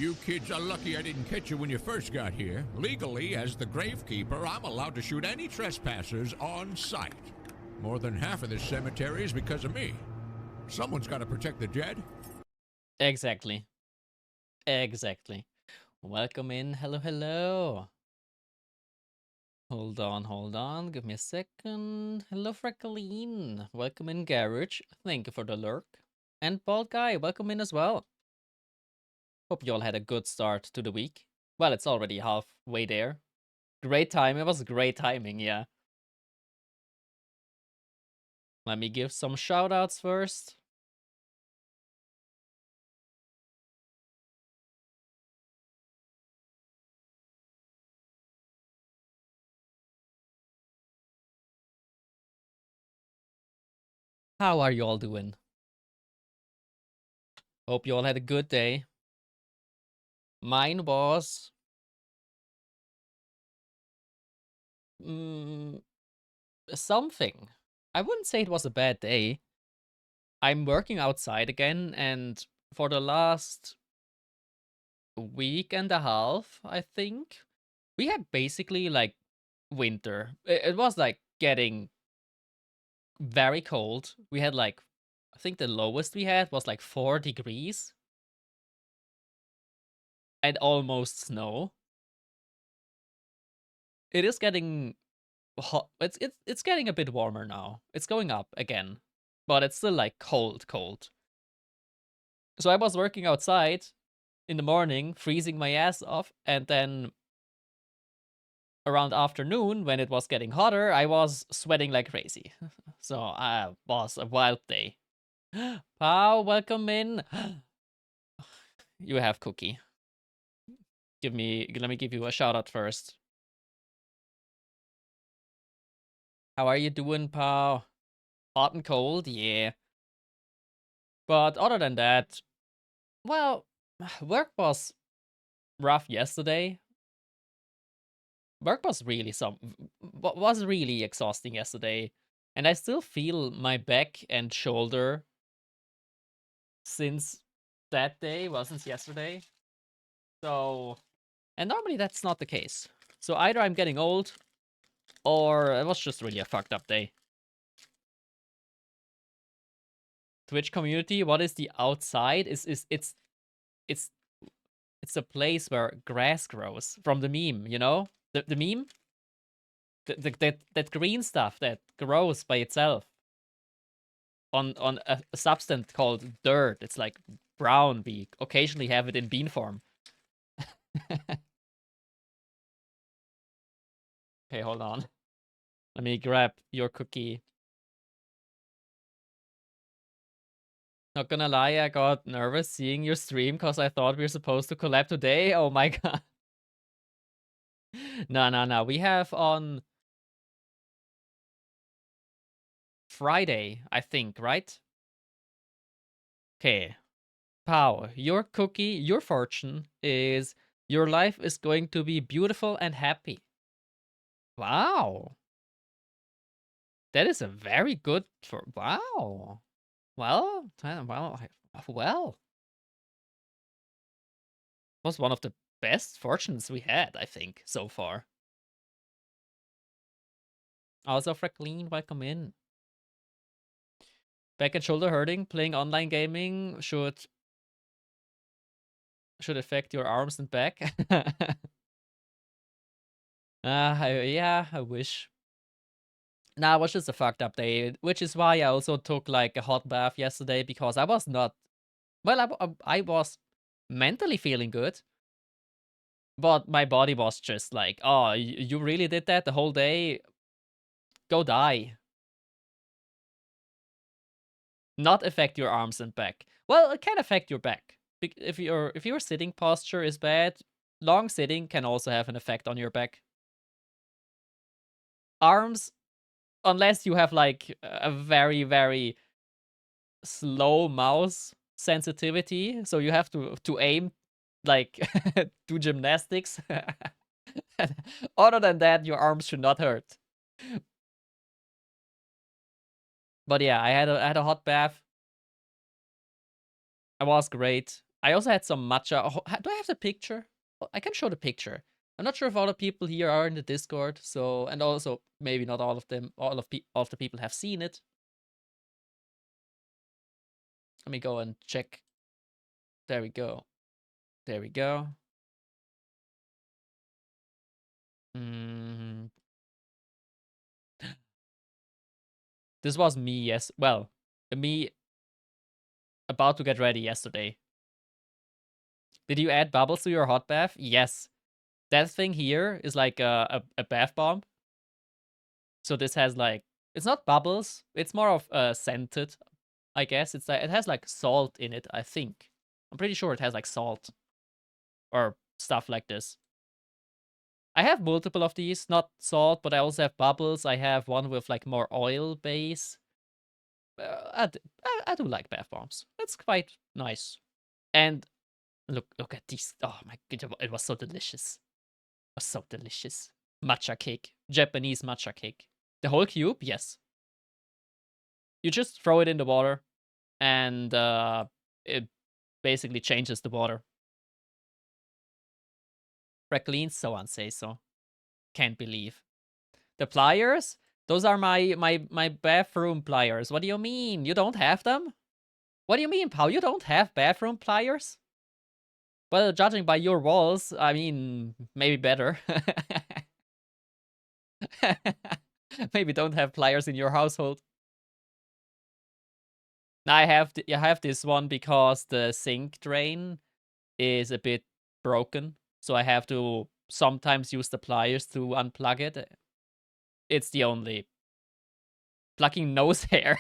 You kids are lucky I didn't catch you when you first got here. Legally, as the gravekeeper, I'm allowed to shoot any trespassers on sight. More than half of this cemetery is because of me. Someone's got to protect the dead. Exactly. Exactly. Welcome in. Hello, hello. Hold on. Give me a second. Hello, Freckline. Welcome in, Garage. Thank you for the lurk. And Bald Guy, welcome in as well. Hope you all had a good start to the week. Well, it's already halfway there. Great time. It was great timing, yeah. Let me give some shoutouts first. How are you all doing? Hope you all had a good day. Mine was something. I wouldn't say it was a bad day. I'm working outside again, and for the last week and a half, I think, we had basically like winter. It was like getting very cold. We had like, I think the lowest we had was like 4 degrees and almost snow. It is getting hot. It's getting a bit warmer now. It's going up again, but it's still like cold. So I was working outside in the morning, freezing my ass off, and then around afternoon, when it was getting hotter, I was sweating like crazy. So was a wild day. Pow, welcome in. You have cookie. Let me give you a shout out first. How are you doing, Pow? Hot and cold, yeah. But other than that, well, work was rough yesterday. Work was really exhausting yesterday, and I still feel my back and shoulder since that day, well, since yesterday. So, and normally that's not the case. So either I'm getting old, or it was just really a fucked up day. Twitch community, what is the outside? It's a place where grass grows from the meme, you know? The meme? That green stuff that grows by itself on a substance called dirt. It's like brown. We occasionally have it in bean form. Okay, hold on. Let me grab your cookie. Not gonna lie, I got nervous seeing your stream because I thought we were supposed to collab today. Oh my god. No. We have on Friday, I think, right? Okay. Pow, your cookie, your fortune is your life is going to be beautiful and happy. Wow. That is a very good for wow. Well. Was one of the best fortunes we had, I think, so far. Also, Freckline, welcome in. Back and shoulder hurting, playing online gaming should affect your arms and back. Yeah, I wish. Nah, it was just a fucked up day, which is why I also took like a hot bath yesterday because I was not. Well, I was mentally feeling good, but my body was just like, oh, you really did that the whole day? Go die. Not affect your arms and back. Well, it can affect your back. If your sitting posture is bad, long sitting can also have an effect on your back. Arms, unless you have like a very, very slow mouse sensitivity, so you have to aim like do gymnastics. Other than that, your arms should not hurt. But yeah, I had a hot bath. It was great. I also had some matcha. Oh, do I have the picture? Oh, I can show the picture. I'm not sure if other people here are in the Discord, so, and also maybe not all of them, all of the people have seen it. Let me go and check. There we go. There we go. Mm. This was me, yes. Well, me about to get ready yesterday. Did you add bubbles to your hot bath? Yes. That thing here is like a bath bomb. So this has like, it's not bubbles. It's more of scented, I guess. It's like, it has like salt in it, I think. I'm pretty sure it has like salt or stuff like this. I have multiple of these, not salt, but I also have bubbles. I have one with like more oil base. I do like bath bombs. It's quite nice. And look at these. Oh my god, it was so delicious. It was so delicious. Matcha cake. Japanese matcha cake. The whole cube? Yes. You just throw it in the water and it basically changes the water. Clean, so on say so. Can't believe. The pliers? Those are my bathroom pliers. What do you mean? You don't have them? What do you mean, Pao? You don't have bathroom pliers? Well, judging by your walls, I mean, maybe better. Maybe don't have pliers in your household. I have this one because the sink drain is a bit broken, so I have to sometimes use the pliers to unplug it. It's the only plucking nose hair.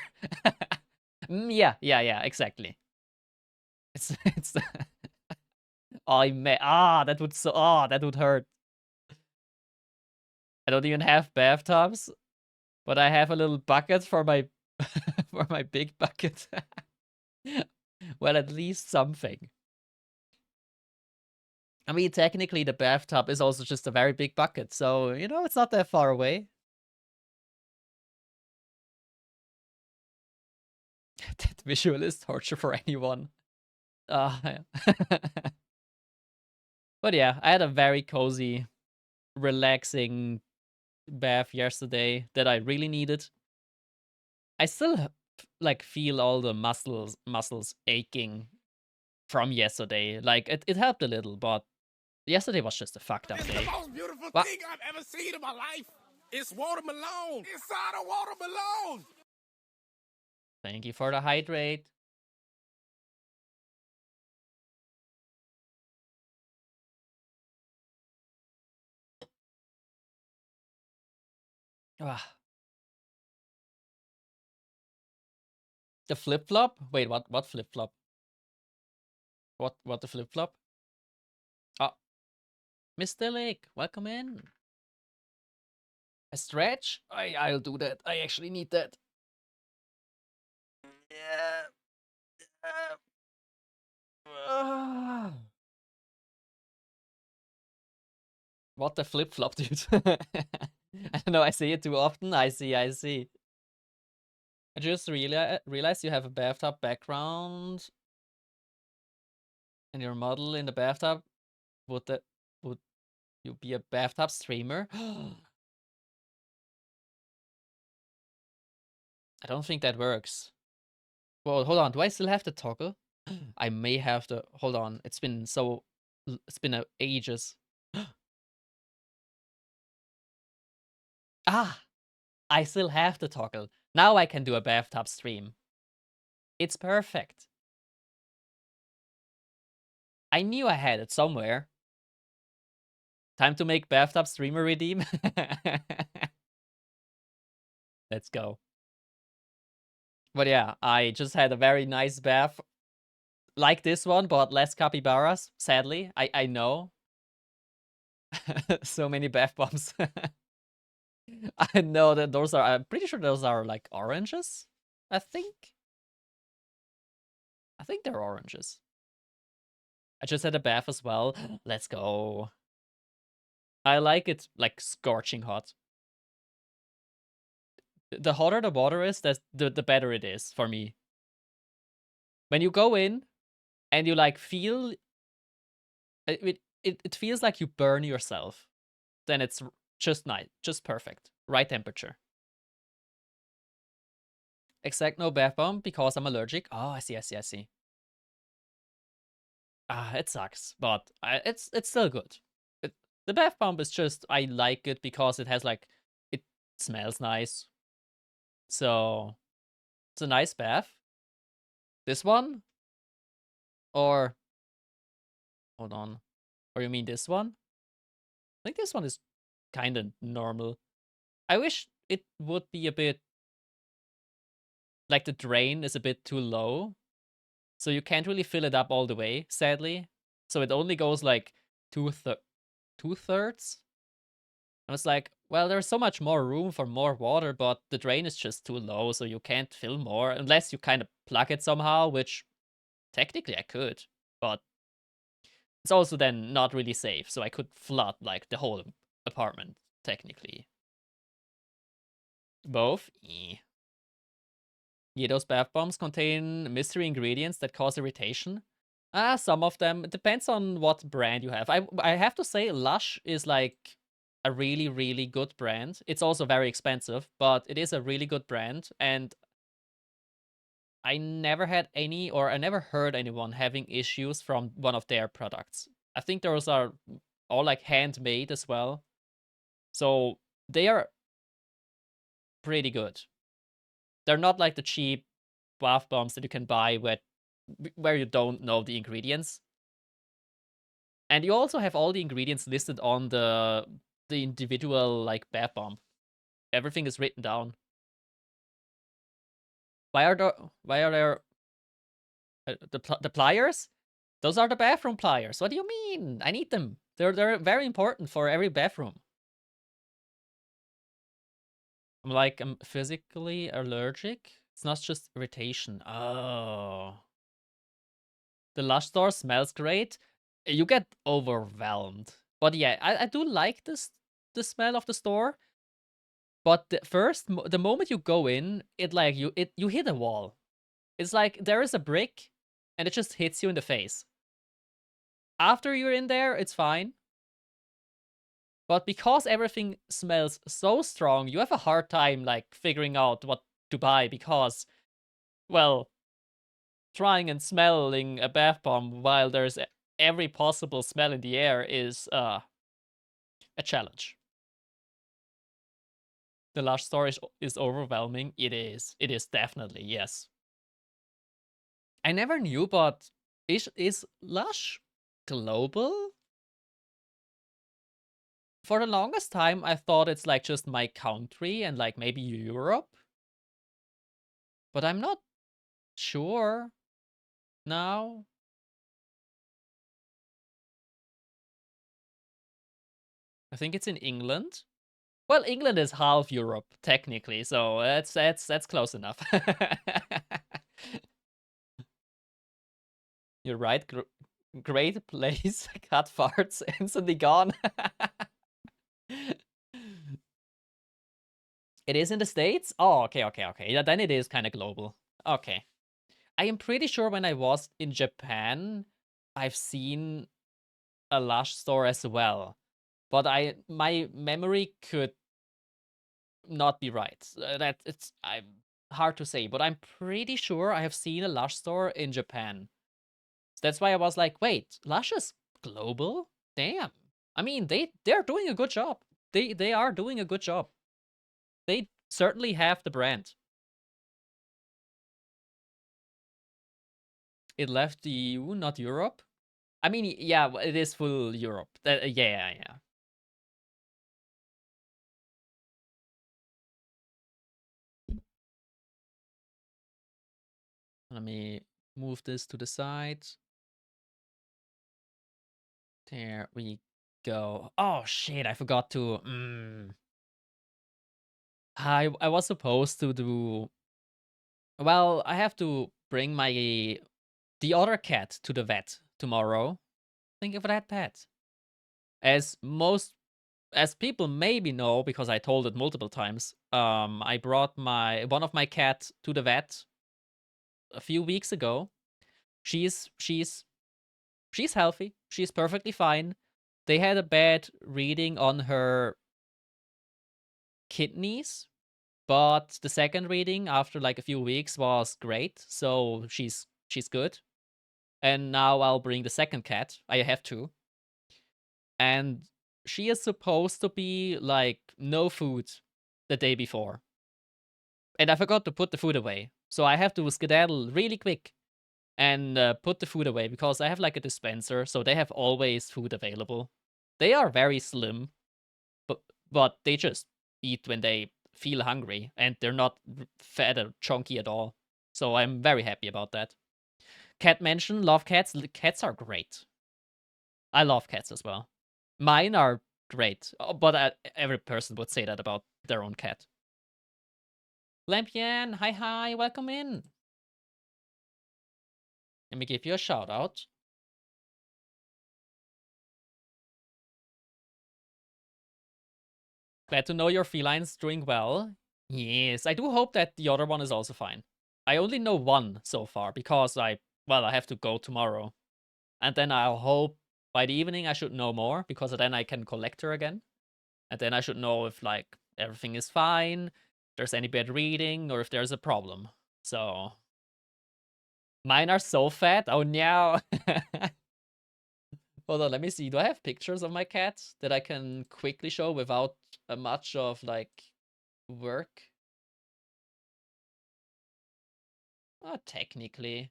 Yeah, exactly. It's that would hurt. I don't even have bathtubs, but I have a little bucket for my for my big bucket. Well, at least something. I mean, technically, the bathtub is also just a very big bucket, so, you know, it's not that far away. That visual is torture for anyone. But yeah, I had a very cozy, relaxing bath yesterday that I really needed. I still, like, feel all the muscles aching from yesterday. Like, it helped a little, but yesterday was just a fucked up day. It's the most beautiful thing I've ever seen in my life. It's watermelon. Inside a watermelon. Thank you for the hydrate. Ah. The flip-flop? Wait, what flip-flop? What the flip-flop? Oh. Mr. Lake, welcome in. A stretch? I'll do that. I actually need that. Yeah. What the flip-flop, dude? I don't know, I see it too often. I see. I just realized you have a bathtub background and your model in the bathtub. Would you be a bathtub streamer? I don't think that works. Well, hold on. Do I still have the toggle? I may have to. Hold on. It's been ages. Ah, I still have the toggle. Now I can do a bathtub stream. It's perfect. I knew I had it somewhere. Time to make bathtub streamer redeem. Let's go. But yeah, I just had a very nice bath. Like this one, but less capybaras, sadly. I know. So many bath bombs. I know that those are, I'm pretty sure those are like oranges, I think. I think they're oranges. I just had a bath as well. Let's go. I like it like scorching hot. The hotter the water is, the better it is for me. When you go in and you like feel it feels like you burn yourself, then it's just nice, just perfect, right temperature. Exact no bath bomb because I'm allergic. Oh, I see. It sucks, but it's still good. The bath bomb is just, I like it because it has like, it smells nice. So it's a nice bath. This one? Or hold on. Or you mean this one? I think this one is kind of normal. I wish it would be a bit like the drain is a bit too low. So you can't really fill it up all the way, sadly. So it only goes like two-thirds. I was like, well, there's so much more room for more water, but the drain is just too low, so you can't fill more unless you kind of plug it somehow, which technically I could, but it's also then not really safe, so I could flood like the whole apartment, technically. Both? Yeah, those bath bombs contain mystery ingredients that cause irritation. Some of them. It depends on what brand you have. I have to say, Lush is like a really, really good brand. It's also very expensive, but it is a really good brand. And I never had any, or I never heard anyone having issues from one of their products. I think those are all like handmade as well. So they are pretty good. They're not like the cheap bath bombs that you can buy where you don't know the ingredients. And you also have all the ingredients listed on the individual like bath bomb. Everything is written down. Why are there the pliers? Those are the bathroom pliers. What do you mean? I need them. They're very important for every bathroom. I'm physically allergic. It's not just irritation. Oh. The Lush store smells great. You get overwhelmed. But yeah, I do like the smell of the store. But the moment you go in, you hit a wall. It's like there is a brick, and it just hits you in the face. After you're in there, it's fine. But because everything smells so strong, you have a hard time like figuring out what to buy because, well, trying and smelling a bath bomb while there's every possible smell in the air is a challenge. The Lush store is overwhelming. It is. It is definitely, yes. I never knew, but is Lush global? For the longest time, I thought it's like just my country and like maybe Europe. But I'm not sure now. I think it's in England. Well, England is half Europe technically, so that's close enough. You're right. Great place. Cat farts instantly gone. It is in the States? Oh, okay. Yeah, then it is kind of global. Okay. I am pretty sure when I was in Japan, I've seen a Lush store as well. But my memory could not be right. I'm hard to say, but I'm pretty sure I have seen a Lush store in Japan. So that's why I was like, wait, Lush is global? Damn. I mean, they're doing a good job. They are doing a good job. They certainly have the brand. It left the EU, not Europe. I mean, yeah, it is full Europe. Yeah. Let me move this to the side. There we go. Oh shit, I forgot to. I was supposed to do. Well, I have to bring the other cat to the vet tomorrow. Think of that pet. As people maybe know, because I told it multiple times, I brought one of my cats to the vet a few weeks ago. She's She's healthy. She's perfectly fine. They had a bad reading on her kidneys, but the second reading after like a few weeks was great. So she's good. And now I'll bring the second cat. I have two. And she is supposed to be like no food the day before. And I forgot to put the food away. So I have to skedaddle really quick and put the food away because I have like a dispenser, so they have always food available. They are very slim, but they just eat when they feel hungry, and they're not fat or chunky at all. So I'm very happy about that. Cat mention, love cats. Cats are great. I love cats as well. Mine are great, but every person would say that about their own cat. Lampian, hi, welcome in. Let me give you a shout out. Glad to know your feline's doing well. Yes, I do hope that the other one is also fine. I only know one so far because I have to go tomorrow. And then I'll hope by the evening I should know more because then I can collect her again. And then I should know if like everything is fine, if there's any bad reading, or if there's a problem. So mine are so fat. Oh no. Hold on, let me see. Do I have pictures of my cat that I can quickly show without much of like work? Oh, technically.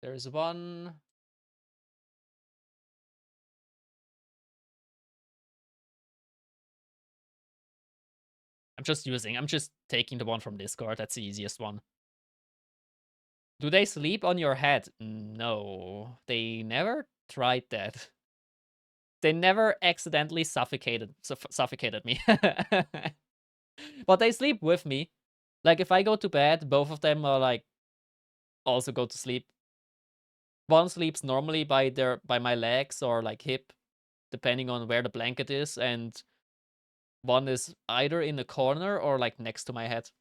There's one. I'm just taking the one from Discord. That's the easiest one. Do they sleep on your head? No, they never tried that. They never accidentally suffocated me. But they sleep with me. Like if I go to bed, both of them are like also go to sleep. One sleeps normally by my legs or like hip, depending on where the blanket is, and one is either in the corner or like next to my head.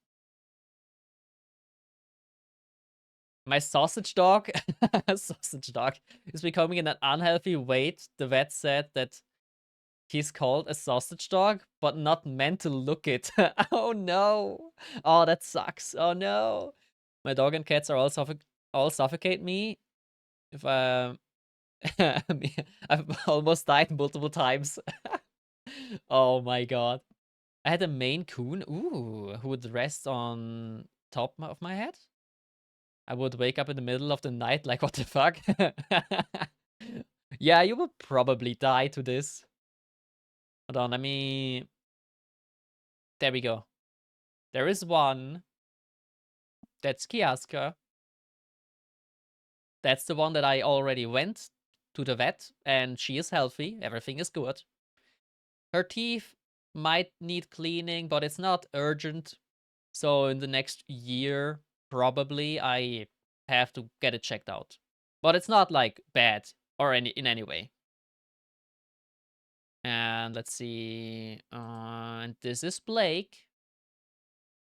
My sausage dog, sausage dog, is becoming an unhealthy weight. The vet said that he's called a sausage dog, but not meant to look it. Oh no! Oh, that sucks. Oh no! My dog and cats are all suffocate me. If I've almost died multiple times. Oh my god! I had a Maine Coon. Ooh, who would rest on top of my head. I would wake up in the middle of the night like, what the fuck? Yeah, you will probably die to this. Hold on, let me... There we go. There is one. That's Kiaska. That's the one that I already went to the vet, and she is healthy. Everything is good. Her teeth might need cleaning, but it's not urgent. So in the next year, probably, I have to get it checked out. But it's not, like, bad or in any way. And let's see. And this is Blake.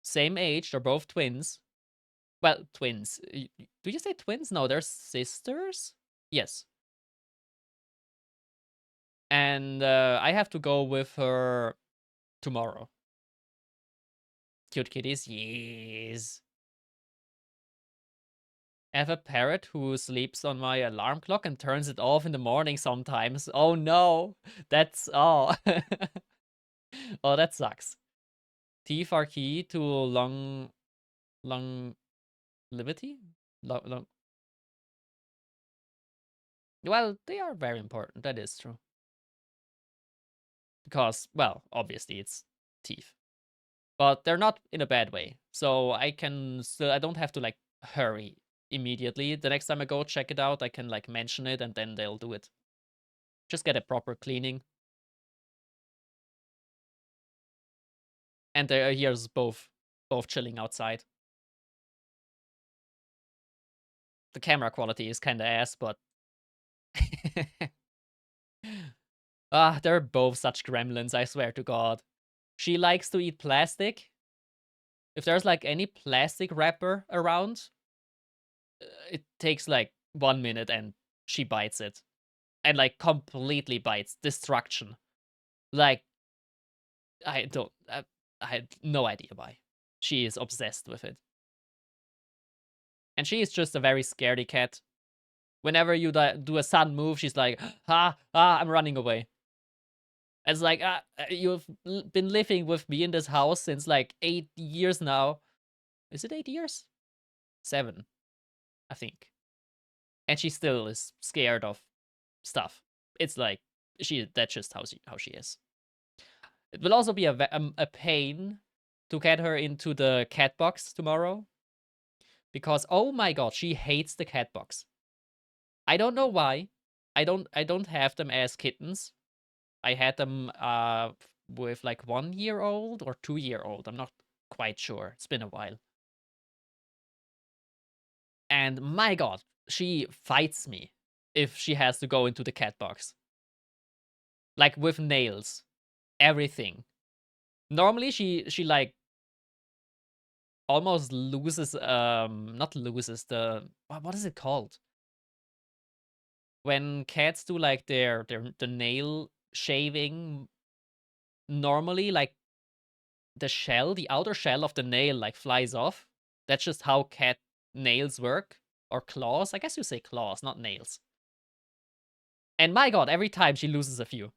Same age. They're both twins. Well, twins. Do you say twins? No, they're sisters? Yes. And I have to go with her tomorrow. Cute kitties? Yes. I have a parrot who sleeps on my alarm clock and turns it off in the morning sometimes. Oh no. That's... Oh. Oh, that sucks. Teeth are key to longevity? Long... Well, they are very important. That is true. Because, well, obviously it's teeth. But they're not in a bad way. So I don't have to like hurry immediately. The next time I go check it out, I can like mention it and then they'll do it. Just get a proper cleaning. And here's both chilling outside. The camera quality is kinda ass, but they're both such gremlins, I swear to God. She likes to eat plastic. If there's like any plastic wrapper around, it takes like 1 minute and she bites it. And like completely bites. Destruction. Like, I had no idea why. She is obsessed with it. And she is just a very scaredy cat. Whenever you do a sudden move, she's like, I'm running away. It's like, you've been living with me in this house since like 8 years now. Is it 8 years? 7, I think. And she still is scared of stuff. It's like, that's just how she is. It will also be a pain to get her into the cat box tomorrow. Because, oh my god, she hates the cat box. I don't know why. I don't have them as kittens. I had them with like 1-year-old or 2-year-old. I'm not quite sure. It's been a while. And my god, she fights me if she has to go into the cat box. Like with nails. Everything. Normally she like almost loses not loses the what is it called? When cats do like the nail shaving, normally like the outer shell of the nail like flies off. That's just how cat nails work. Or claws. I guess you say claws, not nails. And my god, every time she loses a few.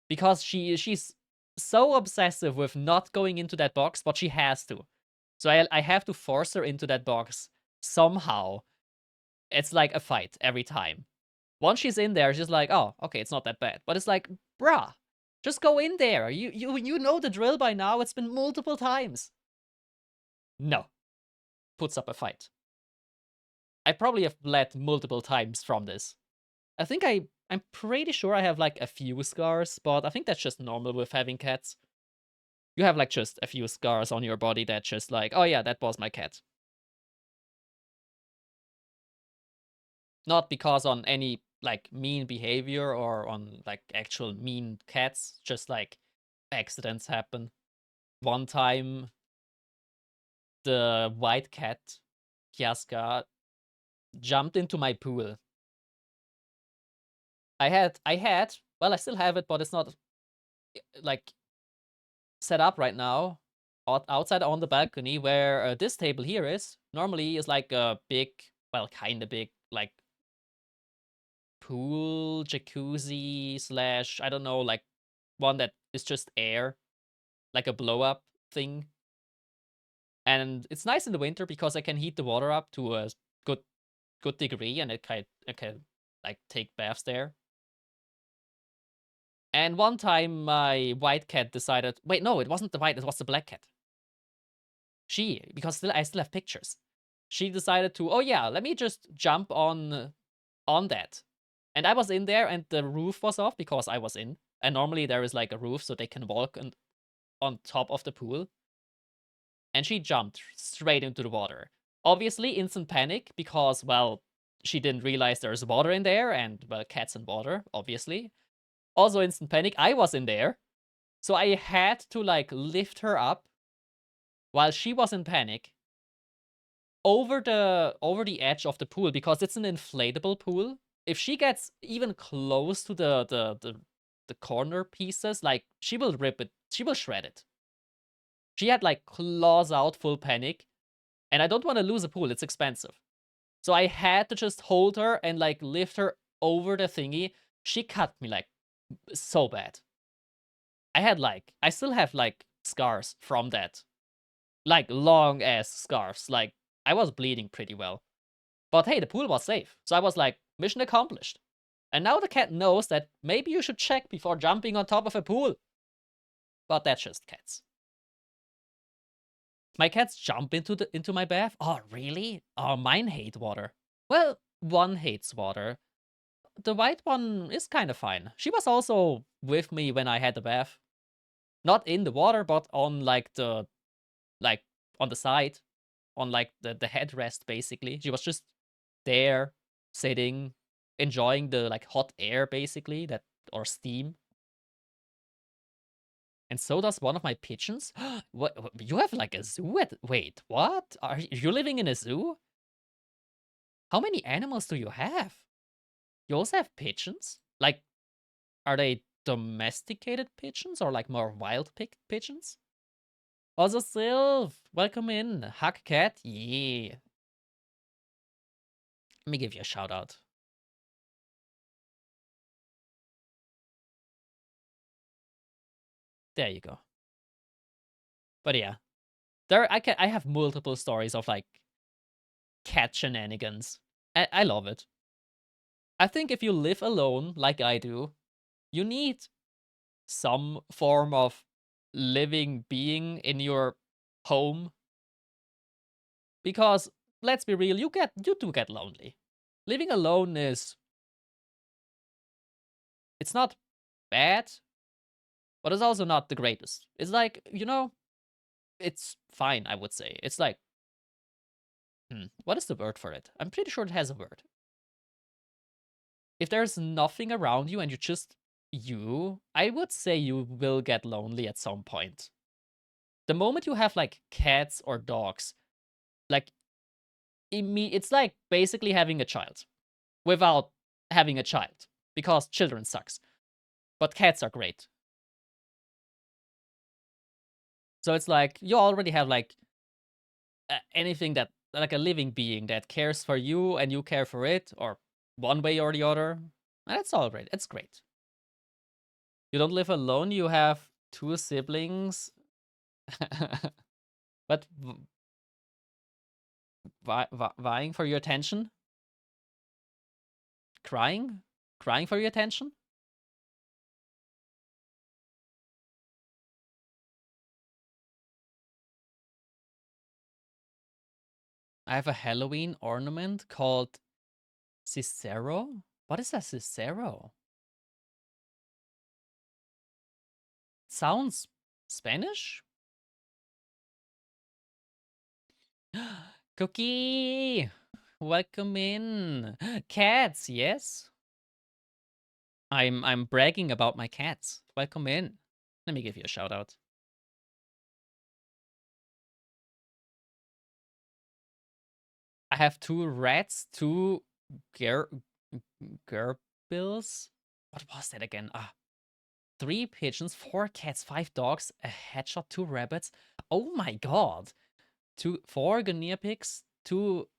Because she's so obsessive with not going into that box, but she has to. So I have to force her into that box somehow. It's like a fight every time. Once she's in there, she's like, oh, okay, it's not that bad. But it's like, bruh, just go in there. You know the drill by now. It's been multiple times. No. Puts up a fight. I probably have bled multiple times from this. I think I'm pretty sure I have like a few scars, but I think that's just normal with having cats. You have like just a few scars on your body that just like, oh yeah, that was my cat. Not because on any like mean behavior or on like actual mean cats, just like accidents happen. One time, the white cat, Kiaska, jumped into my pool. Well, I still have it, but it's not like set up right now. Outside on the balcony where this table here is. Normally is like a big, well, kind of big, like pool, jacuzzi / I don't know, like one that is just air, like a blow up thing. And it's nice in the winter because I can heat the water up to a good degree, and I can like take baths there. And one time my white cat decided, wait, no, it wasn't the white, it was the black cat. Because I still have pictures. She decided to, oh yeah, let me just jump on that. And I was in there and the roof was off because I was in. And normally there is like a roof so they can walk on top of the pool. And she jumped straight into the water. Obviously, instant panic because, well, she didn't realize there's water in there and, well, cats and water, obviously. Also instant panic, I was in there. So I had to like lift her up while she was in panic over the edge of the pool because it's an inflatable pool. If she gets even close to the corner pieces, like she will rip it, she will shred it. She had like claws out, full panic, and I don't want to lose a pool, it's expensive. So I had to just hold her and like lift her over the thingy. She cut me like so bad. I still have like scars from that. Like long ass scars. Like I was bleeding pretty well. But hey, the pool was safe. So I was like, mission accomplished. And now the cat knows that maybe you should check before jumping on top of a pool. But that's just cats. My cats jump into my bath? Oh, really? Oh, mine hate water. Well, one hates water. The white one is kind of fine. She was also with me when I had the bath. Not in the water, but on like on the side. On like the headrest, basically. She was just there, sitting, enjoying the like hot air, basically, or steam. And so does one of my pigeons. What? You have like a zoo at? Wait, what? Are you living in a zoo? How many animals do you have? You also have pigeons? Like, are they domesticated pigeons or like more wild pigeons? Also, Sylv, welcome in. Hug cat, yeah. Let me give you a shout out. There you go. But yeah, I have multiple stories of like cat shenanigans. I love it. I think if you live alone like I do, you need some form of living being in your home, because let's be real, you do get lonely. Living alone it's not bad, but it's also not the greatest. It's like, it's fine, I would say. It's like, what is the word for it? I'm pretty sure it has a word. If there's nothing around you and you're just you, I would say you will get lonely at some point. The moment you have like cats or dogs, like it's like basically having a child without having a child, because children sucks. But cats are great. So it's like you already have like anything that, like a living being that cares for you and you care for it, or one way or the other. That's all right. It's great. You don't live alone. You have 2 siblings. But vying for your attention? Crying? Crying for your attention? I have a Halloween ornament called Cicero. What is a Cicero? Sounds Spanish? Cookie! Welcome in. Cats, yes? I'm bragging about my cats. Welcome in. Let me give you a shout out. I have 2 rats, 2 gerbills. What was that again? 3 pigeons, 4 cats, 5 dogs, a hedgehog, 2 rabbits. Oh my god. 4 guinea pigs, 2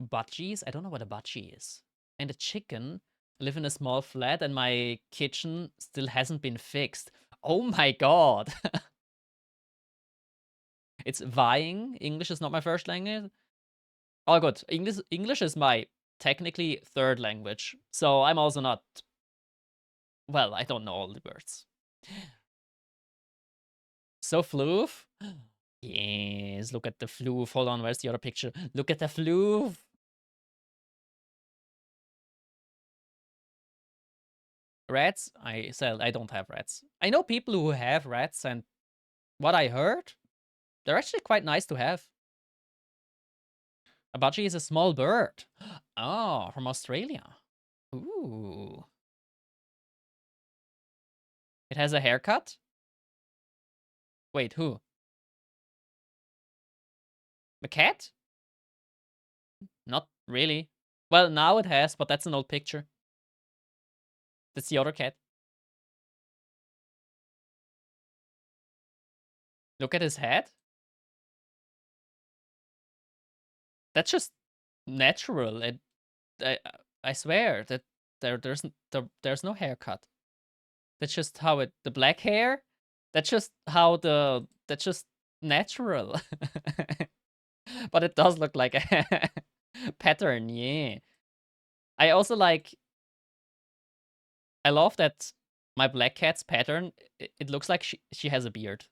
budgies. I don't know what a budgie is. And a chicken. I live in a small flat and my kitchen still hasn't been fixed. Oh my god. It's vying. English is not my first language. Oh, good. English is my technically 3rd language. So I'm also not. Well, I don't know all the words. So floof. Yes, look at the floof. Hold on, where's the other picture? Look at the floof. Rats? I said I don't have rats. I know people who have rats, and what I heard, they're actually quite nice to have. A budgie is a small bird. Oh, from Australia. Ooh. It has a haircut? Wait, who? A cat? Not really. Well, now it has, but that's an old picture. That's the other cat. Look at his head. That's just natural. I swear that there's no haircut. That's just how the black hair. That's just that's just natural. But it does look like a pattern, yeah. I also I love that my black cat's pattern. It looks like she has a beard.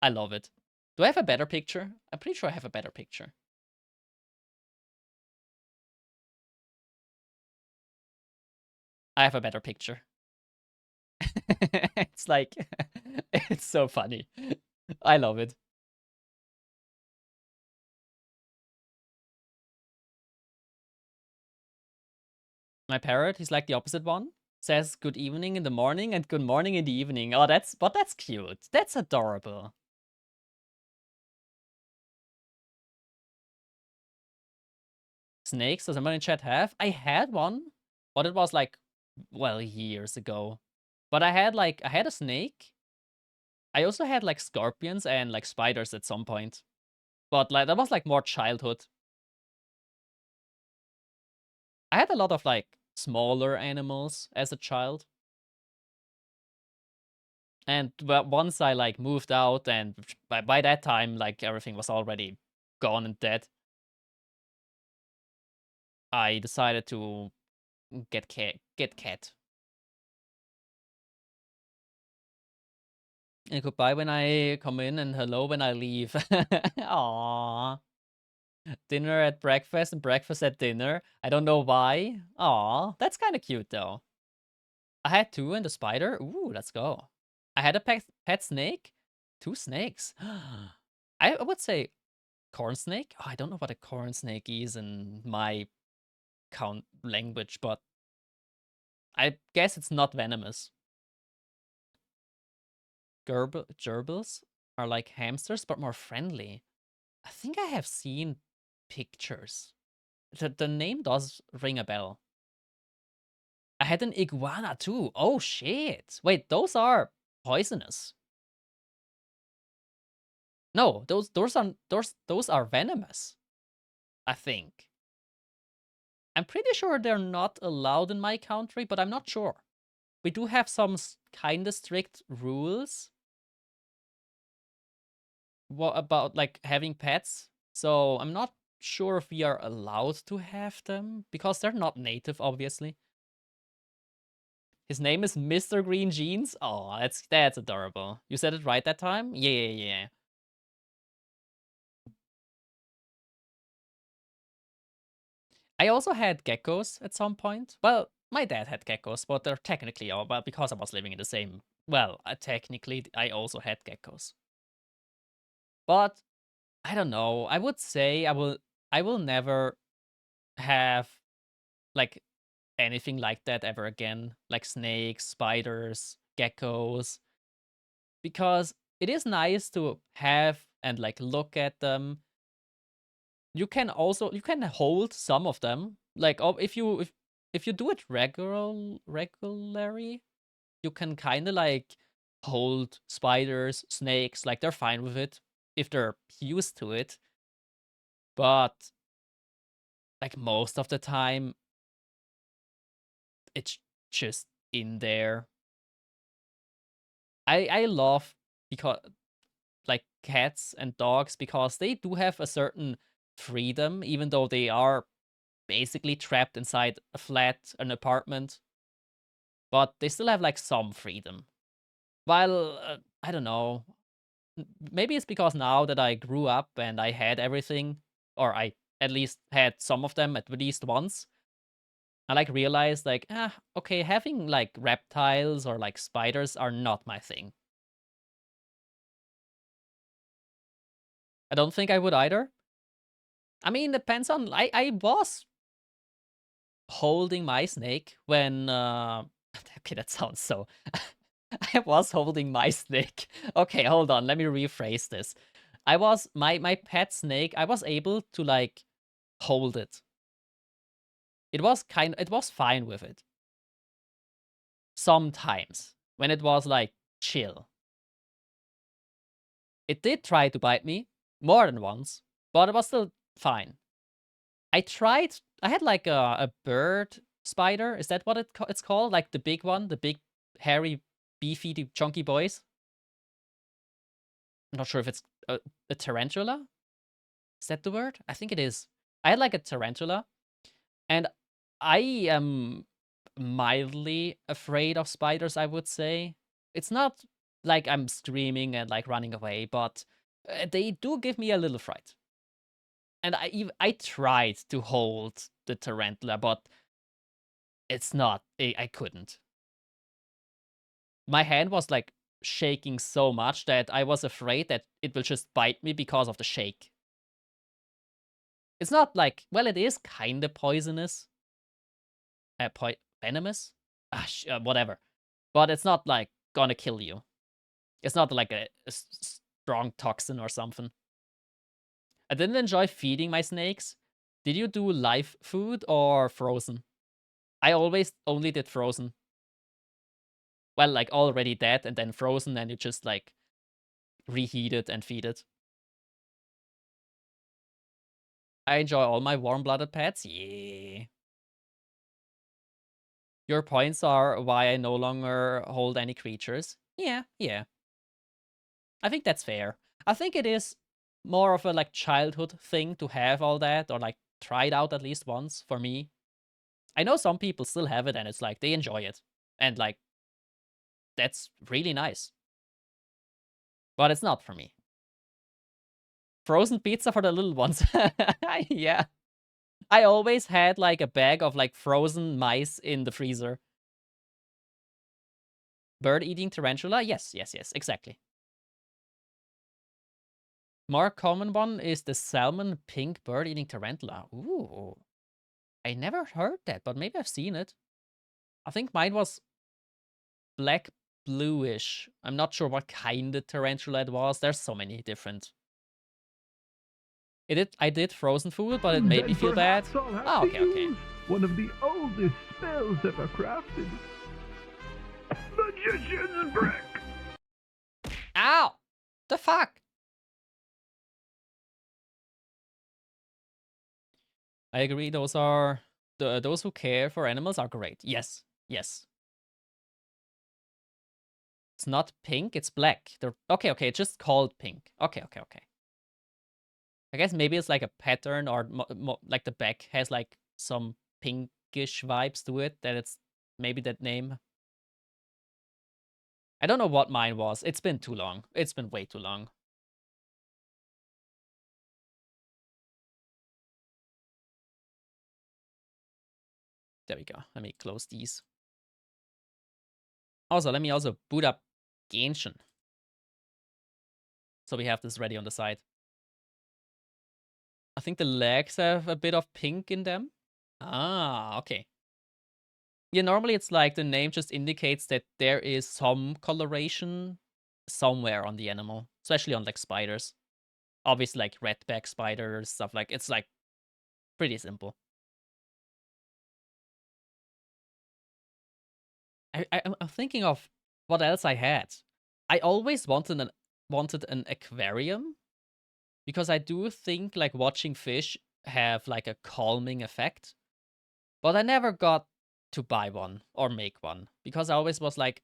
I love it. Do I have a better picture? I'm pretty sure I have a better picture. I have a better picture. It's like, it's so funny. I love it. My parrot, he's like the opposite one. says good evening in the morning and good morning in the evening. Oh, that's cute. That's adorable. Snakes, does someone in chat have? I had one, but it was like, well, years ago. But I had a snake. I also had like scorpions and like spiders at some point. But like that was like more childhood. I had a lot of like smaller animals as a child. And once I like moved out, and by that time like everything was already gone and dead, I decided to get cat. And goodbye when I come in and hello when I leave. Aww. Dinner at breakfast and breakfast at dinner. I don't know why. Aww. That's kind of cute though. I had 2 and a spider. Ooh, let's go. I had a pet snake. 2 snakes. I would say corn snake. Oh, I don't know what a corn snake is in my count language, but I guess it's not venomous. Gerbils are like hamsters, but more friendly. I think I have seen pictures. The name does ring a bell. I had an iguana too. Oh shit! Wait, those are poisonous. No, those are venomous. I think. I'm pretty sure they're not allowed in my country, but I'm not sure. We do have some kind of strict rules about like having pets, so I'm not sure if we are allowed to have them because they're not native, obviously. His name is Mr. Green Jeans. Oh, that's adorable. You said it right that time? Yeah. I also had geckos at some point. Well, my dad had geckos, but they're technically, well, because I was living in the same, well, technically I also had geckos. But I don't know. I would say I will never have like anything like that ever again, like snakes, spiders, geckos, because it is nice to have and like look at them. You can hold some of them. Like if you do it regularly, you can kind of like hold spiders, snakes, like they're fine with it if they're used to it. But like most of the time it's just in there. I love because like cats and dogs because they do have a certain freedom, even though they are basically trapped inside a flat, an apartment. But they still have like some freedom. While I don't know, maybe it's because now that I grew up and I had everything, or I at least had some of them at least once. I like realized like, okay, having like reptiles or like spiders are not my thing. I don't think I would either. I mean, depends on. I was holding my snake when. Okay, that sounds so. I was holding my snake. Okay, hold on. Let me rephrase this. I was my pet snake. I was able to like hold it. It was fine with it. Sometimes when it was like chill. It did try to bite me more than once, but it was still fine. I had like a bird spider. Is that what it's called? Like the big one, the big hairy, beefy, chunky boys. I'm not sure if it's a tarantula. Is that the word? I think it is. I had like a tarantula, and I am mildly afraid of spiders, I would say. It's not like I'm screaming and like running away, but they do give me a little fright. And I tried to hold the tarantula, but it's not. I couldn't. My hand was like shaking so much that I was afraid that it will just bite me because of the shake. It's not like, well, it is kind of poisonous. Venomous. whatever. But it's not like gonna kill you. It's not like a strong toxin or something. I didn't enjoy feeding my snakes. Did you do live food or frozen? I always only did frozen. Well, like already dead and then frozen, and you just like reheat it and feed it. I enjoy all my warm-blooded pets. Yeah. Your points are why I no longer hold any creatures. Yeah. I think that's fair. I think it is more of a like childhood thing to have all that, or like try it out at least once for me. I know some people still have it and it's like they enjoy it. And like that's really nice. But it's not for me. Frozen pizza for the little ones. Yeah. I always had like a bag of like frozen mice in the freezer. Bird eating tarantula? Yes, exactly. More common one is the salmon pink bird eating tarantula. Ooh. I never heard that, but maybe I've seen it. I think mine was black bluish. I'm not sure what kind of tarantula it was. There's so many different. I did frozen food, but it made me feel bad. Oh, okay. One of the oldest spells ever crafted. Magician's brick. Ow! The fuck? I agree. Those who care for animals are great. Yes. It's not pink. It's black. Okay. It's just called pink. Okay. I guess maybe it's like a pattern, or like the back has like some pinkish vibes to it. That it's maybe that name. I don't know what mine was. It's been too long. It's been way too long. There we go. Let me close these. Also, let me also boot up Genshin. So we have this ready on the side. I think the legs have a bit of pink in them. Ah, okay. Yeah, normally it's like the name just indicates that there is some coloration somewhere on the animal, especially on like spiders. Obviously, like redback spiders, stuff like it's like pretty simple. I'm thinking of what else I had. I always wanted an aquarium, because I do think like watching fish have like a calming effect. But I never got to buy one or make one, because I always was like,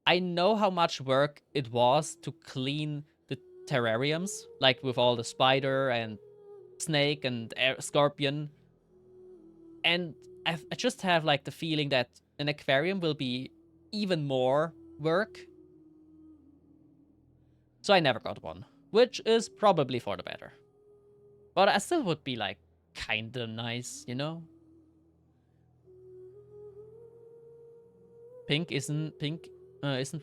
I know how much work it was to clean the terrariums, like with all the spider and snake and scorpion. And I just have like the feeling that an aquarium will be even more work. So I never got one, which is probably for the better. But I still would be like kinda nice, you know? Pink isn't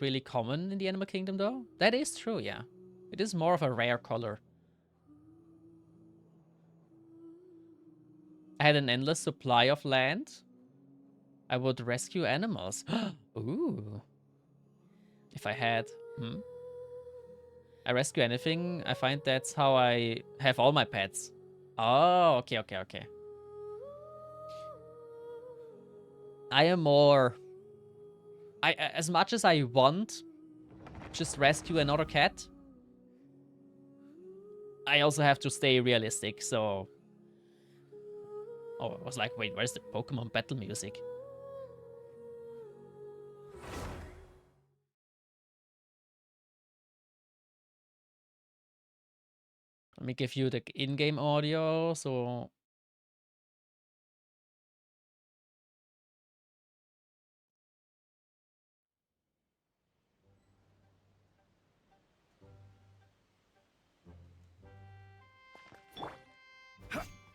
really common in the animal kingdom though. That is true, yeah. It is more of a rare color. I had an endless supply of land. I would rescue animals. Ooh. If I had. I rescue anything. I find that's how I have all my pets. Oh, okay. I am more... as much as I want just rescue another cat, I also have to stay realistic, so... Oh, I was like, wait, where's the Pokemon battle music? Let me give you the in-game audio, so...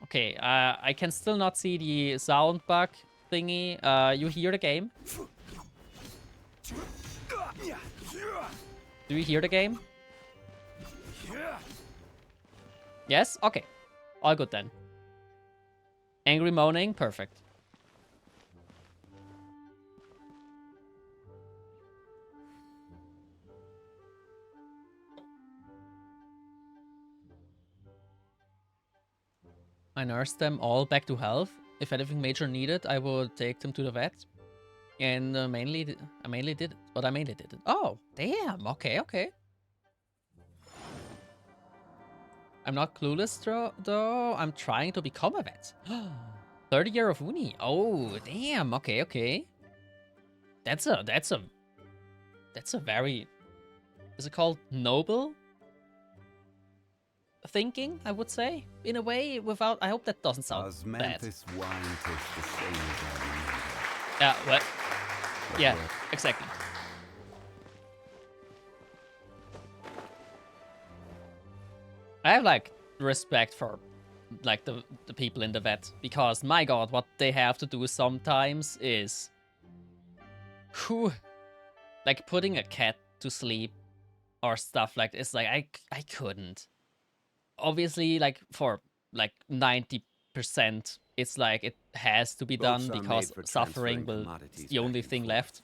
Okay, I can still not see the sound bug thingy. You hear the game? Do you hear the game? Yes? Okay. All good then. Angry moaning? Perfect. I nursed them all back to health. If anything major needed, I would take them to the vet. And I mainly did it, but I mainly did it. Oh, damn. Okay, okay. I'm not clueless though. I'm trying to become a vet. 30 year of uni. Oh, damn. Okay, okay. That's a very, is it called noble thinking, I would say, in a way, without, I hope that doesn't sound bad. Wine tastes the same as I remember. Yeah, what? Yeah, exactly. I have like respect for like the people in the vet, because my god, what they have to do sometimes is whew, like putting a cat to sleep or stuff like this. Like I couldn't. Obviously, like for like 90%, it's like it has to be done because suffering will the only thing left.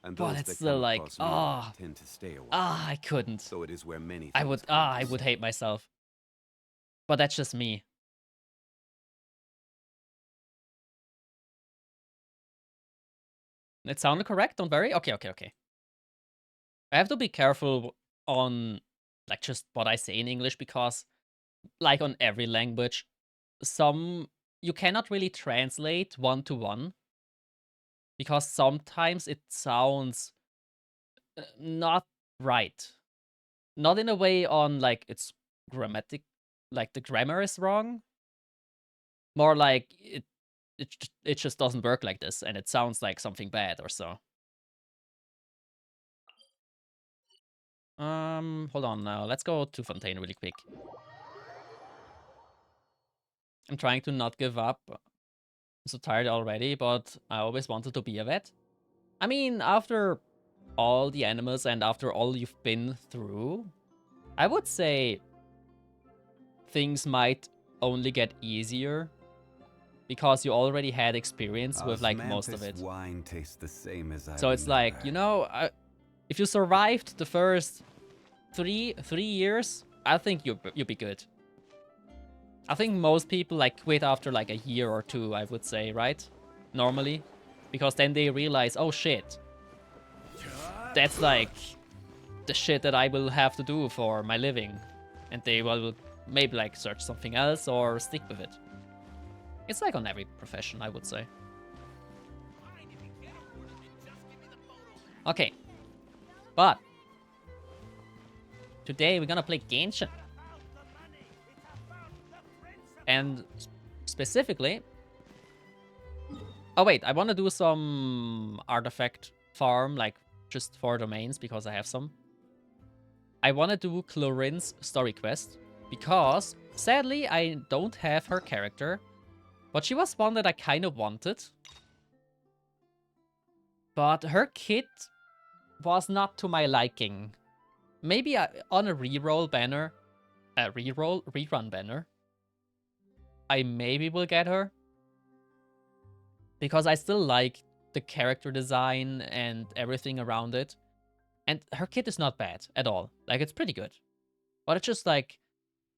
But it's still like, I couldn't. So it is where many I would hate myself. But that's just me. It sounded correct, don't worry. Okay, okay, okay. I have to be careful on like just what I say in English, because like on every language, you cannot really translate one-to-one, because sometimes it sounds not right. Not in a way on like it's grammatic, like the grammar is wrong. More like it just doesn't work like this, and it sounds like something bad or so. Hold on now. Let's go to Fontaine really quick. I'm trying to not give up. I'm so tired already, but I always wanted to be a vet. I mean, after all the animals and after all you've been through, I would say things might only get easier, because you already had experience with like most of it. Wine tastes the same as I so it's like, you know, if you survived the first three years, I think you'll be good. I think most people like quit after like a year or two, I would say, right? Normally, because then they realize, oh shit, that's like the shit that I will have to do for my living, and they will maybe like search something else or stick with it. It's like on every profession, I would say. Okay, but today we're gonna play Genshin. And specifically... Oh wait, I want to do some artifact farm, like just for domains, because I have some. I want to do Clorinde's story quest, because sadly I don't have her character. But she was one that I kind of wanted. But her kit was not to my liking. Maybe on a rerun banner, I maybe will get her. Because I still like the character design and everything around it. And her kit is not bad at all. Like, it's pretty good. But it's just like,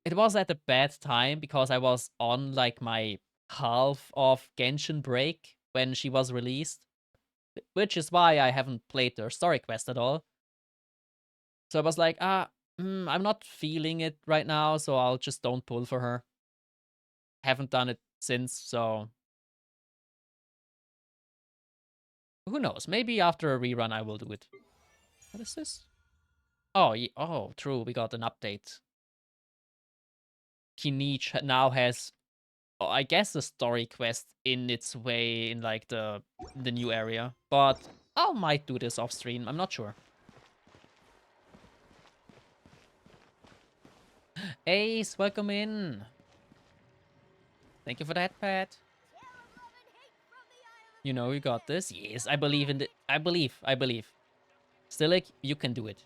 it was at a bad time, because I was on like my half of Genshin break when she was released, which is why I haven't played her story quest at all. So I was like, I'm not feeling it right now, so I'll just don't pull for her. Haven't done it since, so who knows? Maybe after a rerun I will do it. What is this? Oh, oh, true. We got an update. Kinich now has, I guess, a story quest in its way in like the new area, but I might do this off stream. I'm not sure. Ace, welcome in. Thank you for that, Pat. You know you got this. Yes, I believe in it. I believe. Stillick, you can do it.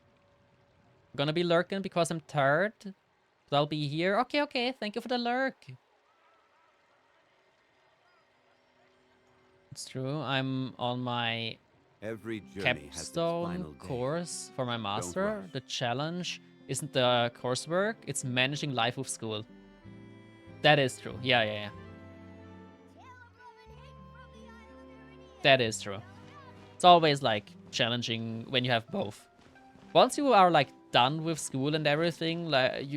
I'm gonna be lurking because I'm tired, but I'll be here. Okay, okay. Thank you for the lurk. It's true. I'm on my capstone course for my master. The challenge isn't the coursework, it's managing life with school. That is true. Yeah. That is true. It's always like challenging when you have both. Once you are like done with school and everything, like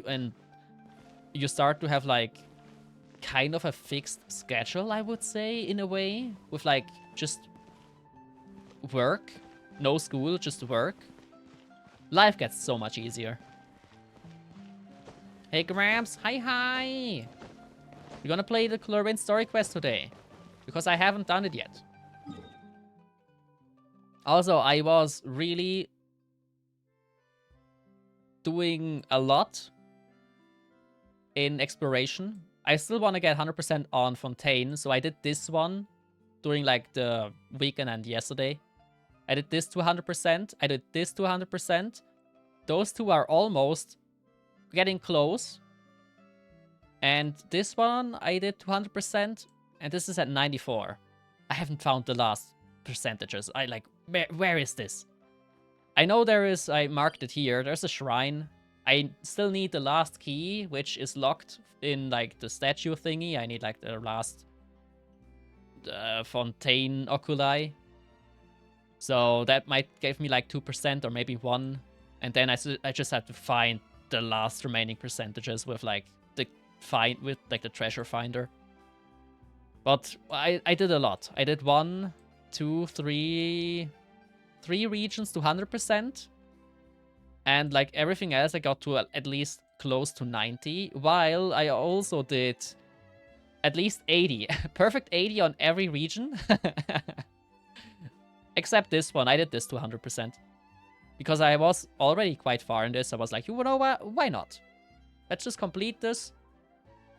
you start to have like kind of a fixed schedule, I would say, in a way, with like just work, no school, just work. Life gets so much easier. Hey Gramps, hi. We're gonna play the Clorinde story quest today, because I haven't done it yet. Also, I was really doing a lot in exploration. I still want to get 100% on Fontaine, so I did this one during like the weekend and yesterday. I did this to 100%. I did this to 100%. Those two are almost getting close. And this one I did to 100%, and this is at 94. I haven't found the last percentages. I like, where is this? I know there is, I marked it here, there's a shrine. I still need the last key, which is locked in like the statue thingy. I need like the last Fontaine oculi. So that might give me like 2% or maybe 1. And then I just have to find the last remaining percentages with like the the treasure finder. But I did a lot. I did 1, 2, 3 regions to 100%. And like everything else, I got to at least close to 90. While I also did at least 80. Perfect 80 on every region. Except this one. I did this to 100%. Because I was already quite far in this. I was like, you know what? Why not? Let's just complete this.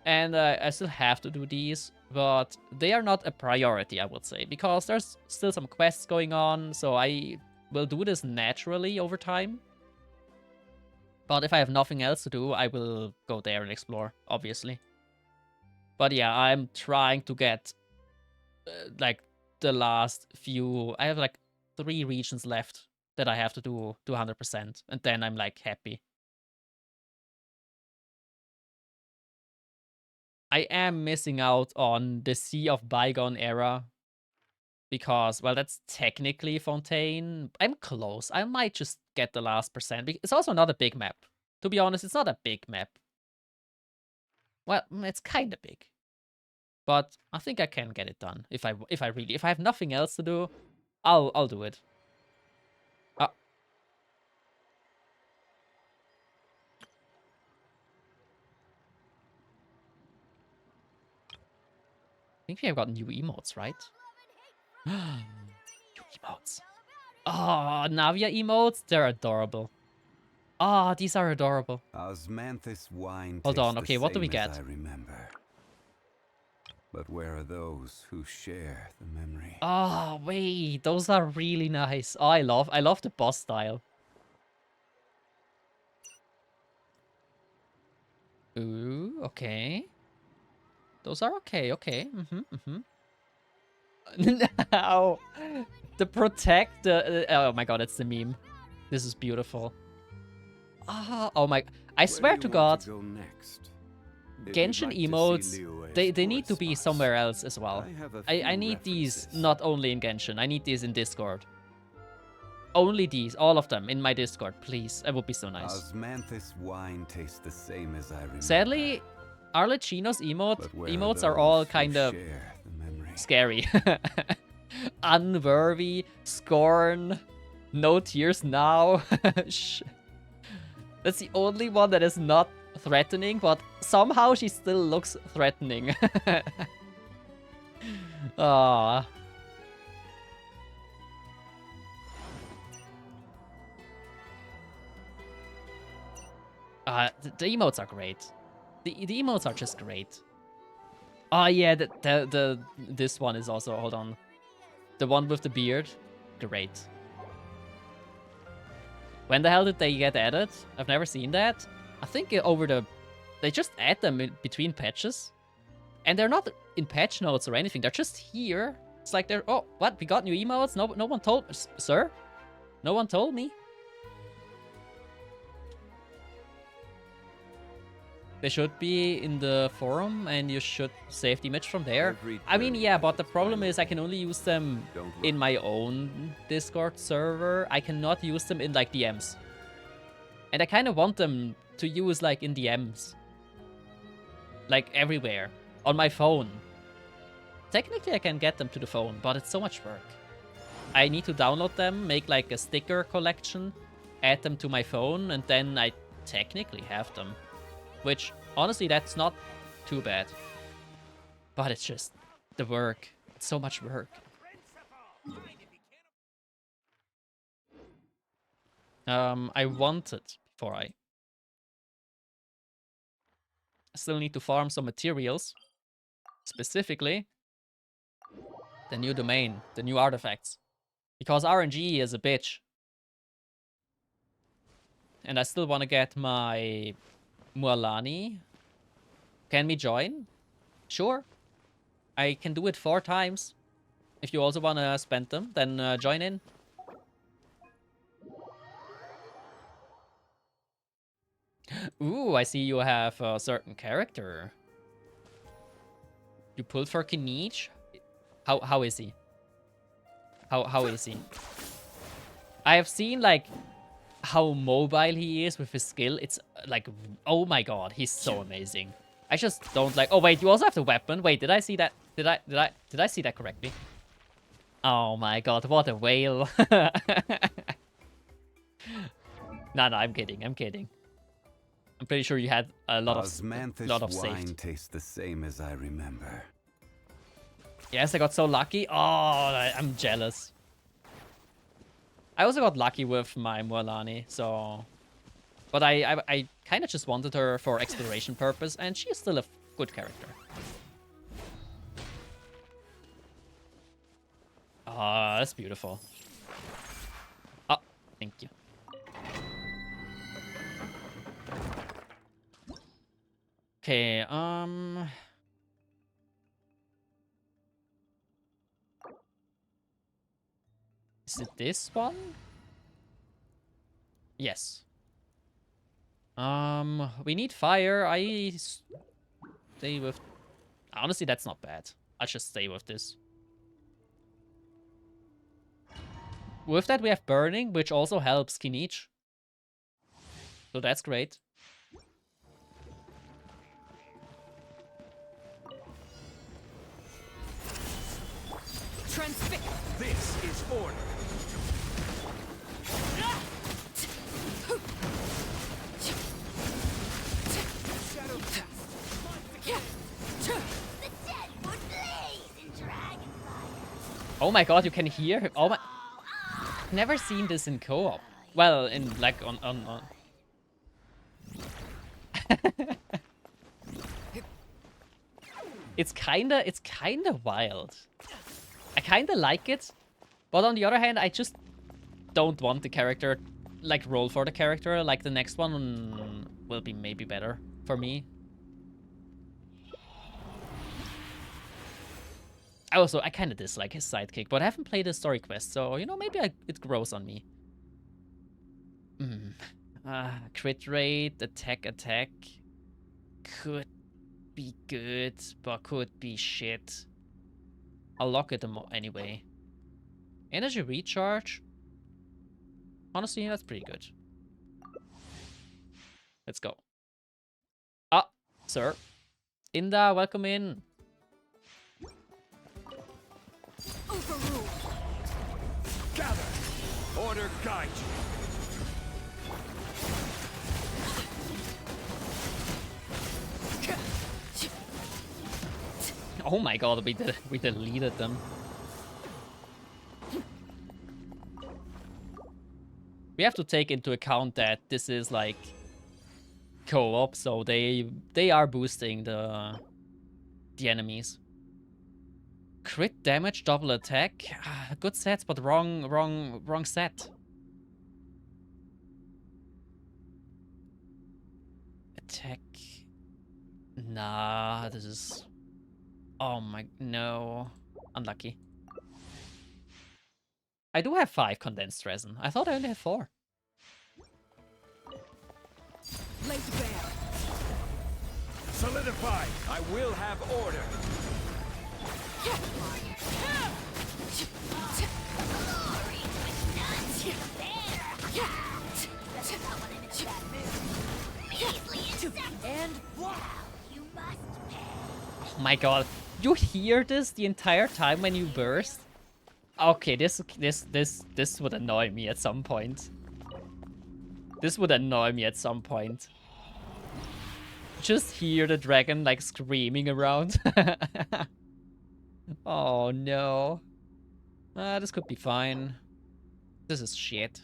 And I still have to do these. But they are not a priority, I would say. Because there's still some quests going on. So I will do this naturally over time. But if I have nothing else to do, I will go there and explore, obviously. But yeah, I'm trying to get like the last few. I have like 3 regions left that I have to do 100%, and then I'm like happy. I am missing out on the Sea of Bygone era because, well, that's technically Fontaine. I'm close. I might just get the last percent. It's also not a big map. To be honest, it's not a big map. Well, it's kind of big. But I think I can get it done if I have nothing else to do, I'll do it. I think we have got new emotes, right? New emotes. Oh, Navia emotes, they're adorable. Oh, these are adorable. Osmanthus wine. Hold on, okay, what do we get? I remember. But where are those who share the memory? Oh, wait, those are really nice. Oh, I love the boss style. Ooh, okay. Those are okay, okay. No. The protect, oh my god, it's the meme. This is beautiful. Oh my, I swear to god. Genshin emotes, they need to be somewhere else as well. I need these not only in Genshin, I need these in Discord. Only these, all of them, in my Discord, please. It would be so nice. Osmanthus wine tastes the same as I remember. Sadly, Arlecchino's emotes are all kind of scary. Unworthy, scorn, no tears now. That's the only one that is not threatening, but somehow she still looks threatening. Ah. The emotes are great. The emotes are just great. Oh yeah, this one is also, hold on. The one with the beard, great. When the hell did they get added? I've never seen that. I think they just add them in between patches. And they're not in patch notes or anything, they're just here. It's like they're, oh, what, we got new emotes? No one told, sir? No one told me? They should be in the forum, and you should save the image from there. Every I mean, turn yeah, but the is problem final. is I can only use them Don't look. in my own Discord server. I cannot use them in, like, DMs. And I kind of want them to use, like, in DMs. Like, everywhere. On my phone. Technically, I can get them to the phone, but it's so much work. I need to download them, make, like, a sticker collection, add them to my phone, and then I technically have them. Which, honestly, that's not too bad. But it's just the work. It's so much work. I want it before I still need to farm some materials. Specifically, the new domain, the new artifacts. Because RNG is a bitch. And I still want to get my Mualani. Can we join? Sure. I can do it 4 times. If you also want to spend them, then join in. Ooh, I see you have a certain character. You pulled for Kinich? How is he? How is he? I have seen, like, how mobile he is with his skill. It's like, oh my god, he's so amazing. I just don't like. Oh wait, you also have the weapon. Wait, did I see that? Did I see that correctly? Oh my god, what a whale! No, I'm kidding. I'm kidding. I'm pretty sure you had a lot of Osmanthus wine saved. tastes the same as I remember. Yes, I got so lucky. Oh, I'm jealous. I also got lucky with my Mualani, so... But I kind of just wanted her for exploration purpose, and she is still a good character. Ah, that's beautiful. Oh, thank you. Okay, is it this one? Yes. We need fire. I stay with... Honestly, that's not bad. I'll just stay with this. With that, we have burning, which also helps Kinich. So that's great. This is order. Oh my god, you can hear him. Oh my... Never seen this in co-op. Well, in like on. It's kinda wild. I kinda like it, but on the other hand, I just don't want the character, like, roll for the character. Like, the next one will be maybe better for me. I kind of dislike his sidekick, but I haven't played his story quest, so, you know, maybe it grows on me. Crit rate, attack. Could be good, but could be shit. I'll lock it anyway. Energy recharge? Honestly, that's pretty good. Let's go. Ah, sir. Inda, welcome in. Overruled. Gather. Order guide you. Oh my god, we deleted them. We have to take into account that this is like co-op, so they are boosting the enemies. Crit damage, double attack. Good sets, but wrong set. Attack. Nah, this is... Oh my... No. Unlucky. I do have 5 condensed resin. I thought I only had 4. Laid bare. Solidify. I will have order. And wow, you must pay. Oh my god. You hear this the entire time when you burst? Okay, this would annoy me at some point. This would annoy me at some point. Just hear the dragon like screaming around. Oh no. This could be fine. This is shit.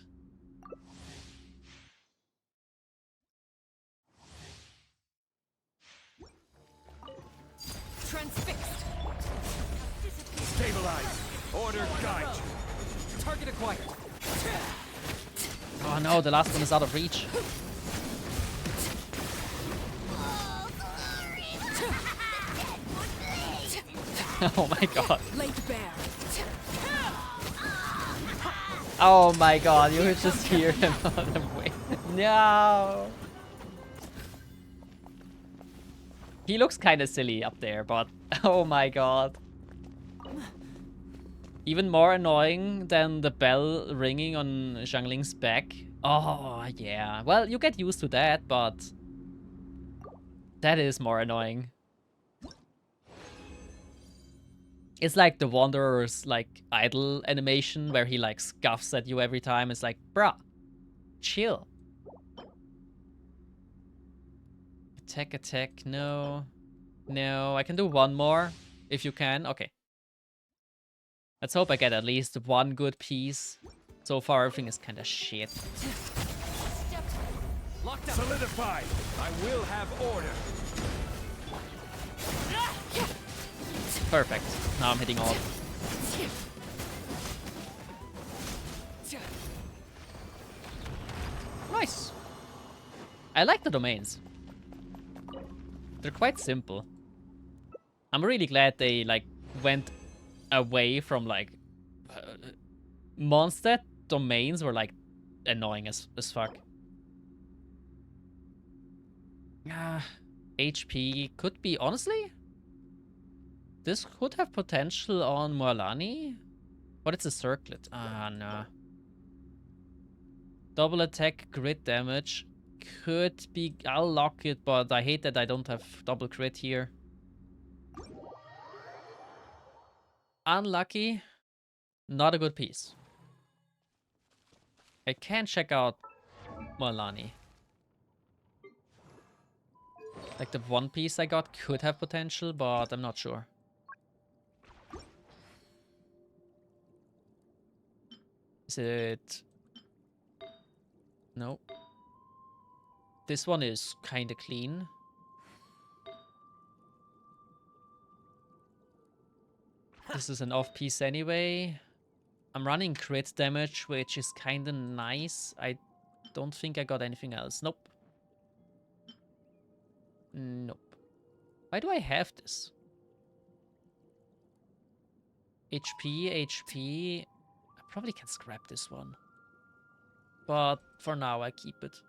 Transfixed. Stabilize. Order guide. Target acquired. Oh no, the last one is out of reach. Oh my god. Laid bare. Oh my god, you could just hear him on the way. No. He looks kind of silly up there, but oh my god. Even more annoying than the bell ringing on Zhangling's back. Oh, yeah. Well, you get used to that, but that is more annoying. It's like the Wanderer's like idle animation where he like scuffs at you every time. It's like, bruh, chill. Attack, no. No, I can do one more if you can. Okay. Let's hope I get at least one good piece. So far, everything is kind of shit. Locked up. Solidify. I will have order. Perfect. Now I'm hitting all. Nice. I like the domains. They're quite simple. I'm really glad they like went away from like Mondstadt domains were like annoying as fuck. HP could be, honestly, this could have potential on Morlani, but it's a circlet. Ah, no. Double attack, crit damage could be. I'll lock it, but I hate that I don't have double crit here. Unlucky. Not a good piece. I can check out Morlani. Like the one piece I got could have potential, but I'm not sure. Is it... No. This one is kind of clean. This is an off piece anyway. I'm running crit damage, which is kind of nice. I don't think I got anything else. Nope. Nope. Why do I have this? HP. I probably can scrap this one. But for now, I keep it.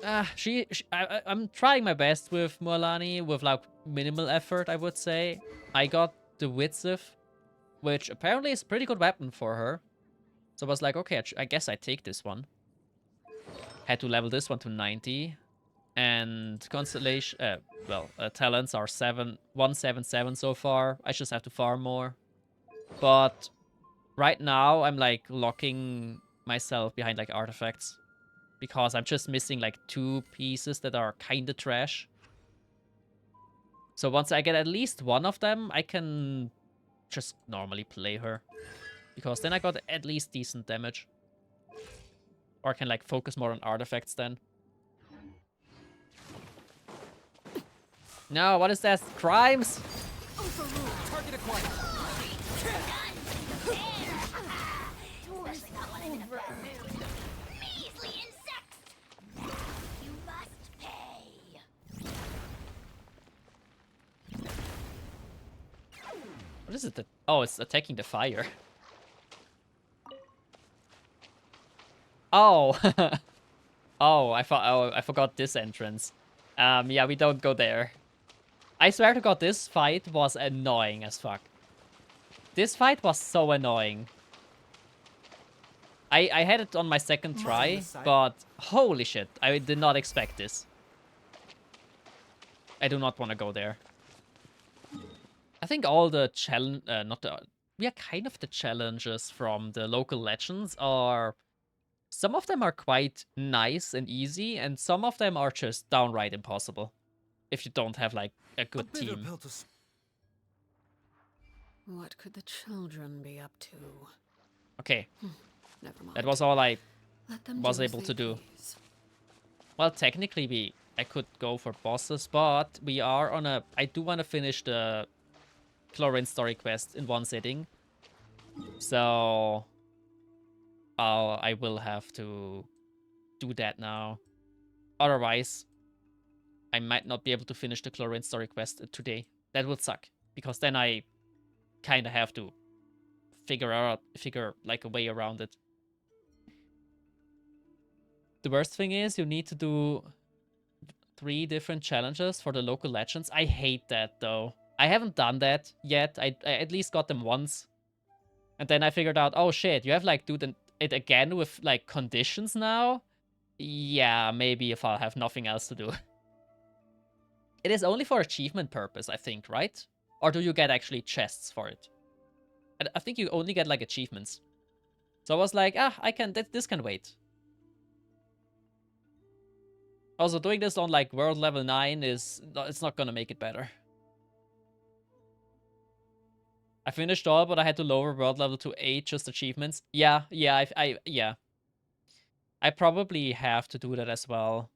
I'm trying my best with Morlani with like minimal effort, I would say. I got the Witziv, which apparently is a pretty good weapon for her. So I was like, okay, I guess I take this one. Had to level this one to 90. And Constellation, talents are 177 so far. I just have to farm more. But right now, I'm like locking myself behind like artifacts. Because I'm just missing like 2 pieces that are kind of trash. So once I get at least one of them, I can just normally play her. Because then I got at least decent damage. Or I can like focus more on artifacts then. No, what is that? Crimes? Target acquired. Measly insects! You must pay. What is it? Oh, it's attacking the fire. Oh. Oh, I forgot this entrance. Yeah, we don't go there. I swear to God, this fight was annoying as fuck. This fight was so annoying. I had it on my second try, but holy shit, I did not expect this. I do not want to go there. I think all the we are kind of the challenges from the local legends are... Some of them are quite nice and easy, and some of them are just downright impossible. If you don't have, like, a good team. What could the children be up to? Okay, Never mind. that was all I Let them was do as able they to do. please. Well, technically I could go for bosses, but we are on a... I do want to finish the Clorinde story quest in one sitting. So... I will have to do that now. Otherwise, I might not be able to finish the Clorinde story quest today. That would suck, because then I kind of have to figure like a way around it. The worst thing is you need to do 3 different challenges for the local legends. I hate that though. I haven't done that yet. I at least got them once. And then I figured out, oh shit, you have like do it again with like conditions now? Yeah, maybe if I'll have nothing else to do. It is only for achievement purpose, I think, right? Or do you get actually chests for it? I think you only get like achievements. So I was like, this can wait. Also, doing this on like world level 9 it's not gonna make it better. I finished all, but I had to lower world level to 8 just achievements. Yeah. I probably have to do that as well.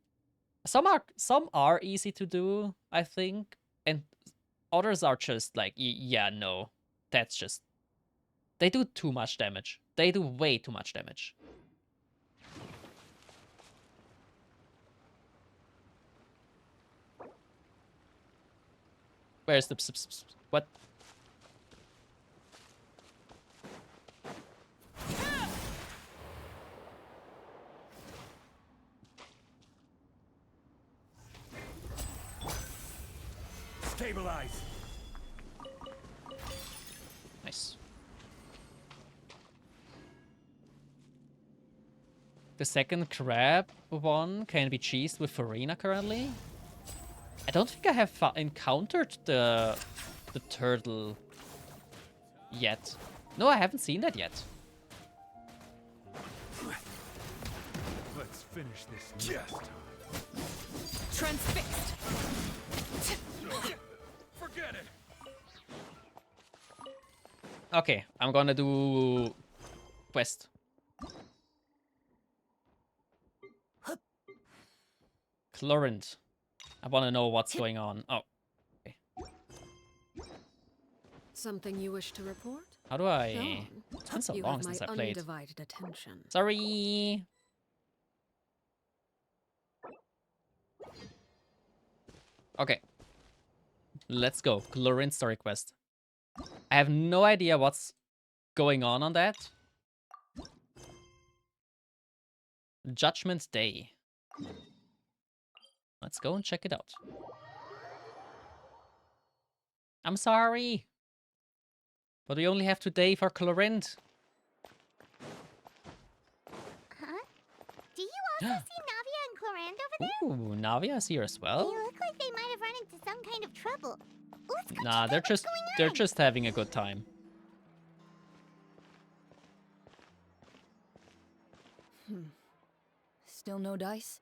Some are easy to do, I think, and others are just like, yeah, no, that's just... They do too much damage. They do way too much damage. Where's the what? Stabilize. Nice. The second crab one can be cheesed with Farina currently. I don't think I have encountered the turtle yet. No, I haven't seen that yet. Let's finish this next time. Transfixed. Forget it. Okay, I'm gonna do quest. Clorinde. I want to know what's going on. Oh. Okay. Something you wish to report? How do I... It's been so You long have since my I played. undivided attention. Sorry. Okay. Let's go. Clorinde story quest. I have no idea what's going on that. Judgment Day. Let's go and check it out. I'm sorry, but we only have today for Clorinde. Huh? Do you also see Navia and Clorinde over there? Ooh, Navia's here as They well. look like they might have run into some kind of trouble. Let's go Nah, check they're out what's going on. just having a good time. Still no dice?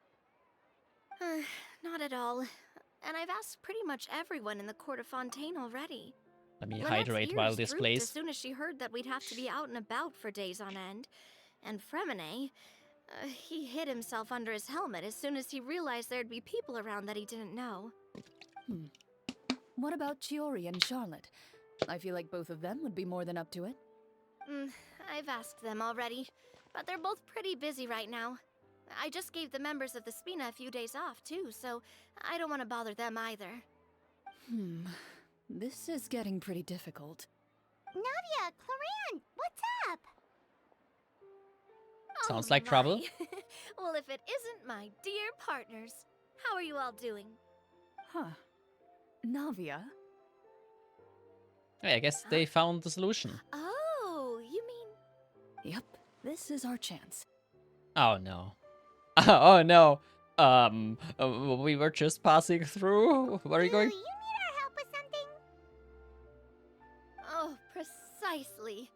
Not at all. And I've asked pretty much everyone in the court of Fontaine already. Let me Lynette's hydrate while ears this drooped plays. as soon as she heard that we'd have to be out and about for days on end. And Fremine, he hid himself under his helmet as soon as he realized there'd be people around that he didn't know. What about Chiori and Charlotte? I feel like both of them would be more than up to it. I've asked them already, but they're both pretty busy right now. I just gave the members of the Spina a few days off, too, so I don't want to bother them either. This is getting pretty difficult. Navia, Clorinde, what's up? Sounds Oh like trouble. my. Well, if it isn't my dear partners. How are you all doing? Huh. Navia? Hey, I guess they found the solution. Oh, you mean... Yep, this is our chance. Oh no. Oh no. We were just passing through. Where are you Do going? you need our help with something? Oh, precisely.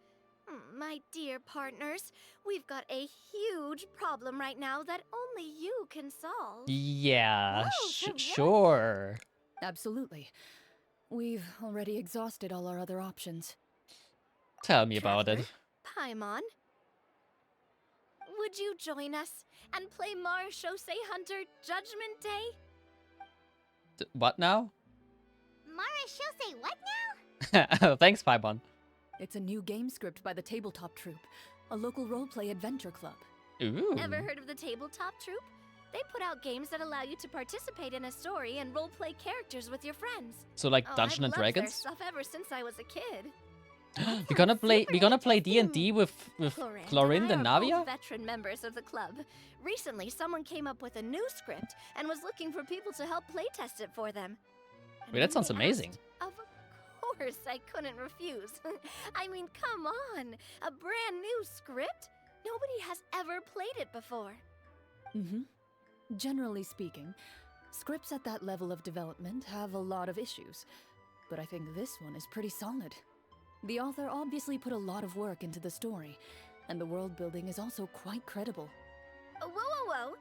My dear partners, we've got a huge problem right now that only you can solve. Yeah, Oh, for real? sure. Absolutely. We've already exhausted all our other options. Tell me about it. Traveler, Paimon, would you join us and play Marechaussee Hunter Judgment Day? What now? Marechaussee what now? Oh, thanks, Paimon. It's a new game script by the Tabletop Troupe, a local roleplay adventure club. Ooh. Ever heard of the Tabletop Troupe? They put out games that allow you to participate in a story and roleplay characters with your friends. So like Oh, Dungeon and I've loved their Dragons? stuff ever since I was a kid. We're gonna play interesting. D&D with Clorinde and I are Navia? both veteran members of the club. Recently, someone came up with a new script and was looking for people to help playtest it for them. And Wait, that when sounds they amazing. asked, of course, I couldn't refuse. I mean, come on, a brand new script? Nobody has ever played it before. Mm-hmm. Generally speaking, scripts at that level of development have a lot of issues, but I think this one is pretty solid. The author obviously put a lot of work into the story, and the world building is also quite credible. Whoa, whoa, whoa!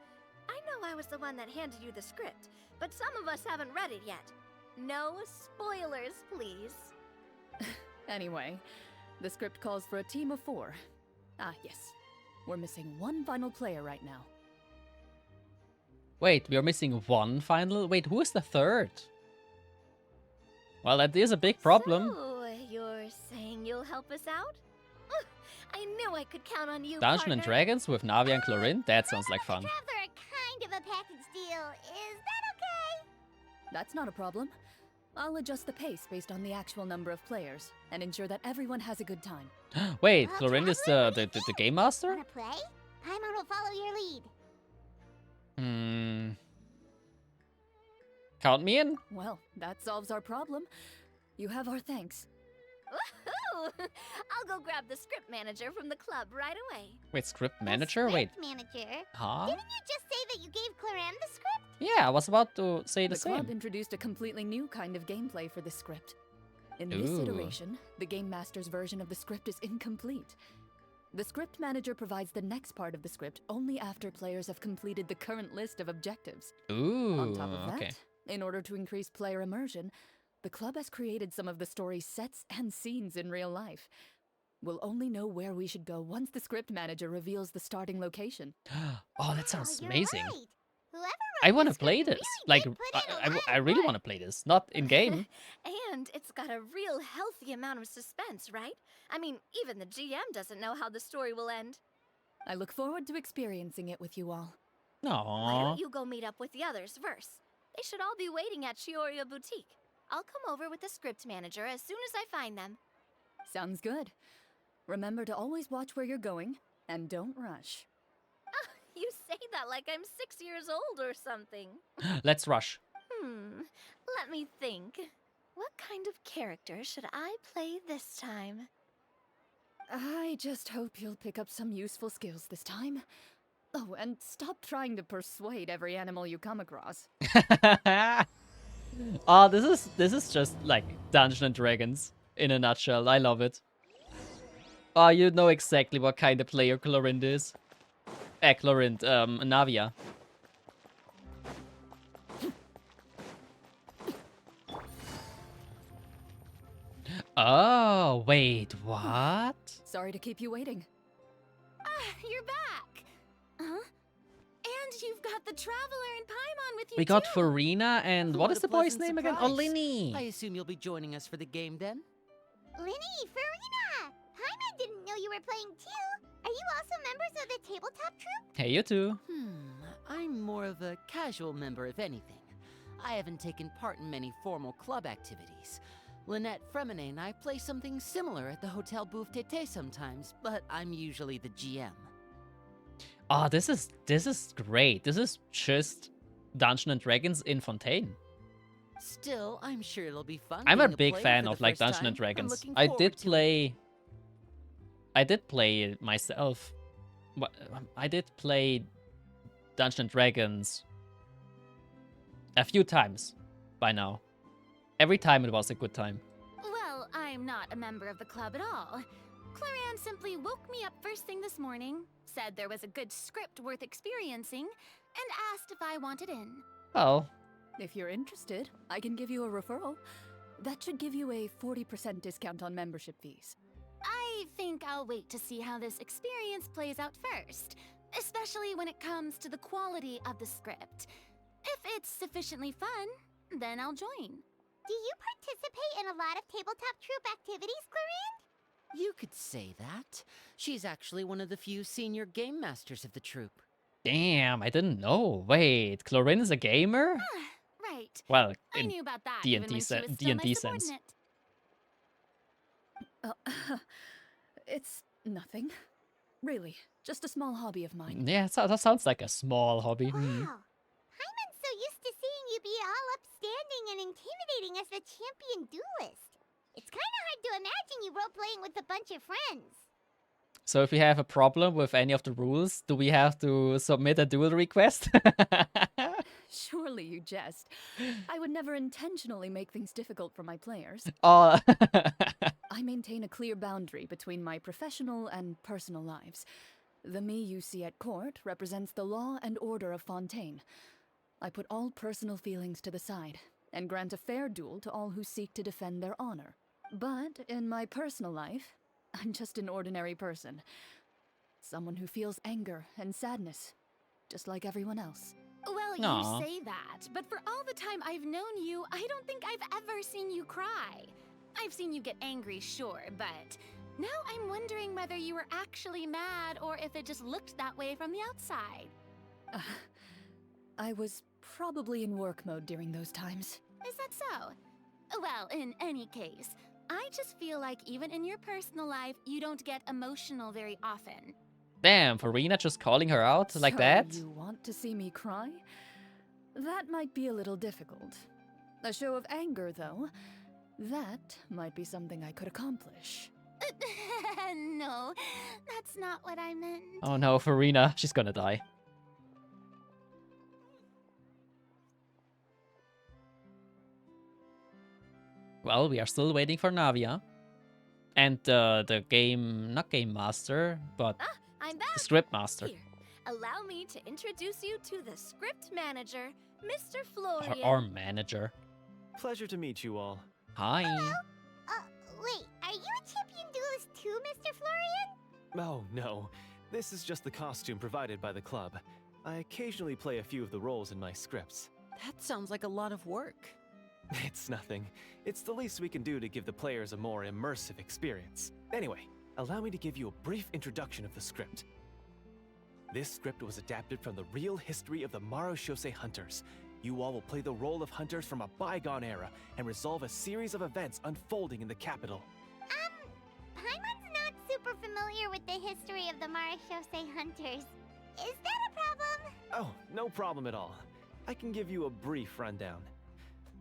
I know I was the one that handed you the script, but some of us haven't read it yet. No spoilers, please. Anyway, the script calls for a team of 4. Ah, yes. We're missing one final player right now. Wait, we are missing one final? Wait, who is the third? Well, that is a big problem. So, you're saying you'll help us out? I knew I could count on you, Dungeon and partner. Dragons with Navia and Clorinde? That sounds like fun. Traveler are kind of a package deal. Is that okay? That's not a problem. I'll adjust the pace based on the actual number of players, and ensure that everyone has a good time. Wait, Well, Clorinde is Traveler, the game master? Wanna play? Paimon will follow your lead. Count me in? Well, that solves our problem. You have our thanks. Woohoo! I'll go grab the script manager from the club right away. Wait, script The manager? Wait, script manager? huh? Didn't you just say that you gave Clorinde the script? Yeah, I was about to say the club same. introduced a completely new kind of gameplay for this script. In this Ooh. iteration, the Game Master's version of the script is incomplete. The script manager provides the next part of the script only after players have completed the current list of objectives. Ooh, On top of that, okay. in order to increase player immersion, the club has created some of the story's sets and scenes in real life. We'll only know where we should go once the script manager reveals the starting location. Oh, that sounds You're amazing. right. Whoever I wrote want the to play script this. really Like, did put in a lot I of really work. want to play this. Not in game. And it's got a real healthy amount of suspense, right? I mean, even the GM doesn't know how the story will end. I look forward to experiencing it with you all. Why Aww. don't you go meet up with the others first? They should all be waiting at Chioria Boutique. I'll come over with the script manager as soon as I find them. Sounds good. Remember to always watch where you're going, and don't rush. You say that like I'm 6 years old or something. Let's rush. Let me think. What kind of character should I play this time? I just hope you'll pick up some useful skills this time. Oh, and stop trying to persuade every animal you come across. Oh, this is just like Dungeons and Dragons in a nutshell. I love it. Oh, you know exactly what kind of player Clorinde is. Clorinde, Navia. Oh, wait, what? Sorry to keep you waiting. You're back. Huh? And you've got the Traveler and Paimon with you We got too. Farina and what What is a the boy's pleasant name again? Oh, surprise. Linny. I assume you'll be joining us for the game then? Linny, Farina! Paimon didn't know you were playing too. Are you also members of the Tabletop Troupe? Hey, you too. I'm more of a casual member, if anything. I haven't taken part in many formal club activities. Lynette Fremine and I play something similar at the Hotel Bouffe Tété sometimes, but I'm usually the GM. Oh, this is great. This is just Dungeons and Dragons in Fontaine. Still, I'm sure it'll be fun. I'm a being big player fan for the of like first Dungeons time. and I'm Dragons. looking I forward did to it. play. I did play it myself. I did play Dungeons and Dragons a few times by now. Every time it was a good time. Well, I'm not a member of the club at all. Clorinde simply woke me up first thing this morning, said there was a good script worth experiencing, and asked if I wanted in. Oh, If you're interested, I can give you a referral. That should give you a 40% discount on membership fees. I think I'll wait to see how this experience plays out first, especially when it comes to the quality of the script. If it's sufficiently fun, then I'll join. Do you participate in a lot of tabletop troop activities, Clorinde? You could say that. She's actually one of the few senior game masters of the troupe. damn! I didn't know. Wait, Clorinde is a gamer? Right. Well, I in knew about that D&D even when she se- was still my D&D sense. subordinate. It's nothing. Really, just a small hobby of mine. Yeah, that sounds like a small hobby. Wow. Hmm. Hyman's so used to seeing you be all upstanding and intimidating as the champion duelist. It's kind of hard to imagine you role-playing with a bunch of friends. So if we have a problem with any of the rules, do we have to submit a duel request? Surely you jest. I would never intentionally make things difficult for my players. Oh. I maintain a clear boundary between my professional and personal lives. The me you see at court represents the law and order of Fontaine. I put all personal feelings to the side and grant a fair duel to all who seek to defend their honor. But in my personal life, I'm just an ordinary person. Someone who feels anger and sadness, just like everyone else. Well, Aw. you say that, but for all the time I've known you, I don't think I've ever seen you cry. I've seen you get angry, sure, but now I'm wondering whether you were actually mad or if it just looked that way from the outside. I was probably in work mode during those times. Is that so? Well, in any case, I just feel like even in your personal life, you don't get emotional very often. Damn, Farina just calling her out like So that? You want to see me cry? That might be a little difficult. A show of anger, though, that might be something I could accomplish. No, that's not what I meant. Oh no, Farina, she's gonna die. Well, we are still waiting for Navia. And the game, not game master, but Ah, I'm back. the script master. Here, allow me to introduce you to the script manager, Mr. Or, Florian. manager. Pleasure to meet you all. Hi. Wait, are you a champion duelist too, Mr. Florian? Oh, no. This is just the costume provided by the club. I occasionally play a few of the roles in my scripts. That sounds like a lot of work. It's nothing. It's the least we can do to give the players a more immersive experience. Anyway, allow me to give you a brief introduction of the script. This script was adapted from the real history of the Marachose Hunters. You all will play the role of hunters from a bygone era and resolve a series of events unfolding in the capital. Paimon's not super familiar with the history of the Marachose Hunters. Is that a problem? Oh, no problem at all. I can give you a brief rundown.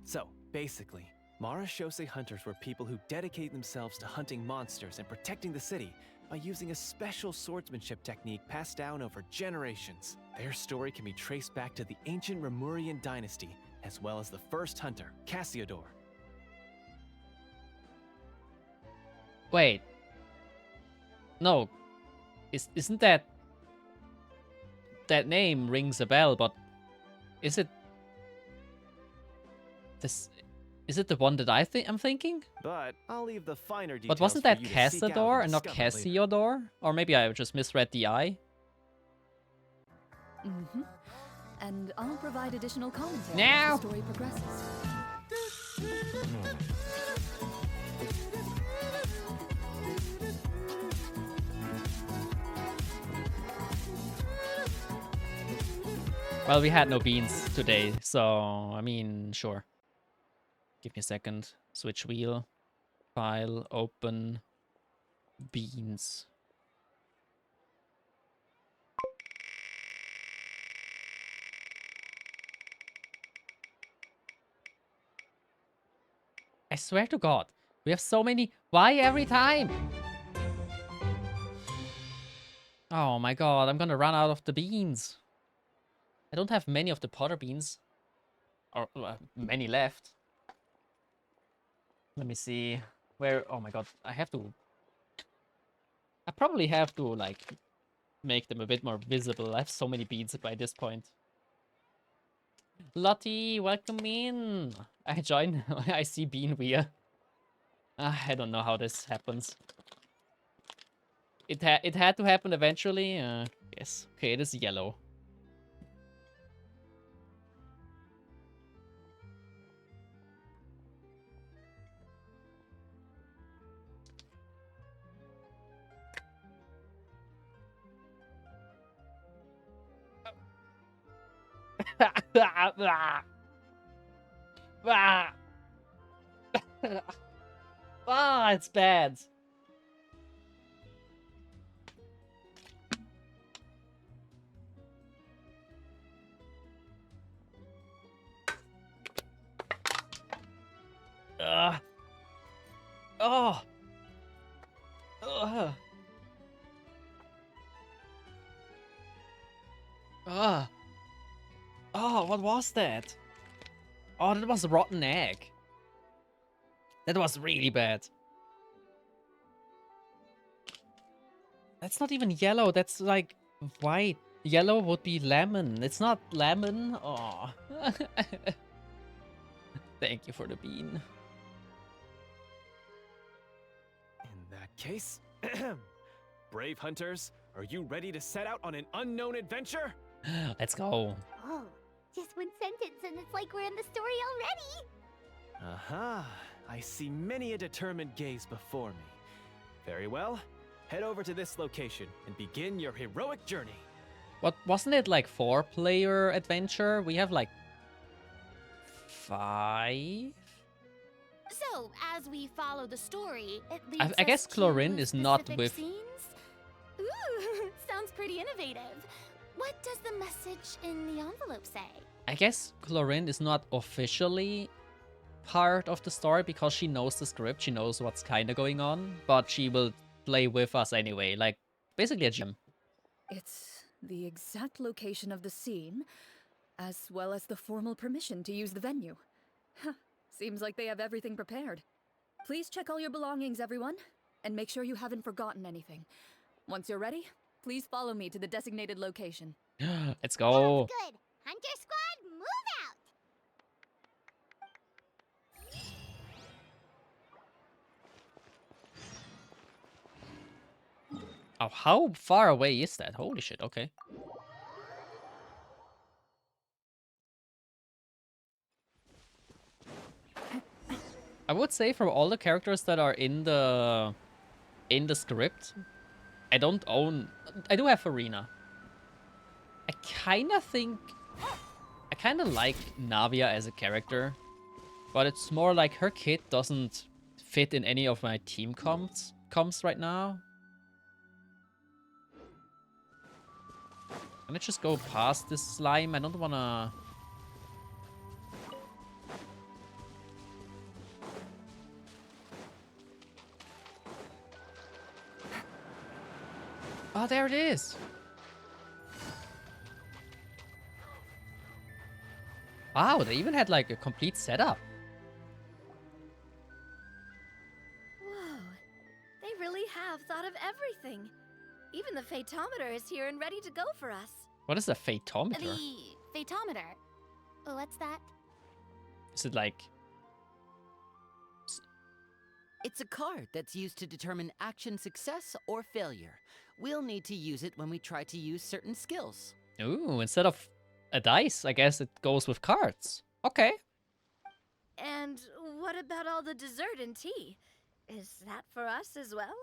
So, basically, Marachose Hunters were people who dedicated themselves to hunting monsters and protecting the city by using a special swordsmanship technique passed down over generations. Their story can be traced back to the ancient Remurian dynasty, as well as the first hunter, Cassiodor. Wait. No. Isn't that... That name rings a bell, but... Is it... This... Is it the one that I'm thinking? But I'll leave the finer details. But wasn't that for you to seek out Cassador and not discover later. Cassiodor? Or maybe I just misread the eye? Mm-hmm. And I'll provide additional commentary Now! as the story progresses. Well, we had no beans today, so, I mean, sure. Give me a second. Switch wheel. File, open, beans. I swear to God, we have so many. Why every time? Oh my God, I'm gonna run out of the beans. I don't have many of the Potter beans. Or many left. Let me see. Where? Oh my God, I probably have to, like, make them a bit more visible. I have so many beans by this point. Lottie, welcome in. I join. I see Bean Weir. I don't know how this happens. It had to happen eventually. Yes. Okay, it is yellow. Ah, it's bad. Oh. Oh, what was that? Oh, that was a rotten egg. That was really bad. That's not even yellow. That's like white. Yellow would be lemon. It's not lemon. Oh. Thank you for the bean. In that case, brave hunters, are you ready to set out on an unknown adventure? Let's go. Oh, just one sentence and it's like we're in the story already. Aha, I see many a determined gaze before me. Very well, head over to this location and begin your heroic journey. What, wasn't it like 4-player adventure? We have like 5? So, as we follow the story, it leads I guess us Clorinde to is not specific with... scenes? Ooh, sounds pretty innovative. What does the message in the envelope say? I guess Clorinde is not officially part of the story because she knows the script, she knows what's kind of going on, but she will play with us anyway, like basically a gym. It's the exact location of the scene, as well as the formal permission to use the venue. Huh, seems like they have everything prepared. Please check all your belongings, everyone, and make sure you haven't forgotten anything. Once you're ready, please follow me to the designated location. Let's go. Good. Hunter Squad, move out! Oh, how far away is that? Holy shit, okay. I would say from all the characters that are in the script, I do have Farina. I kind of like Navia as a character, but it's more like her kit doesn't fit in any of my team comps right now. Can I just go past this slime? I don't wanna... Oh, there it is. Wow, they even had like a complete setup. Whoa, they really have thought of everything. Even the Vtuber is here and ready to go for us. What is a Vtuber? The Vtometer. What's that? Is it like... It's a card that's used to determine action success or failure. We'll need to use it when we try to use certain skills. Ooh, instead of a dice, I guess it goes with cards. Okay. And what about all the dessert and tea? Is that for us as well?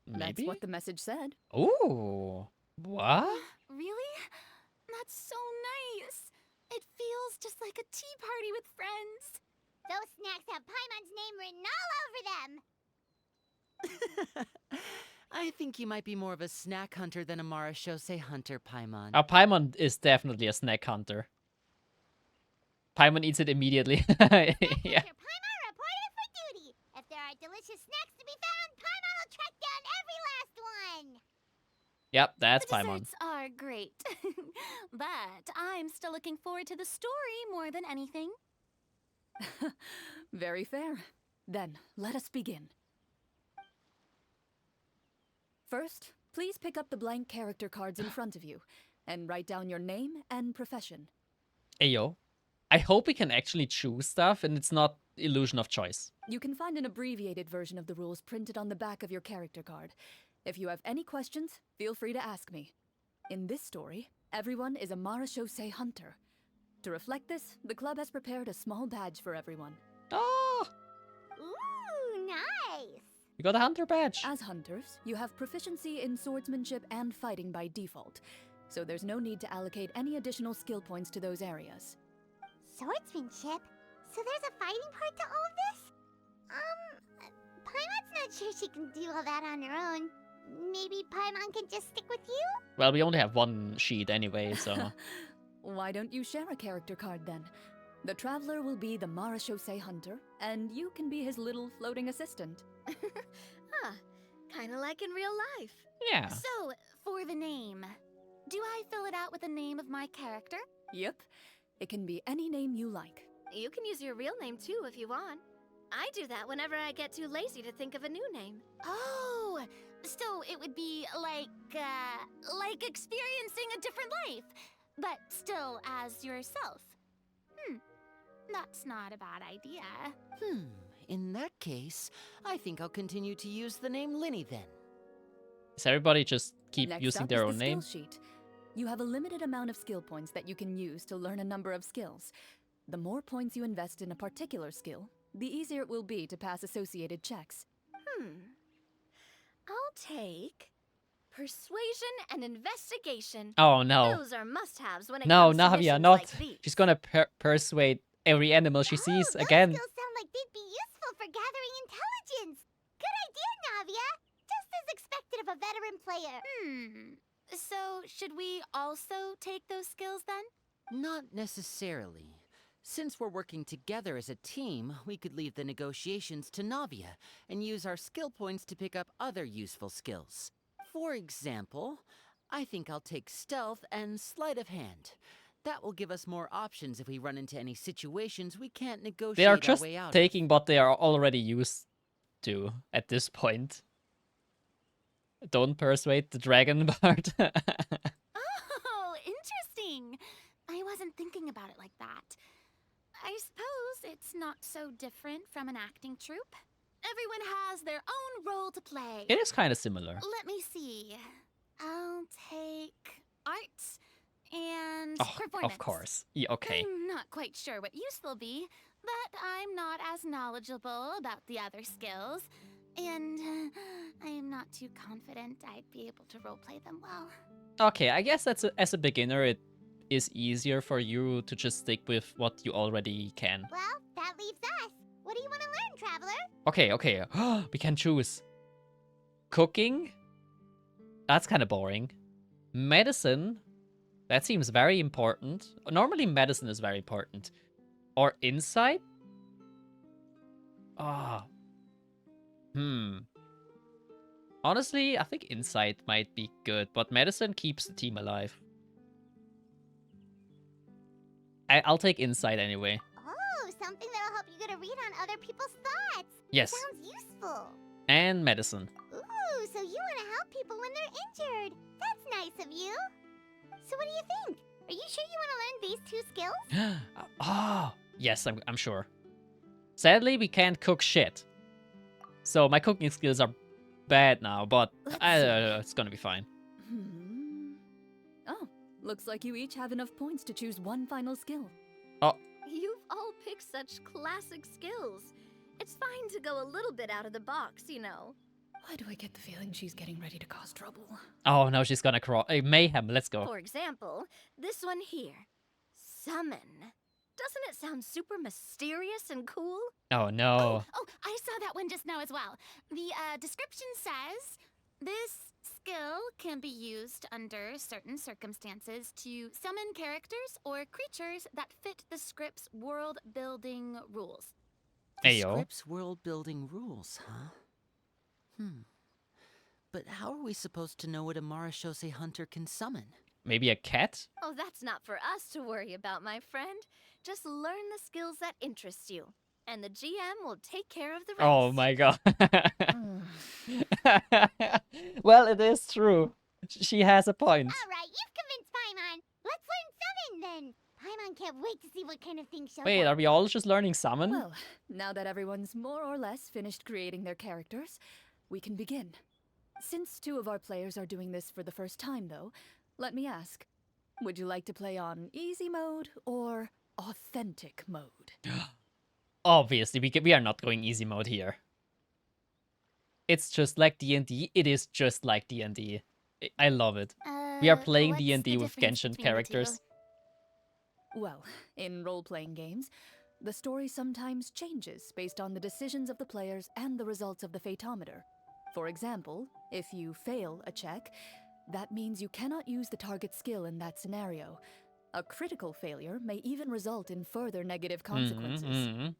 Maybe? That's what the message said. Ooh. What? Really? That's so nice. It feels just like a tea party with friends. Those snacks have Paimon's name written all over them. I think you might be more of a snack hunter than a Marashose hunter, Paimon. Our Paimon is definitely a snack hunter. Paimon eats it immediately. Yeah. Paimon reported for delicious snacks to be found, Paimon will track down every last one. Yep, that's The Paimon. desserts are great, but I'm still looking forward to the story more than anything. Very fair. Then, let us begin. First, please pick up the blank character cards in front of you, and write down your name and profession. Ayo. I hope we can actually choose stuff and it's not illusion of choice. You can find an abbreviated version of the rules printed on the back of your character card. If you have any questions, feel free to ask me. In this story, everyone is a Marashosei hunter. To reflect this, the club has prepared a small badge for everyone. Oh! Ooh, nice. You got a hunter badge. As hunters, you have proficiency in swordsmanship and fighting by default, so there's no need to allocate any additional skill points to those areas. Swordsmanship? So there's a fighting part to all of this? Paimon's not sure she can do all that on her own. Maybe Paimon can just stick with you? Well, we only have one sheet anyway, so... Why don't you share a character card then? The Traveler will be the Marashosei hunter, and you can be his little floating assistant. Kinda like in real life. Yeah. So, for the name, do I fill it out with the name of my character? Yep. It can be any name you like. You can use your real name too if you want. I do that whenever I get too lazy to think of a new name. Oh, so it would be like experiencing a different life, but still as yourself. That's not a bad idea. In that case, I think I'll continue to use the name Linny then. Does everybody just keep Next using up their is own the name? skill sheet. You have a limited amount of skill points that you can use to learn a number of skills. The more points you invest in a particular skill, the easier it will be to pass associated checks. I'll take persuasion and investigation. Oh no. Those are must-haves when it No, comes to Navia, missions not. like these. She's gonna persuade every animal she sees Those again. skills sound like they'd be useful for gathering intelligence. Good idea, Navia. Just as expected of a veteran player. So, should we also take those skills then? Not necessarily. Since we're working together as a team, we could leave the negotiations to Navia and use our skill points to pick up other useful skills. For example, I think I'll take stealth and sleight of hand. That will give us more options if we run into any situations we can't negotiate They are our just way out of. taking what they are already used to at this point. Don't persuade the dragon part. Oh, interesting. I wasn't thinking about it like that. I suppose it's not so different from an acting troupe. Everyone has their own role to play. It is kind of similar. Let me see. I'll take arts and Oh, performance. of course. Yeah, okay. I'm not quite sure what use they'll be, but I'm not as knowledgeable about the other skills, and I am not too confident I'd be able to roleplay them well. Okay, I guess that's as a beginner, it is easier for you to just stick with what you already can. Well, that leaves us. What do you want to learn, Traveler? Okay. We can choose. Cooking? That's kind of boring. Medicine? That seems very important. Normally medicine is very important. Or insight? Honestly, I think insight might be good, but medicine keeps the team alive. I'll take insight anyway. Oh, something that'll help you get a read on other people's thoughts. Yes. Sounds useful. And medicine. Ooh, so you want to help people when they're injured. That's nice of you. So what do you think? Are you sure you want to learn these two skills? Yes, I'm sure. Sadly, we can't cook shit. So my cooking skills are bad now, but it's gonna be fine. Oh, looks like you each have enough points to choose one final skill. Oh, You've all picked such classic skills. It's fine to go a little bit out of the box, you know. Why do I get the feeling she's getting ready to cause trouble? oh no, she's gonna crawl. Hey, mayhem, let's go. For example, this one here. Summon. Doesn't it sound super mysterious and cool? Oh no. Oh, I saw that one just now as well. The description says, this skill can be used under certain circumstances to summon characters or creatures that fit the script's world-building rules. The Ayo. script's world-building rules, huh? But how are we supposed to know what a Marashose hunter can summon? Maybe a cat? Oh, that's not for us to worry about, my friend. Just learn the skills that interest you, and the GM will take care of the rest. Oh my god. Well, it is true. She has a point. Alright, you've convinced Paimon. Let's learn summon then. Paimon can't wait to see what kind of thing shows Wait, up. are we all just learning summon? Well, now that everyone's more or less finished creating their characters, we can begin. Since 2 of our players are doing this for the first time, though, let me ask, would you like to play on easy mode or authentic mode? Obviously, we are not going easy mode here. It's just like D&D. It is just like D&D. I love it. We are playing what's D&D the with difference Genshin between the characters. Well, in role-playing games, the story sometimes changes based on the decisions of the players and the results of the Fatometer. For example, if you fail a check, that means you cannot use the target skill in that scenario. A critical failure may even result in further negative consequences.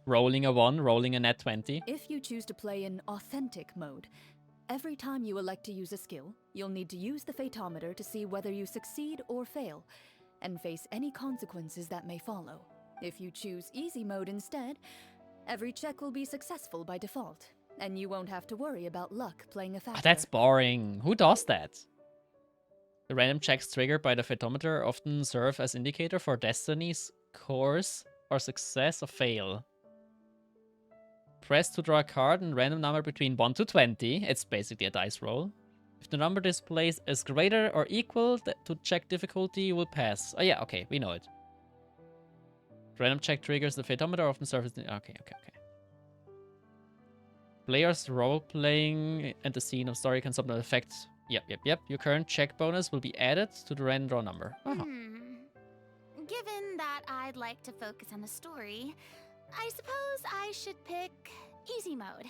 Rolling a 1, rolling a nat 20. If you choose to play in authentic mode, every time you elect to use a skill, you'll need to use the Fatometer to see whether you succeed or fail, and face any consequences that may follow. If you choose easy mode instead, every check will be successful by default, and you won't have to worry about luck playing a factor. That's boring. Who does that? The random checks triggered by the Photometer often serve as indicator for destiny's course or success or fail. Press to draw a card and random number between 1 to 20. It's basically a dice roll. If the number displayed is greater or equal to check difficulty, you will pass. Oh yeah, okay, we know it. Random check triggers the Photometer often serves... Okay. Players role-playing and the scene of story can sometimes affect... Yep. Your current check bonus will be added to the random draw number. Given that I'd like to focus on the story, I suppose I should pick easy mode.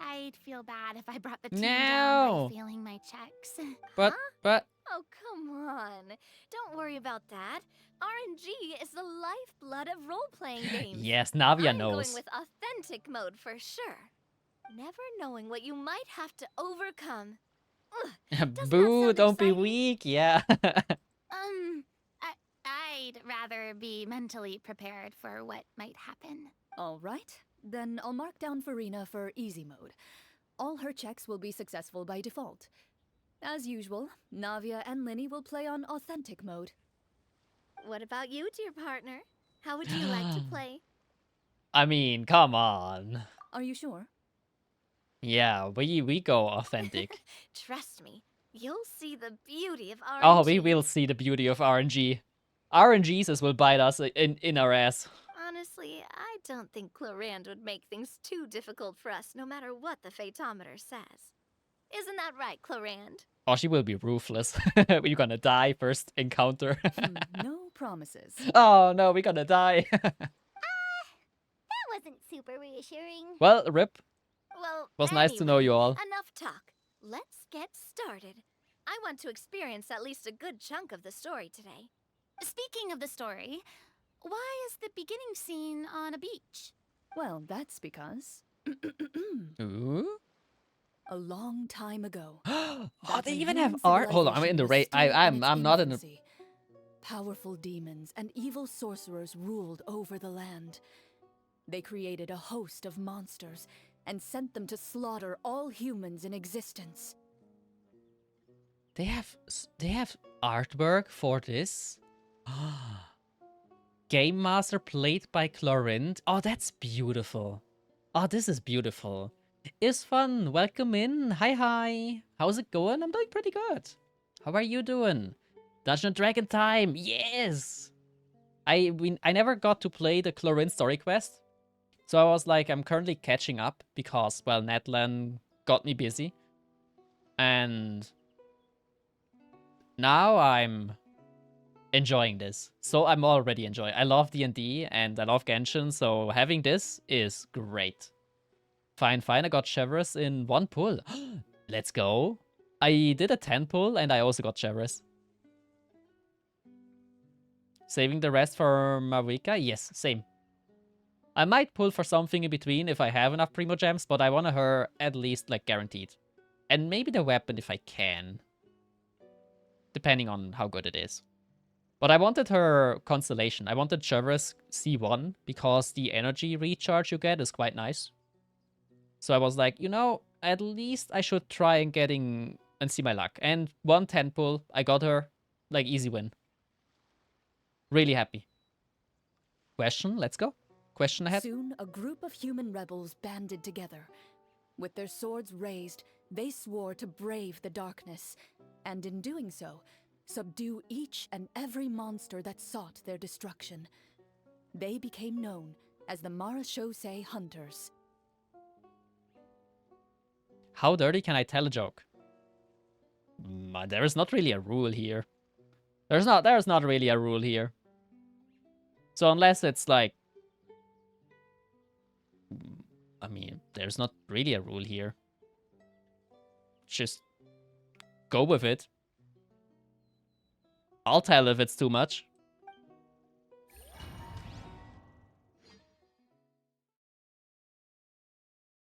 I'd feel bad if I brought the team down by failing my checks. But... Oh, come on. Don't worry about that. RNG is the lifeblood of role-playing games. Yes, Navia I'm knows. going with authentic mode for sure. Never knowing what you might have to overcome. Boo, don't be weak, yeah. I'd rather be mentally prepared for what might happen. All right, then I'll mark down Farina for easy mode. All her checks will be successful by default. As usual, Navia and Linny will play on authentic mode. What about you, dear partner? How would you like to play? I mean, come on. Are you sure? Yeah, we go authentic. Trust me, you'll see the beauty of RNG. Oh, we will see the beauty of RNG. RNGs will bite us in our ass. Honestly, I don't think Clorinde would make things too difficult for us, no matter what the Fatometer says. Isn't that right, Clorinde? Oh, she will be ruthless. We're gonna die first encounter. No promises. Oh no, we're gonna die. That wasn't super reassuring. Well, rip. Well, Was nice to know you all. Enough talk. Let's get started. I want to experience at least a good chunk of the story today. Speaking of the story, why is the beginning scene on a beach? Well, that's because... Ooh? A long time ago. Oh, back they when even human have art. Hold on, I'm in the civilization was raid. still in its I'm not in the. infancy. Powerful demons and evil sorcerers ruled over the land. They created a host of monsters and sent them to slaughter all humans in existence. They have artwork for this. Game Master played by Clorinde. Oh, that's beautiful. Oh, this is beautiful. It's fun. Welcome in. Hi. How's it going? I'm doing pretty good. How are you doing? Dungeon & Dragon time. Yes. I never got to play the Clorinde story quest. So I was like, I'm currently catching up because, well, Natlan got me busy. And now I'm enjoying this. So I'm already enjoying. I love D&D and I love Genshin, so having this is great. Fine. I got Cheverus in 1 pull. Let's go. I did a 10 pull and I also got Cheverus. Saving the rest for Marika? Yes, same. I might pull for something in between if I have enough Primo Gems, but I want her at least, like, guaranteed. And maybe the weapon if I can. Depending on how good it is. But I wanted her Constellation. I wanted Chervis C1 because the energy recharge you get is quite nice. So I was like, you know, at least I should try and see my luck. And 110 pull, I got her. Like, easy win. Really happy. Question, let's go. Question ahead. Soon, a group of human rebels banded together. With their swords raised, they swore to brave the darkness, and in doing so, subdue each and every monster that sought their destruction. They became known as the Marechaussee Hunters. How dirty can I tell a joke? There is not really a rule here. There's not really a rule here. So unless it's like... I mean, there's not really a rule here. Just go with it. I'll tell if it's too much.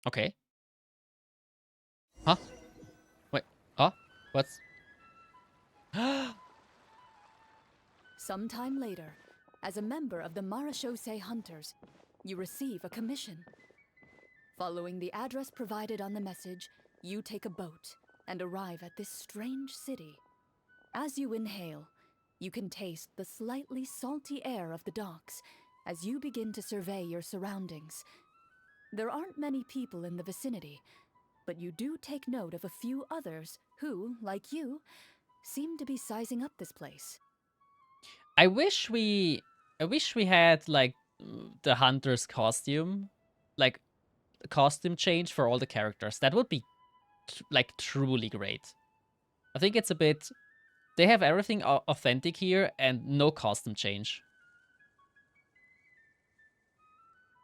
Okay. Huh? Wait. Huh? What's... Sometime later, as a member of the Marechaussee Hunters, you receive a commission. Following the address provided on the message, you take a boat and arrive at this strange city. As you inhale, you can taste the slightly salty air of the docks as you begin to survey your surroundings. There aren't many people in the vicinity, but you do take note of a few others who, like you, seem to be sizing up this place. I wish we had, like, the hunter's costume. Like, a costume change for all the characters. That would be, like, truly great. I think it's a bit... They have everything authentic here and no costume change.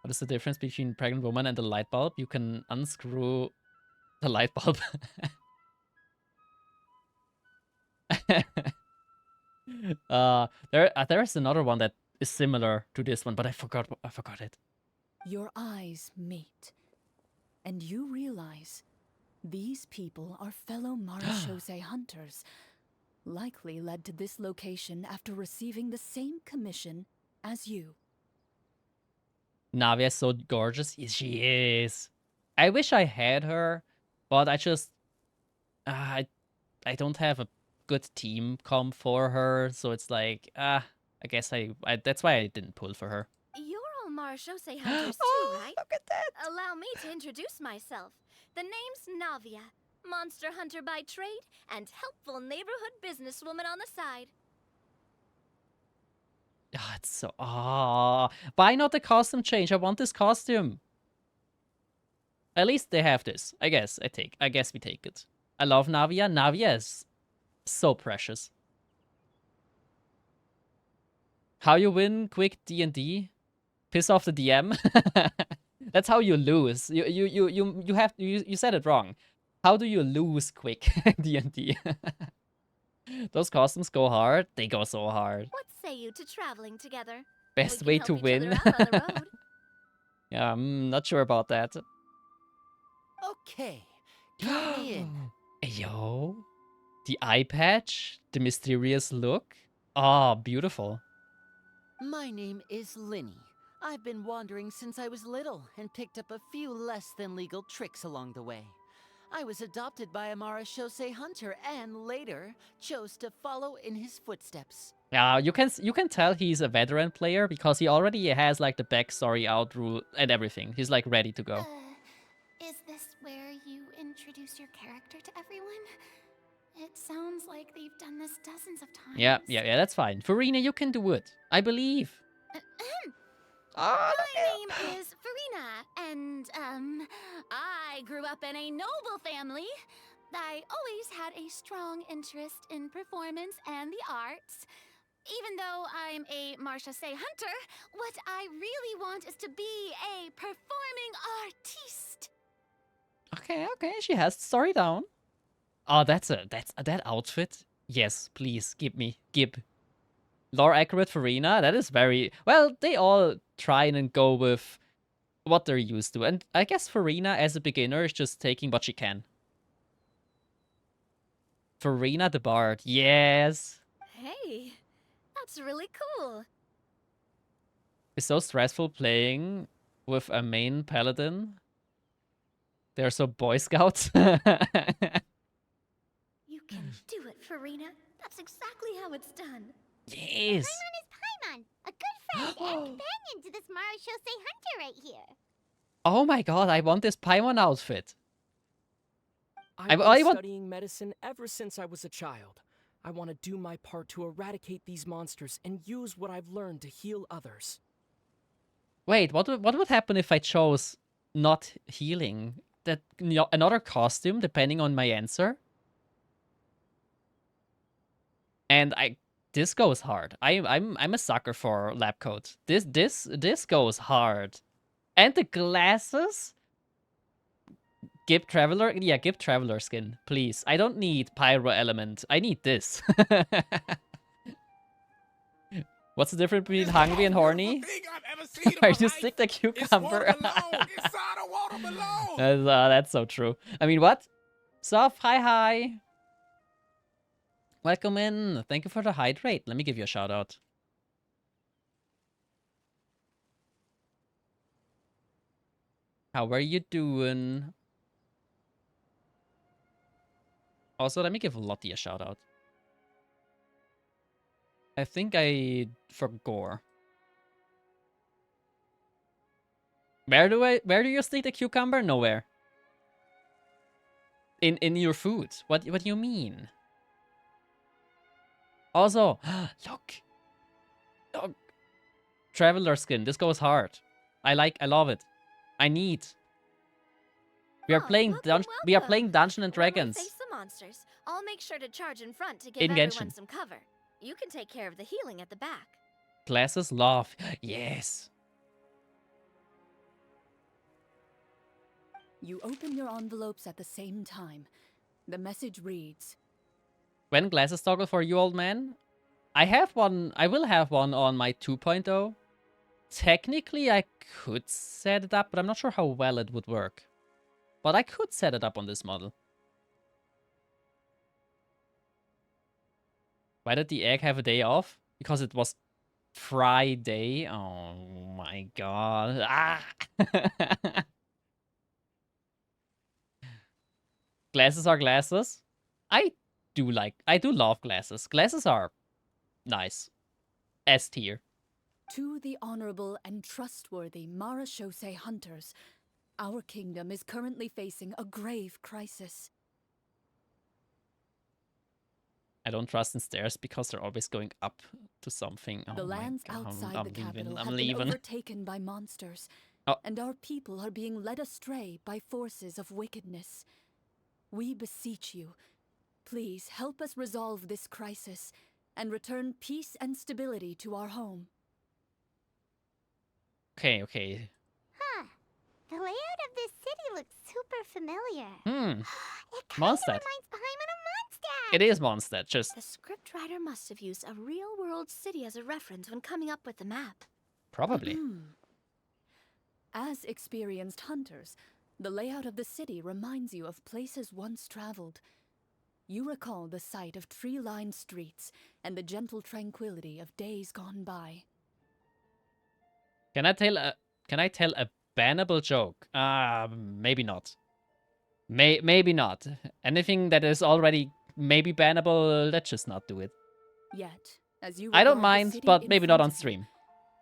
What is the difference between a pregnant woman and the light bulb? You can unscrew the light bulb. There's another one that is similar to this one, but I forgot it. Your eyes meet, and you realize these people are fellow Marechaussee Hunters, likely led to this location after receiving the same commission as you. Navia is so gorgeous. Yes, she is. I wish I had her, but I just... I don't have a good team comp for her, so it's like, I guess I that's why I didn't pull for her. You're all Marechaussee Hunters Oh, too, right? look at that. Allow me to introduce myself. The name's Navia, monster hunter by trade and helpful neighborhood businesswoman on the side. Ah, it's so... Why not the costume change? I want this costume. At least they have this. I guess we take it. I love Navia. Navia is so precious. How you win quick D&D? Piss off the DM? That's how you lose. You said it wrong. How do you lose quick D&D? Those costumes go hard. They go so hard. What say you to traveling together? Best way to win. Yeah, I'm not sure about that. Okay, count me in. Yo, the eye patch, the mysterious look. Oh, beautiful. My name is Linny. I've been wandering since I was little and picked up a few less than legal tricks along the way. I was adopted by a Marechaussee hunter and later chose to follow in his footsteps. Yeah, you can tell he's a veteran player because he already has like the backstory out rule and everything. He's like ready to go. Is this where you introduce your character to everyone? It sounds like they've done this dozens of times. Yeah, that's fine. Farina, you can do it. I believe. My name is Farina, and, I grew up in a noble family. I always had a strong interest in performance and the arts. Even though I'm a Marechaussee hunter, what I really want is to be a performing artiste. Okay, she has the story down. Oh, that outfit. Yes, please, give. Lore accurate Farina, that is very... Well, they all try and go with what they're used to. And I guess Farina, as a beginner, is just taking what she can. Farina the Bard, yes! Hey, that's really cool. It's so stressful playing with a main paladin. They're so Boy Scouts. You can do it, Farina. That's exactly how it's done. Yes! Paimon is Paimon, a good friend and companion to this Marashosei hunter right here. Oh my god, I want this Paimon outfit. I've I been want... studying medicine ever since I was a child. I want to do my part to eradicate these monsters and use what I've learned to heal others. Wait, what would happen if I chose not healing? That another costume, depending on my answer? And this goes hard. I'm a sucker for lab coat. This goes hard. And the glasses? Gib Traveler? Yeah, Gib Traveler skin, please. I don't need Pyro Element. I need this. What's the difference between hungry and horny? Are you sick the cucumber? That's so true. I mean, what? Soph, hi. Welcome in. Thank you for the hydrate. Let me give you a shout out. How are you doing? Also, let me give Lottie a shout out. I think I forgot. Where do you stick the cucumber? Nowhere. In your food. What do you mean? Also, look. Traveler skin. This goes hard. I love it. I need. We are playing Dungeons and Dragons. When we face the monsters, I'll make sure to charge in front to give In everyone Genshin. some cover. You can take care of the healing at the back. Glasses love. Yes. You open your envelopes at the same time. The message reads, When glasses toggle for you, old man? I will have one on my 2.0. Technically, I could set it up, but I'm not sure how well it would work. But I could set it up on this model. Why did the egg have a day off? Because it was Friday. Oh my god. Ah! Glasses are glasses. I do love glasses. Glasses are nice. S tier. To the honorable and trustworthy Marashosei hunters, our kingdom is currently facing a grave crisis. I don't trust in stairs because they're always going up to something. The Oh my lands God, outside the capital I'm have leaving. been overtaken by monsters, and our people are being led astray by forces of wickedness. We beseech you, please help us resolve this crisis and return peace and stability to our home. Okay. Huh. The layout of this city looks super familiar. It Mondstadt. reminds Paimon of Mondstadt. It is Mondstadt, just The scriptwriter must have used a real-world city as a reference when coming up with the map. probably. As experienced hunters, the layout of the city reminds you of places once traveled. You recall the sight of tree-lined streets and the gentle tranquility of days gone by. Can I tell a bannable joke? Maybe not. Maybe not. Anything that is already maybe bannable, let's just not do it. Yet, as you I don't regard the mind, city but in maybe not front on of you, stream.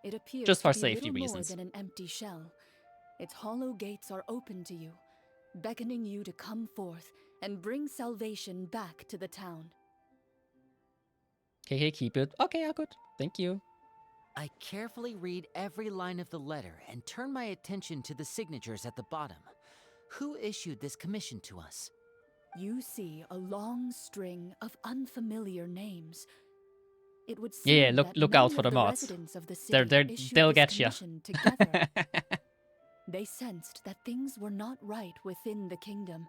it appears Just for to be safety little reasons. more than an empty shell. Its hollow gates are open to you, beckoning you to come forth and bring salvation back to the town. Okay, keep it. Okay, good. Thank you. I carefully read every line of the letter and turn my attention to the signatures at the bottom. Who issued this commission to us? You see a long string of unfamiliar names. It would seem Yeah, that look out many for of the the mods. residents of the city issued They'll this get you. commission together. They sensed that things were not right within the kingdom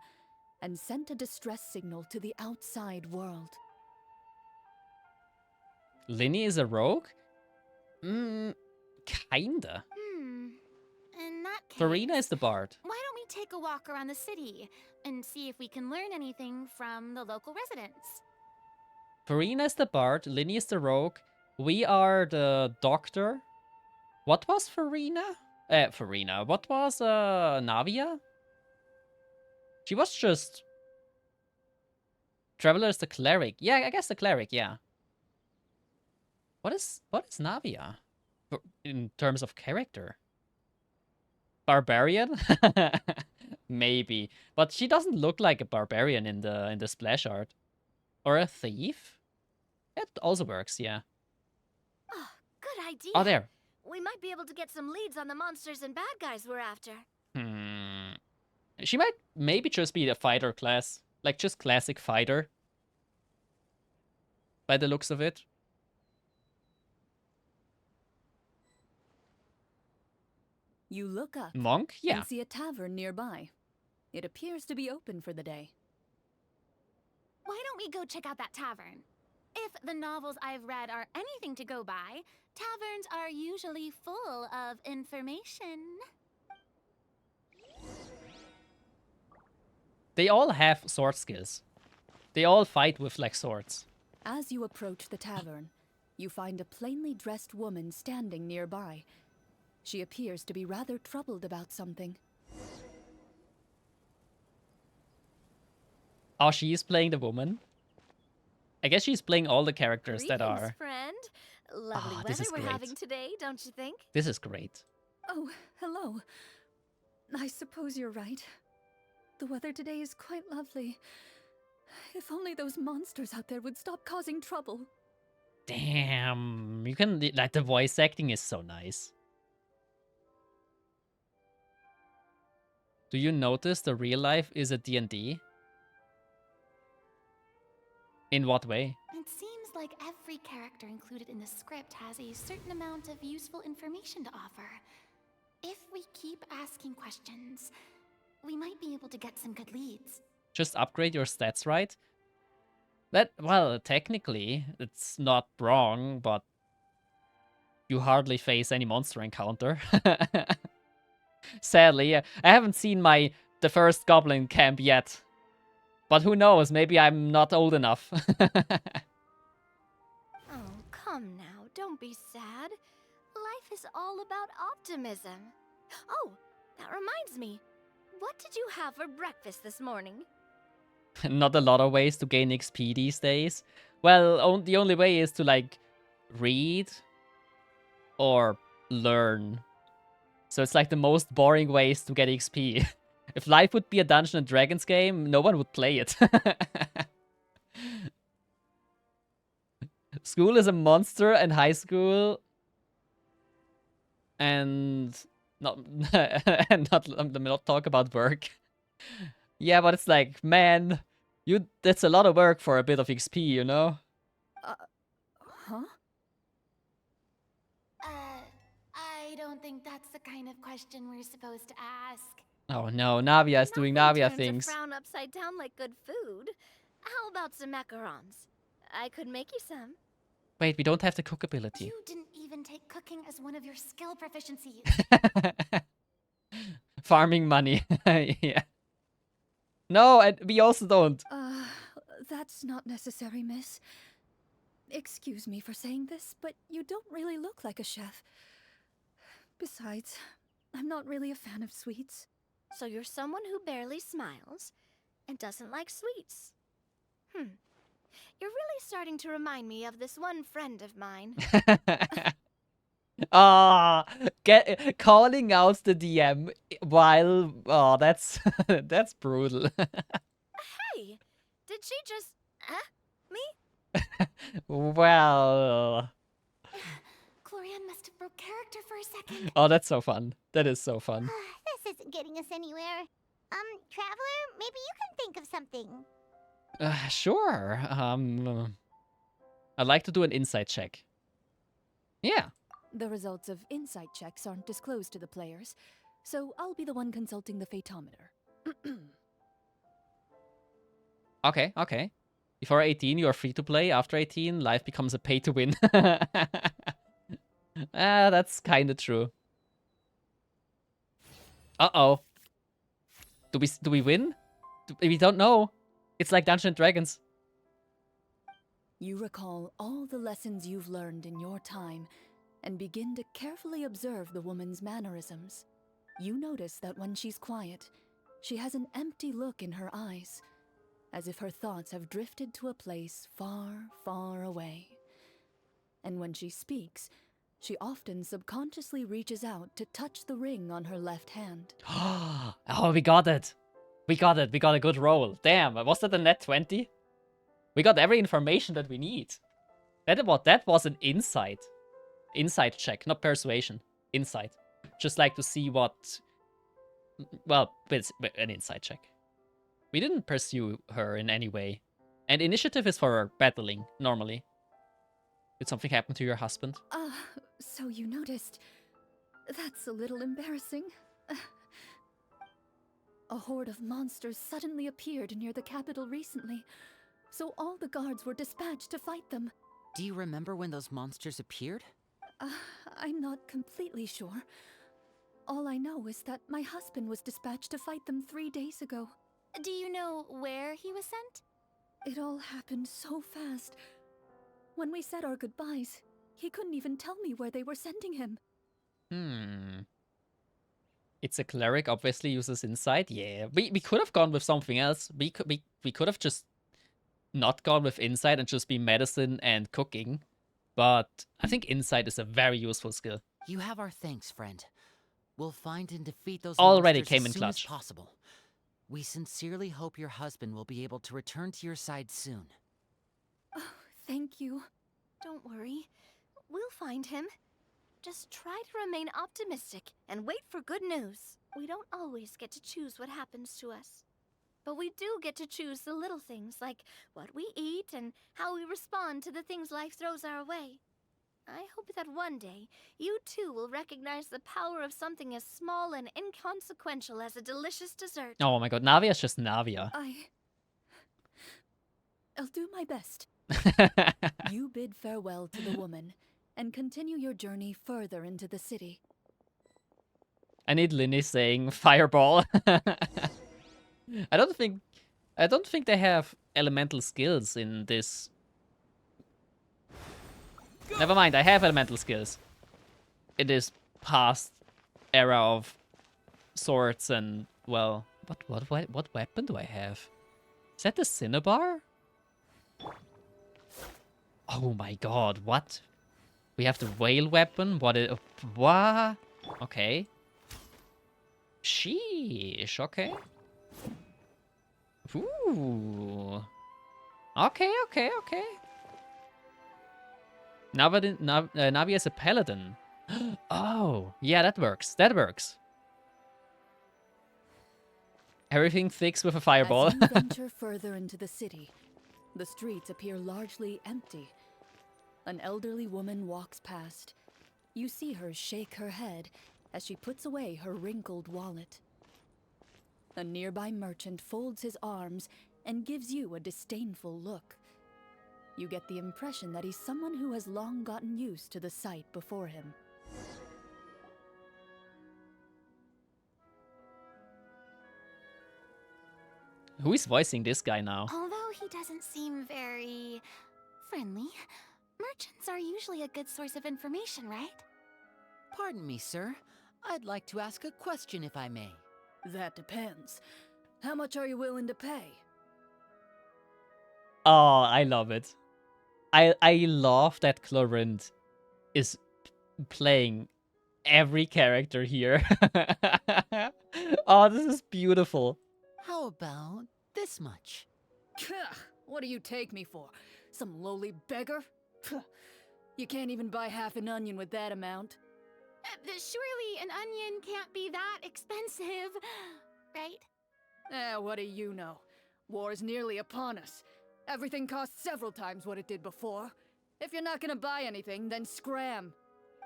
and sent a distress signal to the outside world. Linny is a rogue? Kinda. In that case, Farina is the bard. why don't we take a walk around the city and see if we can learn anything from the local residents? Farina is the bard, Linny is the rogue, we are the doctor. What was Farina? Farina. What was Navia? She was just... Traveler is the cleric. Yeah, I guess the cleric, yeah. What is Navia? In terms of character? Barbarian? Maybe. But she doesn't look like a barbarian in the splash art. Or a thief? It also works, yeah. Oh, good idea. Oh, there. We might be able to get some leads on the monsters and bad guys we're after. She might maybe just be a fighter class. Like, just classic fighter. By the looks of it. You look up Monk? Yeah. and see a tavern nearby. It appears to be open for the day. Why don't we go check out that tavern? If the novels I've read are anything to go by, taverns are usually full of information. They all have sword skills. They all fight with, like, swords. As you approach the tavern, you find a plainly dressed woman standing nearby. She appears to be rather troubled about something. Oh, she is playing the woman? I guess she's playing all the characters that Greetings, are... friend. Lovely this weather is we're great. having today, don't you think? This is great. Oh, hello. I suppose you're right. The weather today is quite lovely. If only those monsters out there would stop causing trouble. Damn, you can... Like, the voice acting is so nice. Do you notice the real life is a D&D? In what way? It seems like every character included in the script has a certain amount of useful information to offer. If we keep asking questions, we might be able to get some good leads. Just upgrade your stats, right? That, well, technically, it's not wrong, but you hardly face any monster encounter. Sadly, I haven't seen the first goblin camp yet. But who knows, maybe I'm not old enough. Oh, come now, don't be sad. Life is all about optimism. Oh, that reminds me. What did you have for breakfast this morning? Not a lot of ways to gain XP these days. Well, the only way is to, like, read or learn. So it's like the most boring ways to get XP. If life would be a Dungeons and Dragons game, no one would play it. School is a monster, and high school... And... Not not talk about work. Yeah, but it's like, man, that's a lot of work for a bit of XP, you know? Huh? I don't think that's the kind of question we're supposed to ask. Oh no, Navia is doing Navia Turns things. a frown upside down like good food. How about some macarons? I could make you some. Wait, we don't have the cook ability. You didn't even take cooking as one of your skill proficiencies. Farming money. Yeah. No, and we also don't. That's not necessary, miss. Excuse me for saying this, but you don't really look like a chef. Besides, I'm not really a fan of sweets. So you're someone who barely smiles and doesn't like sweets. You're really starting to remind me of this one friend of mine. Calling out the DM while... Oh, that's that's brutal. Hey, did she just... me? Well... Clorinde must have broke character for a second. Oh, that's so fun. That is so fun. This isn't getting us anywhere. Traveler, maybe you can think of something. Sure. I'd like to do an insight check. Yeah. The results of insight checks aren't disclosed to the players, so I'll be the one consulting the fathometer. Okay, okay. Before 18, you are free to play. After 18, life becomes a pay to win. That's kind of true. Uh-oh. Do we win? We don't know. It's like Dungeons and Dragons. You recall all the lessons you've learned in your time and begin to carefully observe the woman's mannerisms. You notice that when she's quiet, she has an empty look in her eyes, as if her thoughts have drifted to a place far, far away. And when she speaks, she often subconsciously reaches out to touch the ring on her left hand. Oh, we got it. We got it. We got a good roll. Damn, was that a net 20? We got every information that we need. That was an insight. Insight check, not persuasion. Insight. Just like to see what... Well, it's an insight check. We didn't pursue her in any way. And initiative is for battling, normally. Did something happen to your husband? So you noticed. That's a little embarrassing. A horde of monsters suddenly appeared near the capital recently, so all the guards were dispatched to fight them. Do you remember when those monsters appeared? I'm not completely sure. All I know is that my husband was dispatched to fight them 3 days ago. Do you know where he was sent? It all happened so fast. When we said our goodbyes, he couldn't even tell me where they were sending him. It's a cleric, obviously uses insight. Yeah, we could have gone with something else. We could have just not gone with insight and just be medicine and cooking. But I think insight is a very useful skill. You have our thanks, friend. We'll find and defeat those Already monsters came in as soon clutch. as possible. We sincerely hope your husband will be able to return to your side soon. Oh, thank you. Don't worry. We'll find him. Just try to remain optimistic and wait for good news. We don't always get to choose what happens to us. But we do get to choose the little things, like what we eat and how we respond to the things life throws our way. I hope that one day, you too will recognize the power of something as small and inconsequential as a delicious dessert. Oh my god, Navia's just Navia. I'll do my best. You bid farewell to the woman and continue your journey further into the city. I need Linny saying fireball. I don't think they have elemental skills in this. Never mind, I have elemental skills. It is past era of swords and, well, what weapon do I have? Is that the Cinnabar? Oh my god, what? We have the whale weapon? What? Okay. Sheesh, okay. Ooh. Okay. Navi is a paladin. Oh, yeah, that works. Everything fixed with a fireball. As you venture further into the city, the streets appear largely empty. An elderly woman walks past. You see her shake her head as she puts away her wrinkled wallet. A nearby merchant folds his arms and gives you a disdainful look. You get the impression that he's someone who has long gotten used to the sight before him. Who is voicing this guy now? Although he doesn't seem very friendly, merchants are usually a good source of information, right? Pardon me, sir. I'd like to ask a question if I may. That depends. How much are you willing to pay? Oh, I love it. I love that Clorinde is playing every character here. Oh, this is beautiful. How about this much? What do you take me for? Some lowly beggar? You can't even buy half an onion with that amount. Surely an onion can't be that expensive, right? What do you know? War's nearly upon us. Everything costs several times what it did before. If you're not gonna buy anything, then scram.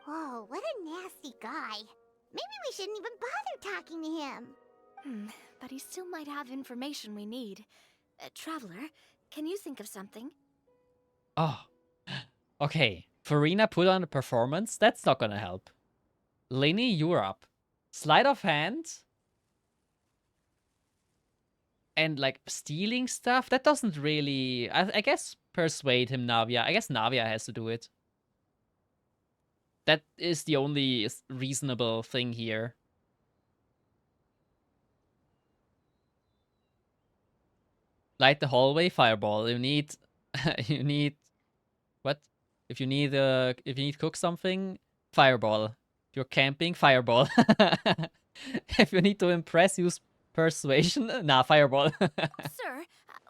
Whoa, what a nasty guy. Maybe we shouldn't even bother talking to him. But he still might have information we need. Traveler, can you think of something? Oh. Okay. Farina put on a performance. That's not gonna help. Linny, you're up. Sleight of hand. And like stealing stuff, that doesn't really. I guess persuade him, Navia. I guess Navia has to do it. That is the only reasonable thing here. Light the hallway, fireball. You need, you need, what? If you need cook something, fireball. If you're camping, fireball. If you need to impress, use persuasion. Nah, fireball. Sir,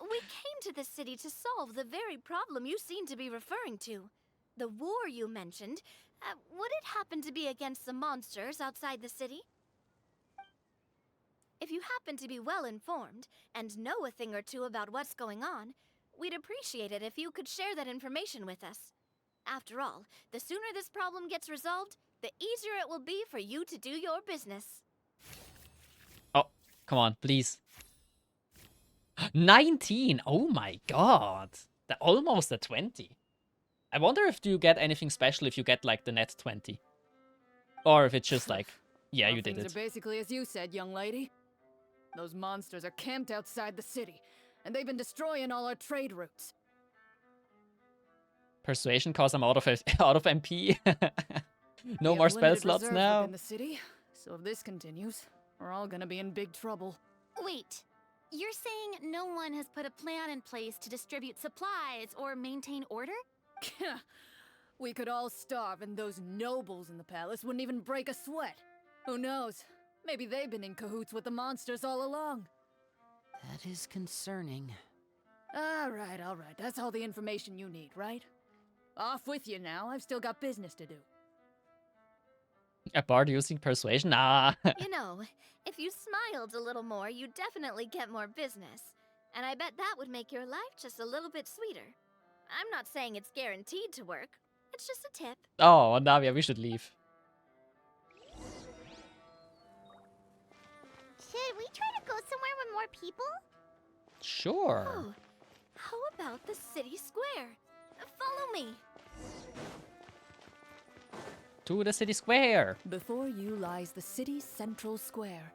we came to this city to solve the very problem you seem to be referring to. The war you mentioned, would it happen to be against the monsters outside the city? If you happen to be well informed and know a thing or two about what's going on, we'd appreciate it if you could share that information with us. After all, the sooner this problem gets resolved, the easier it will be for you to do your business. Oh, come on, please. 19! Oh my god! They're almost a 20. I wonder if you get anything special if you get like the net 20. Or if it's just like, yeah, you did Things it. are basically as you said, young lady. Those monsters are camped outside the city, and they've been destroying all our trade routes. Persuasion cause I'm out of MP. No We more have spell limited slots reserves now. within the city, so if this continues, we're all gonna be in big trouble. Wait, you're saying no one has put a plan in place to distribute supplies or maintain order? We could all starve, and those nobles in the palace wouldn't even break a sweat. Who knows? Maybe they've been in cahoots with the monsters all along. That is concerning. All right. That's all the information you need, right? Off with you now. I've still got business to do. A bard using persuasion? Nah. You know, if you smiled a little more, you'd definitely get more business. And I bet that would make your life just a little bit sweeter. I'm not saying it's guaranteed to work. It's just a tip. Oh, Navia, we should leave. Should we try to go somewhere with more people? Sure. Oh, how about the city square? Follow me. To the city square. Before you lies the city's central square.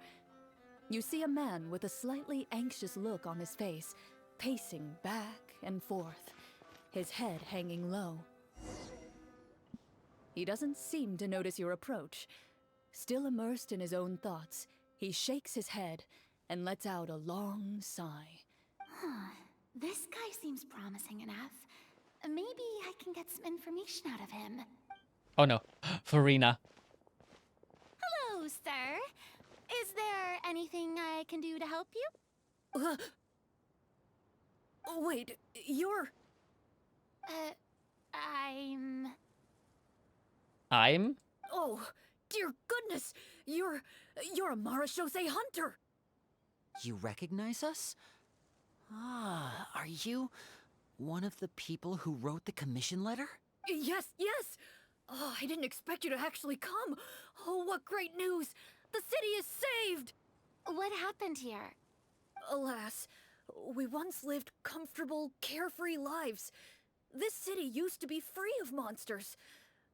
You see a man with a slightly anxious look on his face, pacing back and forth, his head hanging low. He doesn't seem to notice your approach. Still immersed in his own thoughts, he shakes his head and lets out a long sigh. This guy seems promising enough. Maybe I can get some information out of him. Oh no, Farina. Hello, sir. Is there anything I can do to help you? Wait, you're... I'm... Oh, dear goodness! You're a Marashose hunter! You recognize us? Ah, are you one of the people who wrote the commission letter? Yes! Oh, I didn't expect you to actually come! Oh, what great news! The city is saved! What happened here? Alas, we once lived comfortable, carefree lives. This city used to be free of monsters.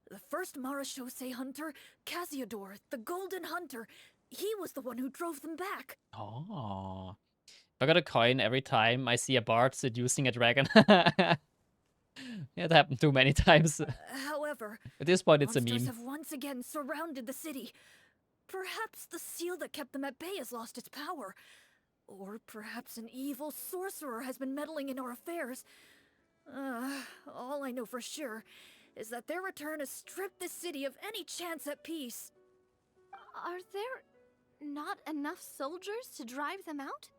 The first Marashose hunter, Casiodor, the Golden Hunter, he was the one who drove them back. Oh. I got a coin every time I see a bard seducing a dragon. It happened too many times. However, At this point, it's a monsters meme. have once again surrounded the city. Perhaps the seal that kept them at bay has lost its power. Or perhaps an evil sorcerer has been meddling in our affairs. All I know for sure is that their return has stripped the city of any chance at peace. Are there not enough soldiers to drive them out?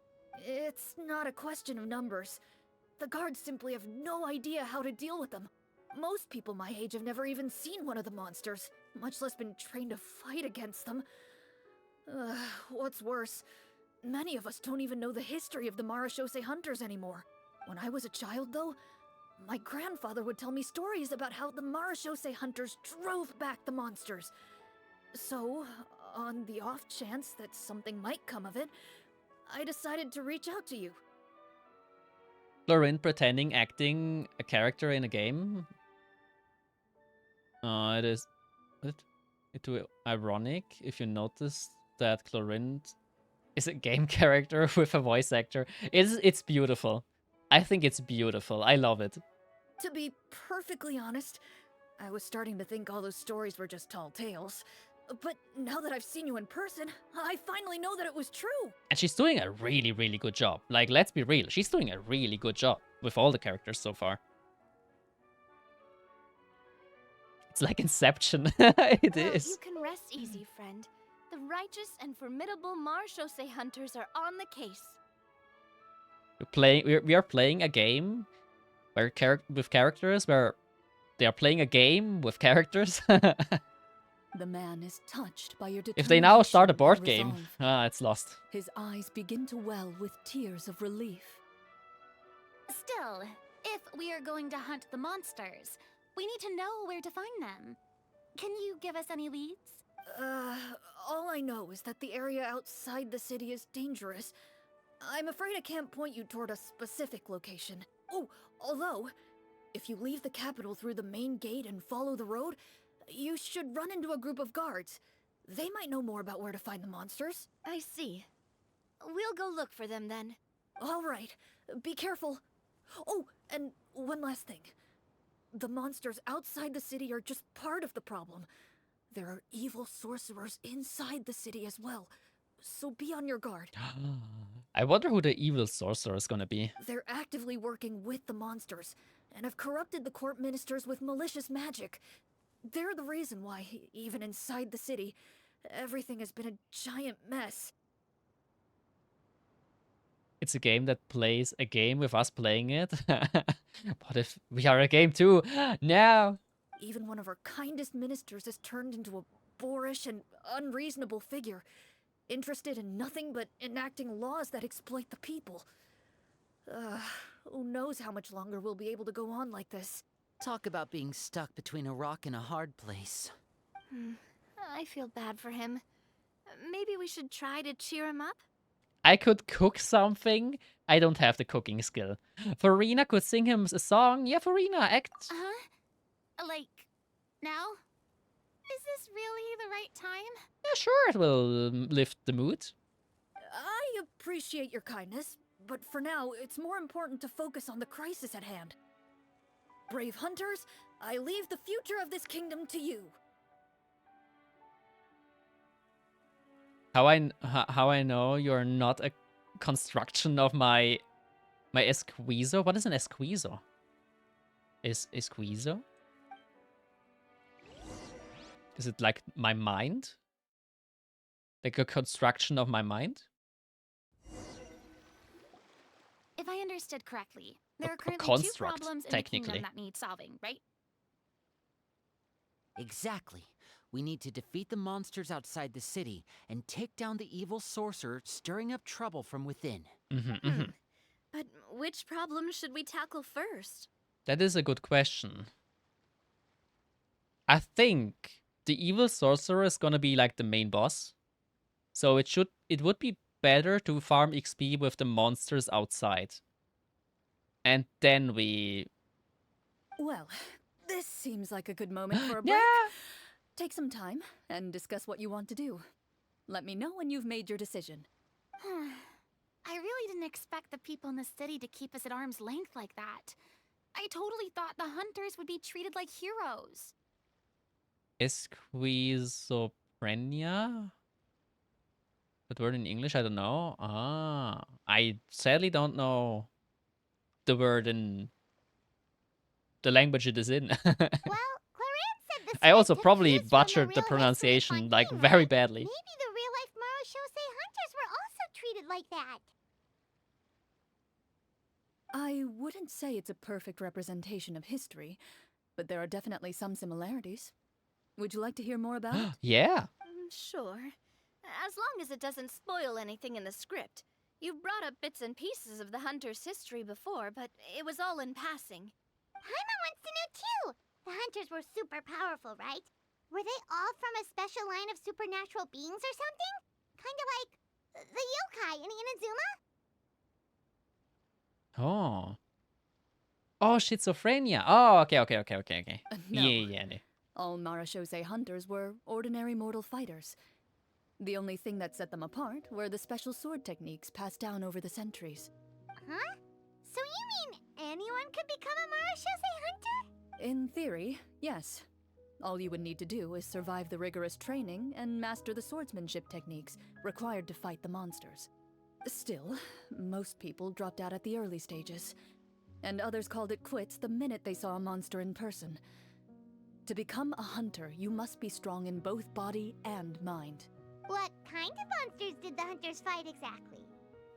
It's not a question of numbers. The guards simply have no idea how to deal with them. Most people my age have never even seen one of the monsters, much less been trained to fight against them. What's worse, many of us don't even know the history of the Marashose hunters anymore. When I was a child, though, my grandfather would tell me stories about how the Marashose hunters drove back the monsters. So, on the off chance that something might come of it, I decided to reach out to you. Clorinde pretending acting a character in a game. It is it ironic if you notice that Clorinde is a game character with a voice actor. It's beautiful. I think it's beautiful. I love it. To be perfectly honest, I was starting to think all those stories were just tall tales. But now that I've seen you in person, I finally know that it was true. And she's doing a really, really good job. Like, let's be real. She's doing a really good job with all the characters so far. It's like Inception. It is. You can rest easy, friend. The righteous and formidable Marchose hunters are on the case. We are playing a game where with characters where they are playing a game with characters. The man is touched by your If they now start a determination board and game, resolve. it's lost. His eyes begin to well with tears of relief. Still, if we are going to hunt the monsters, we need to know where to find them. Can you give us any leads? All I know is that the area outside the city is dangerous. I'm afraid I can't point you toward a specific location. Oh, although, if you leave the capital through the main gate and follow the road, you should run into a group of guards. They might know more about where to find the monsters. I see. We'll go look for them then. All right, be careful. Oh, and one last thing. The monsters outside the city are just part of the problem. There are evil sorcerers inside the city as well, so be on your guard. I wonder who the evil sorcerer is gonna be. They're actively working with the monsters, and have corrupted the court ministers with malicious magic. They're the reason why, even inside the city, everything has been a giant mess. It's a game that plays a game with us playing it. What if we are a game too? No! Even one of our kindest ministers has turned into a boorish and unreasonable figure, interested in nothing but enacting laws that exploit the people. Who knows how much longer we'll be able to go on like this. Talk about being stuck between a rock and a hard place. I feel bad for him. Maybe we should try to cheer him up? I could cook something. I don't have the cooking skill. Farina could sing him a song. Yeah, Farina, act. Like, now? Is this really the right time? Yeah, sure, it will lift the mood. I appreciate your kindness, but for now, it's more important to focus on the crisis at hand. Brave hunters, I leave the future of this kingdom to you. How I know you're not a construction of my esquizo? What is an esquizo? Esquizo? Is it like my mind? Like a construction of my mind? If I understood correctly, there are A currently two construct, problems in the technically. kingdom that need solving, right? Exactly. We need to defeat the monsters outside the city and take down the evil sorcerer stirring up trouble from within. But which problem should we tackle first? That is a good question. I think the evil sorcerer is gonna be like the main boss. So it would be better to farm XP with the monsters outside. And then we... Well, this seems like a good moment for a break. Yeah! Take some time and discuss what you want to do. Let me know when you've made your decision. I really didn't expect the people in the city to keep us at arm's length like that. I totally thought the hunters would be treated like heroes. Esquizophrenia? That word in English, I don't know. I sadly don't know the word in the language it is in. Well, Clorinde said the I also script took probably cues from the butchered the real-life pronunciation Philippe like Fontaine, very right? badly. Maybe the real-life Marchose hunters were also treated like that. I wouldn't say it's a perfect representation of history, but there are definitely some similarities. Would you like to hear more about it? Yeah. Sure. As long as it doesn't spoil anything in the script. You brought up bits and pieces of the hunter's history before, but it was all in passing. Paimon wants to know too. The hunters were super powerful, right? Were they all from a special line of supernatural beings or something? Kind of like the yokai in Inazuma? Oh. Oh, schizophrenia. Oh, okay. No. Yeah. All Marachose hunters were ordinary mortal fighters. The only thing that set them apart were the special sword techniques passed down over the centuries. Huh? So you mean anyone could become a Marashose hunter? In theory, yes. All you would need to do is survive the rigorous training and master the swordsmanship techniques required to fight the monsters. Still, most people dropped out at the early stages, and others called it quits the minute they saw a monster in person. To become a hunter, you must be strong in both body and mind. What kind of monsters did the hunters fight exactly?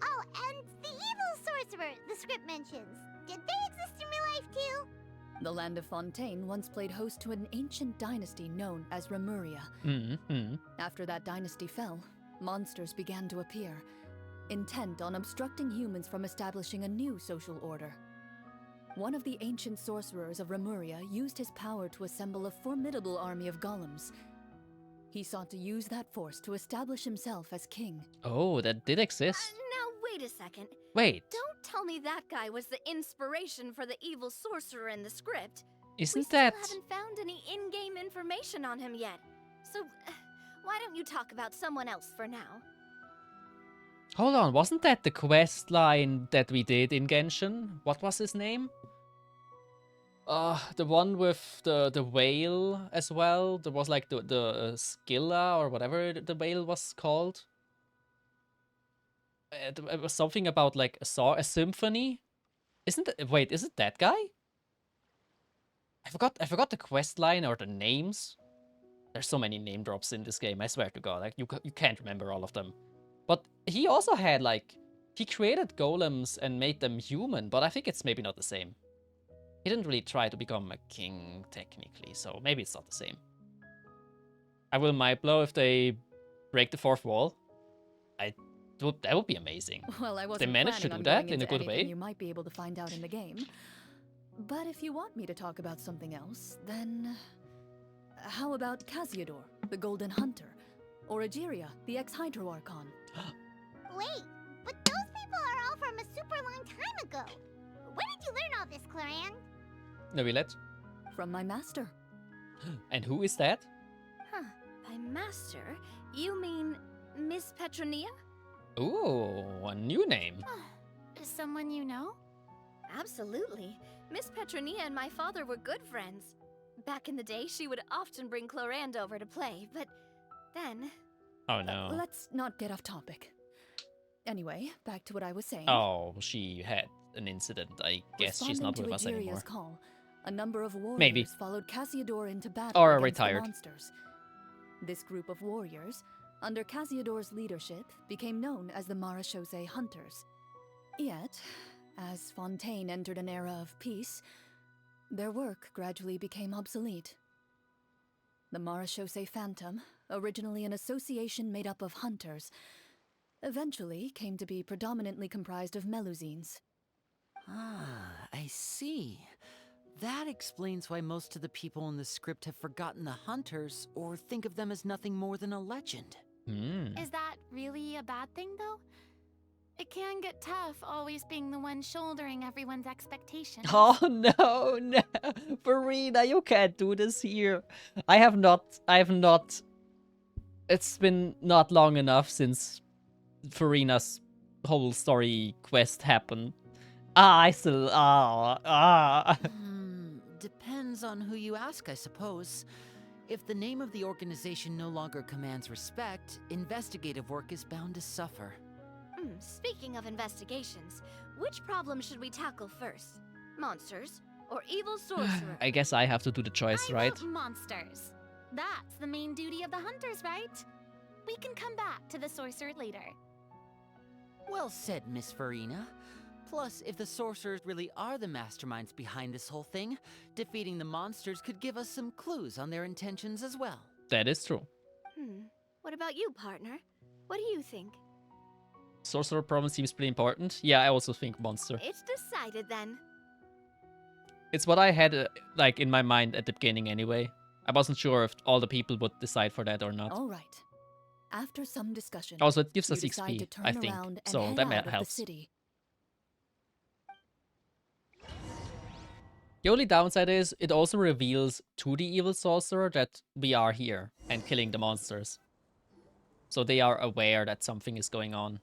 Oh, and the evil sorcerer the script mentions. Did they exist in real life too? The land of Fontaine once played host to an ancient dynasty known as Remuria. After that dynasty fell, monsters began to appear, intent on obstructing humans from establishing a new social order. One of the ancient sorcerers of Remuria used his power to assemble a formidable army of golems. He sought to use that force to establish himself as king. Oh, that did exist. Now, wait a second. Wait. Don't tell me that guy was the inspiration for the evil sorcerer in the script. Isn't we that... still haven't found any in-game information on him yet. So, why don't you talk about someone else for now? Hold on, wasn't that the quest line that we did in Genshin? What was his name? The one with the whale as well. There was like the Skilla or whatever the whale was called. It was something about like a symphony. Isn't it? Wait, is it that guy? I forgot the quest line or the names. There's so many name drops in this game. I swear to God, like you can't remember all of them. But he also had like he created golems and made them human. But I think it's maybe not the same. He didn't really try to become a king technically, so maybe it's not the same. I will mind blow if they break the fourth wall. That would be amazing. Well, I If wasn't they managed to planning do on that going in a into good anything way. You might be able to find out in the game. But if you want me to talk about something else, then how about Casiodor, the Golden Hunter, or Egeria, the ex-Hydro Archon? Wait, but those people are all from a super long time ago. Where did you learn all this, Clorinde? No, we let. From my master. And who is that? Huh. By master, you mean Miss Petronia? Ooh, a new name. Is someone you know? Absolutely. Miss Petronia and my father were good friends. Back in the day, she would often bring Clorinde over to play, but then... Oh no. Let's not get off topic. Anyway, back to what I was saying. Oh, she had an incident. I guess she's not with us Responding to anymore. Egeria's call, a number of warriors Maybe. followed Casiodor into battle Or against retired. the monsters. This group of warriors, under Casiodor's leadership, became known as the Marashose Hunters. Yet, as Fontaine entered an era of peace, their work gradually became obsolete. The Marashose Phantom, originally an association made up of hunters, eventually came to be predominantly comprised of Melusines. Ah, I see. That explains why most of the people in the script have forgotten the hunters or think of them as nothing more than a legend. Is that really a bad thing, though? It can get tough always being the one shouldering everyone's expectations. Oh no, no. Farina, you can't do this here. I have not. It's been not long enough since Farina's whole story quest happened. Depends on who you ask, I suppose. If the name of the organization no longer commands respect, investigative work is bound to suffer. Speaking of investigations, which problem should we tackle first? Monsters or evil sorcerer? I guess I have to do the choice, I right? vote monsters. That's the main duty of the hunters, right? We can come back to the sorcerer later. Well said, Miss Farina. Plus, if the sorcerers really are the masterminds behind this whole thing, defeating the monsters could give us some clues on their intentions as well. That is true. What about you, partner? What do you think? Sorcerer problem seems pretty important. Yeah, I also think monster. It's decided then. It's what I had like in my mind at the beginning anyway. I wasn't sure if all the people would decide for that or not. All right. After some discussion, Also, it gives us you decide XP, to turn I think. around and So head that out of the helps. city. The only downside is it also reveals to the evil sorcerer that we are here and killing the monsters. So they are aware that something is going on.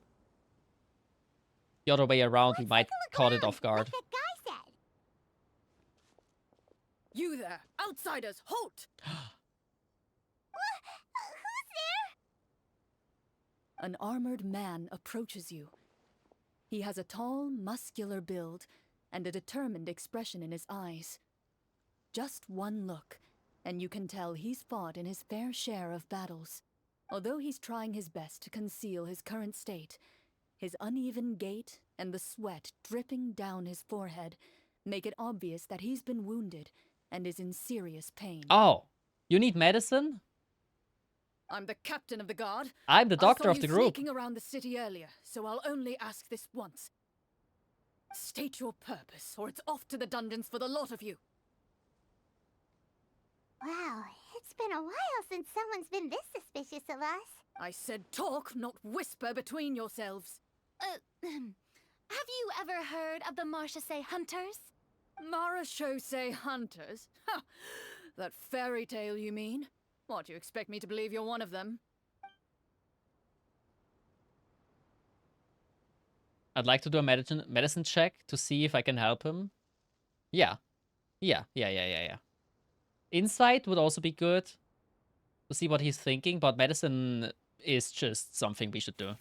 The other way around, we might caught it off guard. Like that guy said. You there, outsiders, halt! Who's there? An armored man approaches you. He has a tall, muscular build and a determined expression in his eyes. Just one look, and you can tell he's fought in his fair share of battles. Although he's trying his best to conceal his current state, his uneven gait and the sweat dripping down his forehead make it obvious that he's been wounded and is in serious pain. Oh, you need medicine? I'm the captain of the guard. I'm the doctor I of saw the you group. sneaking around the city earlier, so I'll only ask this once. State your purpose, or it's off to the dungeons for the lot of you. Wow, it's been a while since someone's been this suspicious of us. I said talk, not whisper between yourselves. Have you ever heard of the Marchese Hunters? Marachose hunters? Ha! That fairy tale, you mean? What, do you expect me to believe you're one of them? I'd like to do a medicine check to see if I can help him. Yeah. Yeah. Insight would also be good to see what he's thinking, but medicine is just something we should do.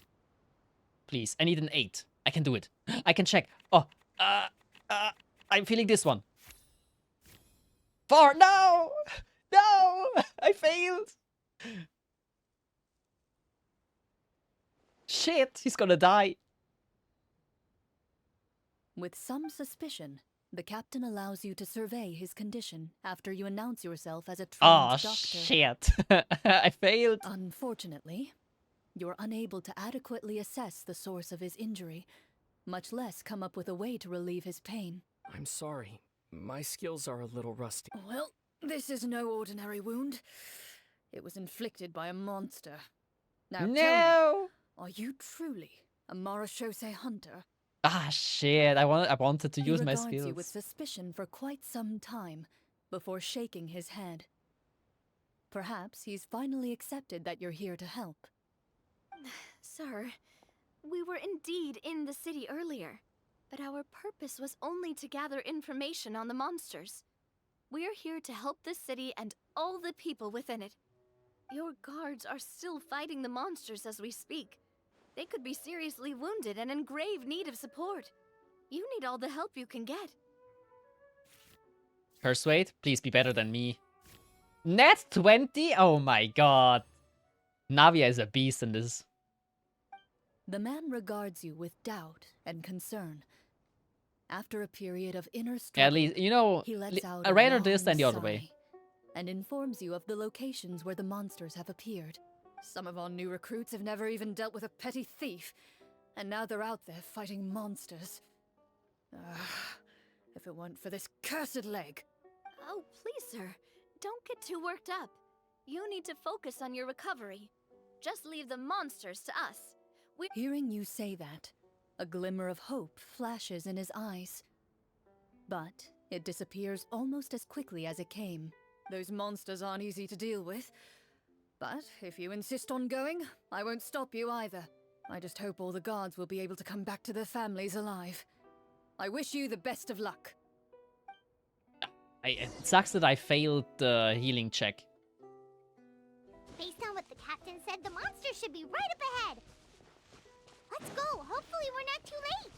Please, I need an 8. I can do it. I can check. Oh, I'm feeling this one. 4, no! No! I failed! Shit, he's gonna die. With some suspicion, the captain allows you to survey his condition after you announce yourself as a trained Oh, doctor. shit. I failed. Unfortunately, you're unable to adequately assess the source of his injury, much less come up with a way to relieve his pain. I'm sorry. My skills are a little rusty. Well, this is no ordinary wound. It was inflicted by a monster. Now tell me, are you truly a Marachose hunter? Ah, shit. I wanted to use my He regards you with skills. suspicion for quite some time before shaking his head. Perhaps he's finally accepted that you're here to help. Sir, we were indeed in the city earlier, but our purpose was only to gather information on the monsters. We're here to help the city and all the people within it. Your guards are still fighting the monsters as we speak. They could be seriously wounded and in grave need of support. You need all the help you can get. Persuade, please be better than me. Nat 20? Oh my god. Navia is a beast in this. The man regards you with doubt and concern. After a period of inner struggle, At least, you know, he lets out I'd a rather this long than the other way. sigh and informs you of the locations where the monsters have appeared. Some of our new recruits have never even dealt with a petty thief, and now they're out there fighting monsters. If it weren't for this cursed leg. Oh, please, sir. Don't get too worked up. You need to focus on your recovery. Just leave the monsters to us. Hearing you say that, a glimmer of hope flashes in his eyes. But it disappears almost as quickly as it came. Those monsters aren't easy to deal with. But if you insist on going, I won't stop you either. I just hope all the guards will be able to come back to their families alive. I wish you the best of luck. It sucks that I failed the healing check. Based on what the captain said, the monster should be right up ahead. Let's go. Hopefully we're not too late.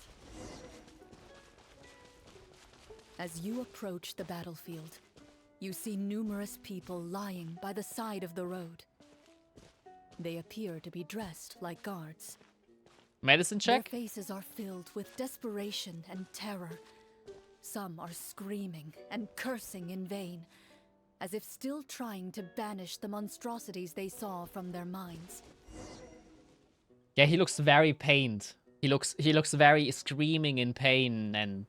As you approach the battlefield, you see numerous people lying by the side of the road. They appear to be dressed like guards. Medicine check? Their faces are filled with desperation and terror. Some are screaming and cursing in vain, as if still trying to banish the monstrosities they saw from their minds. Yeah, he looks very pained. He looks very screaming in pain and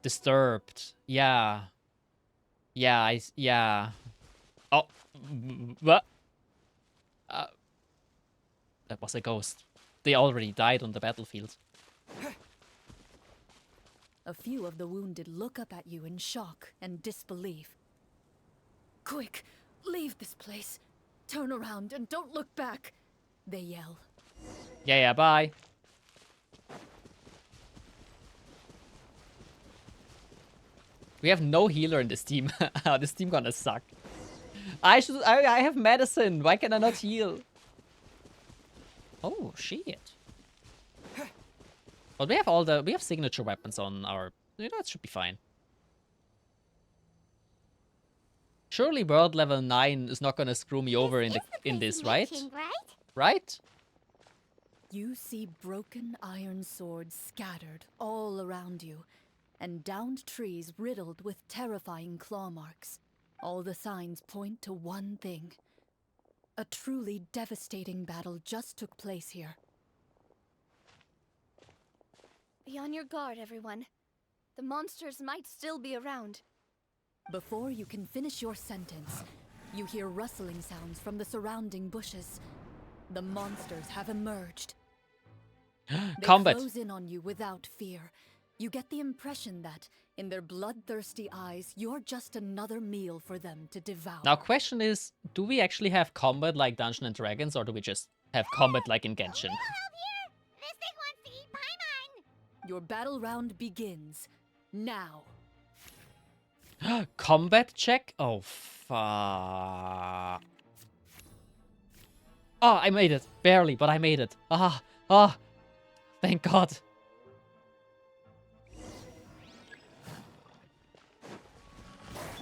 disturbed. Yeah. Yeah. Oh, what? That was a ghost. They already died on the battlefield. A few of the wounded look up at you in shock and disbelief. Quick, leave this place. Turn around and don't look back. they yell. Yeah, bye. We have no healer in this team. This team gonna suck. I have medicine. Why can I not heal? Oh shit. But we have signature weapons on our, you know, it should be fine. Surely world level 9 is not gonna screw me over in this, right? Right? You see broken iron swords scattered all around you, and downed trees riddled with terrifying claw marks. All the signs point to one thing. A truly devastating battle just took place here. Be on your guard, everyone. The monsters might still be around. Before you can finish your sentence, you hear rustling sounds from the surrounding bushes. The monsters have emerged. They Combat. close in on you without fear. You get the impression that, in their bloodthirsty eyes, you're just another meal for them to devour. Now, question is, do we actually have combat like Dungeons and Dragons, or do we just have combat like in Genshin? This thing wants to eat Paimon! Your battle round begins now. Combat check? Oh, fuck. Oh, I made it. Barely, but I made it. Thank God.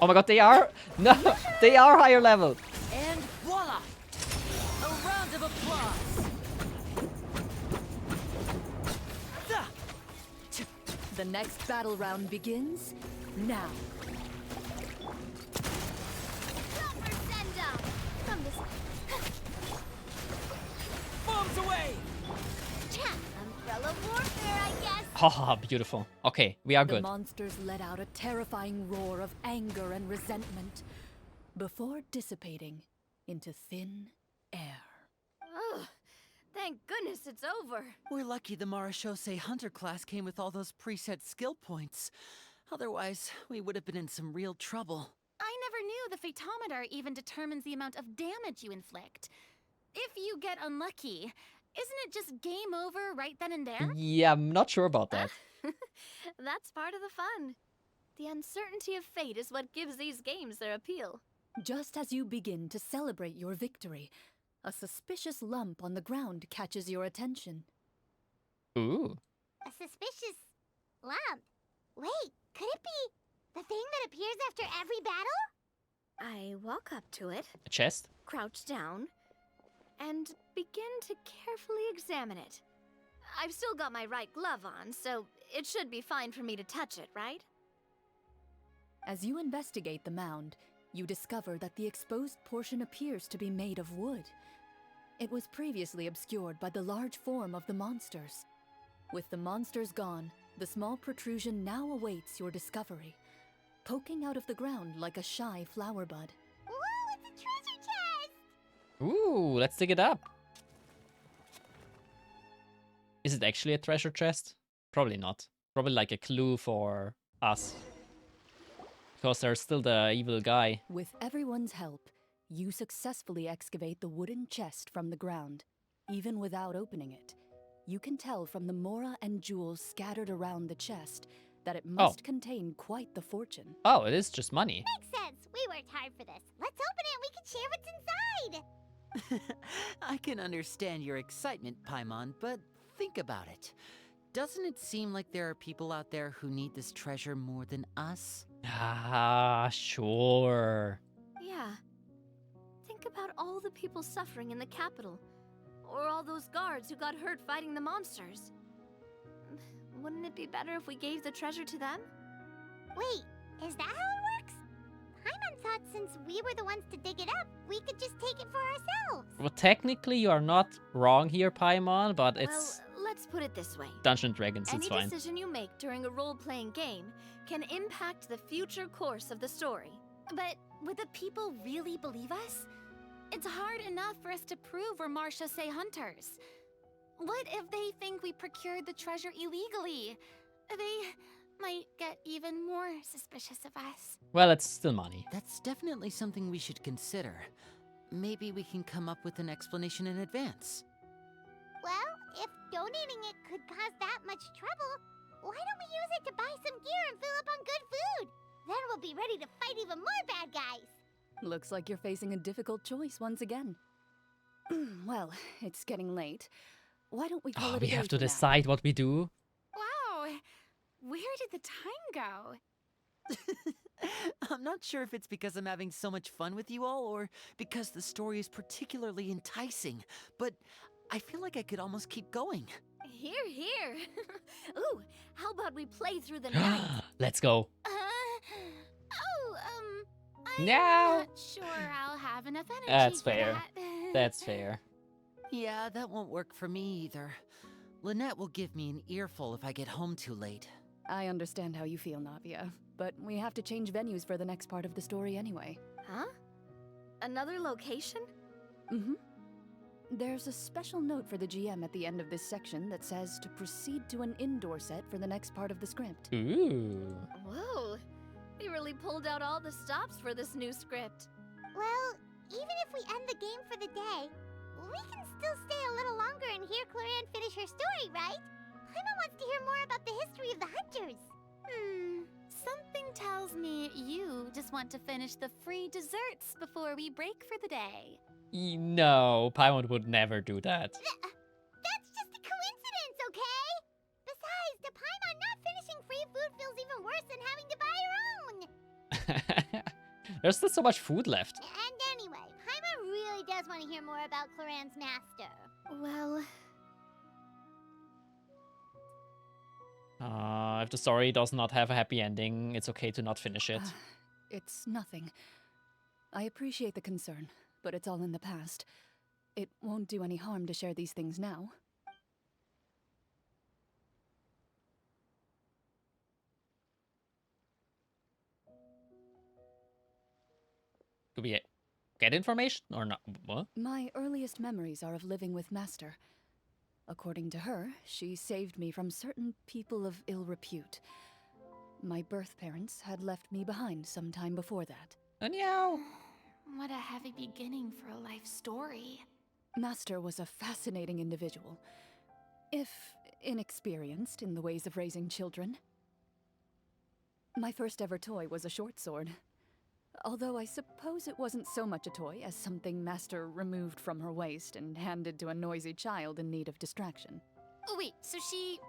Oh my God, they are... No, they are higher level. And voila! A round of applause! The next battle round begins now. Bombs away! Umbrella warfare, I guess. Haha, beautiful. Okay, we are The good. monsters let out a terrifying roar of anger and resentment before dissipating into thin air. Ugh, thank goodness it's over. We're lucky the Marashose Hunter class came with all those preset skill points. Otherwise, we would have been in some real trouble. I never knew the Vtometer even determines the amount of damage you inflict. If you get unlucky, isn't it just game over right then and there? Yeah, I'm not sure about that. That's part of the fun. The uncertainty of fate is what gives these games their appeal. Just as you begin to celebrate your victory, a suspicious lump on the ground catches your attention. Ooh. A suspicious lump. Wait, could it be the thing that appears after every battle? I walk up to it, A chest? crouch down, and begin to carefully examine it. I've still got my right glove on, so it should be fine for me to touch it, right? As you investigate the mound, you discover that the exposed portion appears to be made of wood. It was previously obscured by the large form of the monsters. With the monsters gone, the small protrusion now awaits your discovery, poking out of the ground like a shy flower bud. Whoa, it's a treasure chest! Ooh, let's dig it up. Is it actually a treasure chest? Probably not. Probably like a clue for us. Because there's still the evil guy. With everyone's help, you successfully excavate the wooden chest from the ground. Even without opening it, you can tell from the mora and jewels scattered around the chest that it must contain quite the fortune. Oh, it is just money. Makes sense. We worked hard for this. Let's open it and we can share what's inside. I can understand your excitement, Paimon, but think about it. Doesn't it seem like there are people out there who need this treasure more than us? Ah, sure. Yeah. Think about all the people suffering in the capital. Or all those guards who got hurt fighting the monsters. Wouldn't it be better if we gave the treasure to them? Wait, is that how it works? Paimon thought since we were the ones to dig it up, we could just take it for ourselves. Well, technically you are not wrong here, Paimon, but it's Well, let's put it this way. Dungeons and Dragons, it's Any fine. decision you make during a role-playing game can impact the future course of the story. But would the people really believe us? It's hard enough for us to prove we're Marashose hunters. What if they think we procured the treasure illegally? They might get even more suspicious of us. Well, it's still money. That's definitely something we should consider. Maybe we can come up with an explanation in advance. Well, if donating it could cause that much trouble, why don't we use it to buy some gear and fill up on good food? Then we'll be ready to fight even more bad guys. Looks like you're facing a difficult choice once again. Well, it's getting late. Why don't we call it a We day have to for now? decide what we do. Wow, where did the time go? I'm not sure if it's because I'm having so much fun with you all or because the story is particularly enticing, but I feel like I could almost keep going. Here, here. Ooh, how about we play through the night? Let's go. I'm No. not sure I'll have enough energy That's for fair. that. That's fair. Yeah, that won't work for me either. Lynette will give me an earful if I get home too late. I understand how you feel, Navia, but we have to change venues for the next part of the story anyway. Huh? Another location? Mm-hmm. There's a special note for the GM at the end of this section that says to proceed to an indoor set for the next part of the script. Ooh. Whoa, they really pulled out all the stops for this new script. Well, even if we end the game for the day, we can still stay a little longer and hear Clorinde finish her story, right? Paimon wants to hear more about the history of the hunters. Something tells me you just want to finish the free desserts before we break for the day. No, Paimon would never do that. That's just a coincidence, okay? Besides, to Paimon, not finishing free food feels even worse than having to buy her own. There's still so much food left. And anyway, Paimon really does want to hear more about Clorinde's master. Well, If the story does not have a happy ending, it's okay to not finish it. It's nothing. I appreciate the concern, but it's all in the past. It won't do any harm to share these things now. Do we get information or not? What? My earliest memories are of living with Master. According to her, she saved me from certain people of ill repute. My birth parents had left me behind some time before that. Meow. What a heavy beginning for a life story. Master was a fascinating individual, if inexperienced in the ways of raising children. My first ever toy was a short sword, although I suppose it wasn't so much a toy as something Master removed from her waist and handed to a noisy child in need of distraction. Oh wait, so she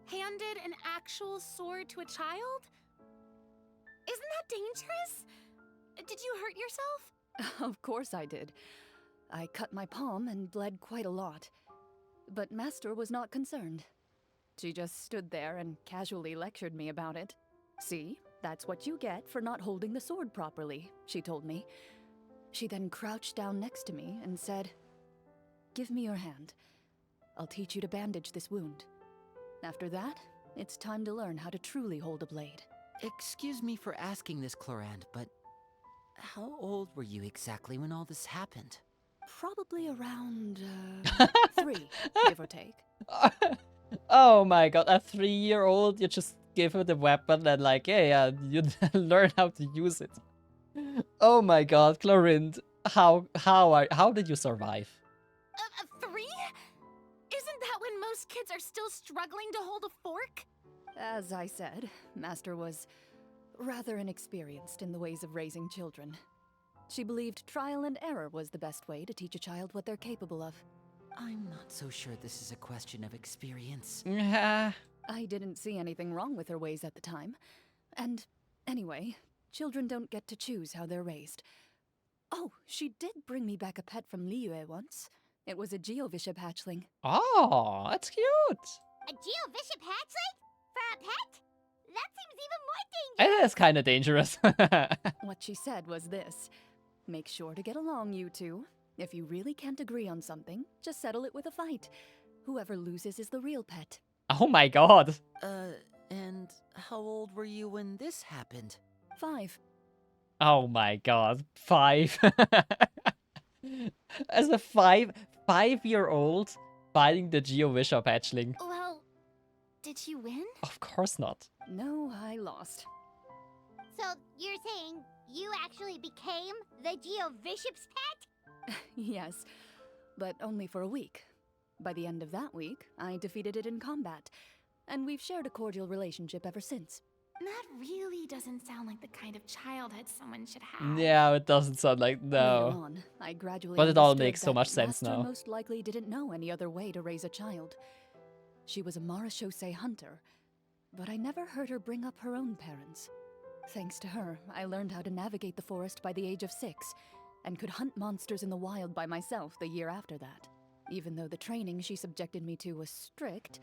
handed an actual sword to a child? Isn't that dangerous? Did you hurt yourself? Of course I did. I cut my palm and bled quite a lot. But Master was not concerned. She just stood there and casually lectured me about it. See, that's what you get for not holding the sword properly, she told me. She then crouched down next to me and said, "Give me your hand. I'll teach you to bandage this wound. After that, it's time to learn how to truly hold a blade." Excuse me for asking this, Clorinde, but how old were you exactly when all this happened? Probably around 3, give or take. Oh my god, a 3-year-old, you just give her the weapon and like, yeah, you learn how to use it. Oh my god, Clorinde, how did you survive? 3? Isn't that when most kids are still struggling to hold a fork? As I said, Master was rather inexperienced in the ways of raising children. She believed trial and error was the best way to teach a child what they're capable of. I'm not so sure this is a question of experience. Yeah. I didn't see anything wrong with her ways at the time. And anyway, children don't get to choose how they're raised. Oh, she did bring me back a pet from Liyue once. It was a Geovishap hatchling. Oh, that's cute. A Geovishap hatchling? For a pet? That seems even more dangerous. It is kind of dangerous. What she said was this: make sure to get along, you two. If you really can't agree on something, just settle it with a fight. Whoever loses is the real pet. Oh my god. And how old were you when this happened? 5. Oh my god, 5. As a 5-year-old fighting the Geovishap hatchling. Well, did you win? Of course not. No, I lost. So you're saying you actually became the Geovishap's pet? Yes, but only for a week. By the end of that week, I defeated it in combat, and we've shared a cordial relationship ever since. That really doesn't sound like the kind of childhood someone should have. Yeah, it doesn't sound like Later no. on, I gradually But it all understood makes so that much sense Master now. most likely didn't know any other way to raise a child. She was a marechaussee hunter, but I never heard her bring up her own parents. Thanks to her, I learned how to navigate the forest by the age of 6, and could hunt monsters in the wild by myself the year after that. Even though the training she subjected me to was strict,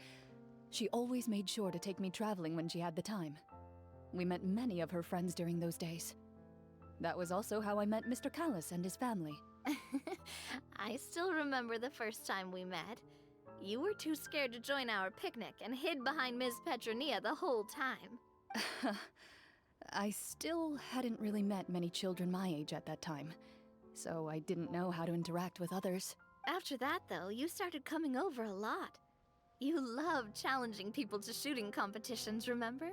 she always made sure to take me traveling when she had the time. We met many of her friends during those days. That was also how I met Mr. Callis and his family. I still remember the first time we met. You were too scared to join our picnic and hid behind Ms. Petronia the whole time. I still hadn't really met many children my age at that time, so I didn't know how to interact with others. After that, though, you started coming over a lot. You loved challenging people to shooting competitions, remember?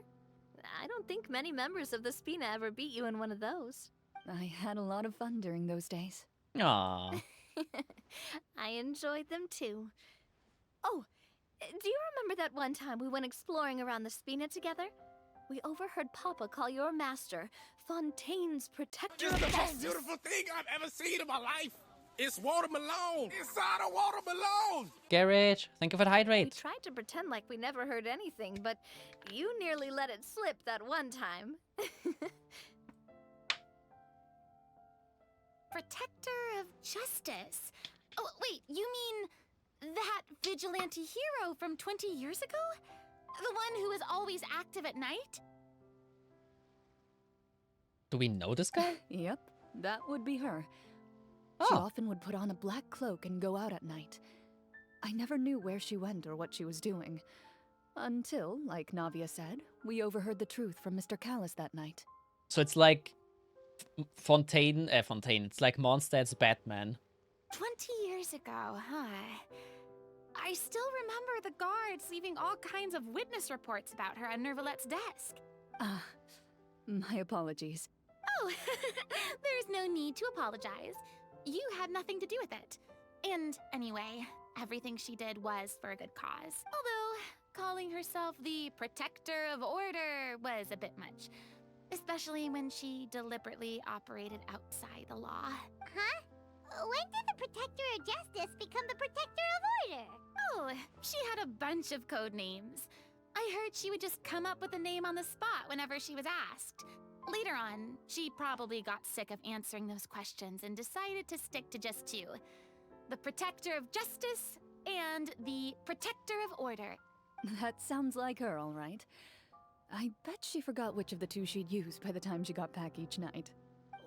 I don't think many members of the Spina ever beat you in one of those. I had a lot of fun during those days. Aww. I enjoyed them too. Oh, do you remember that one time we went exploring around the Spina together? We overheard Papa call your master Fontaine's protector It's of the most justice. beautiful thing I've ever seen in my life. It's watermelon. Inside a watermelon. Garage, think of it We hydrate. tried to pretend like we never heard anything, but you nearly let it slip that one time. Protector of justice. Oh, wait, you mean that vigilante hero from 20 years ago? The one who is always active at night? Do we know this guy? Yep, that would be her. She Oh. often would put on a black cloak and go out at night. I never knew where she went or what she was doing. Until, like Navia said, we overheard the truth from Mr. Callis that night. So it's like Fontaine. It's like Mondstadt's Batman. 20 years ago, huh? I still remember the guards leaving all kinds of witness reports about her on Nervalette's desk. My apologies. Oh, there's no need to apologize. You had nothing to do with it. And anyway, everything she did was for a good cause. Although, calling herself the protector of order was a bit much. Especially when she deliberately operated outside the law. Huh? When did the Protector of Justice become the Protector of Order? Oh, she had a bunch of code names. I heard she would just come up with a name on the spot whenever she was asked. Later on, she probably got sick of answering those questions and decided to stick to just 2. The Protector of Justice and the Protector of Order. That sounds like her, all right. I bet she forgot which of the 2 she'd use by the time she got back each night.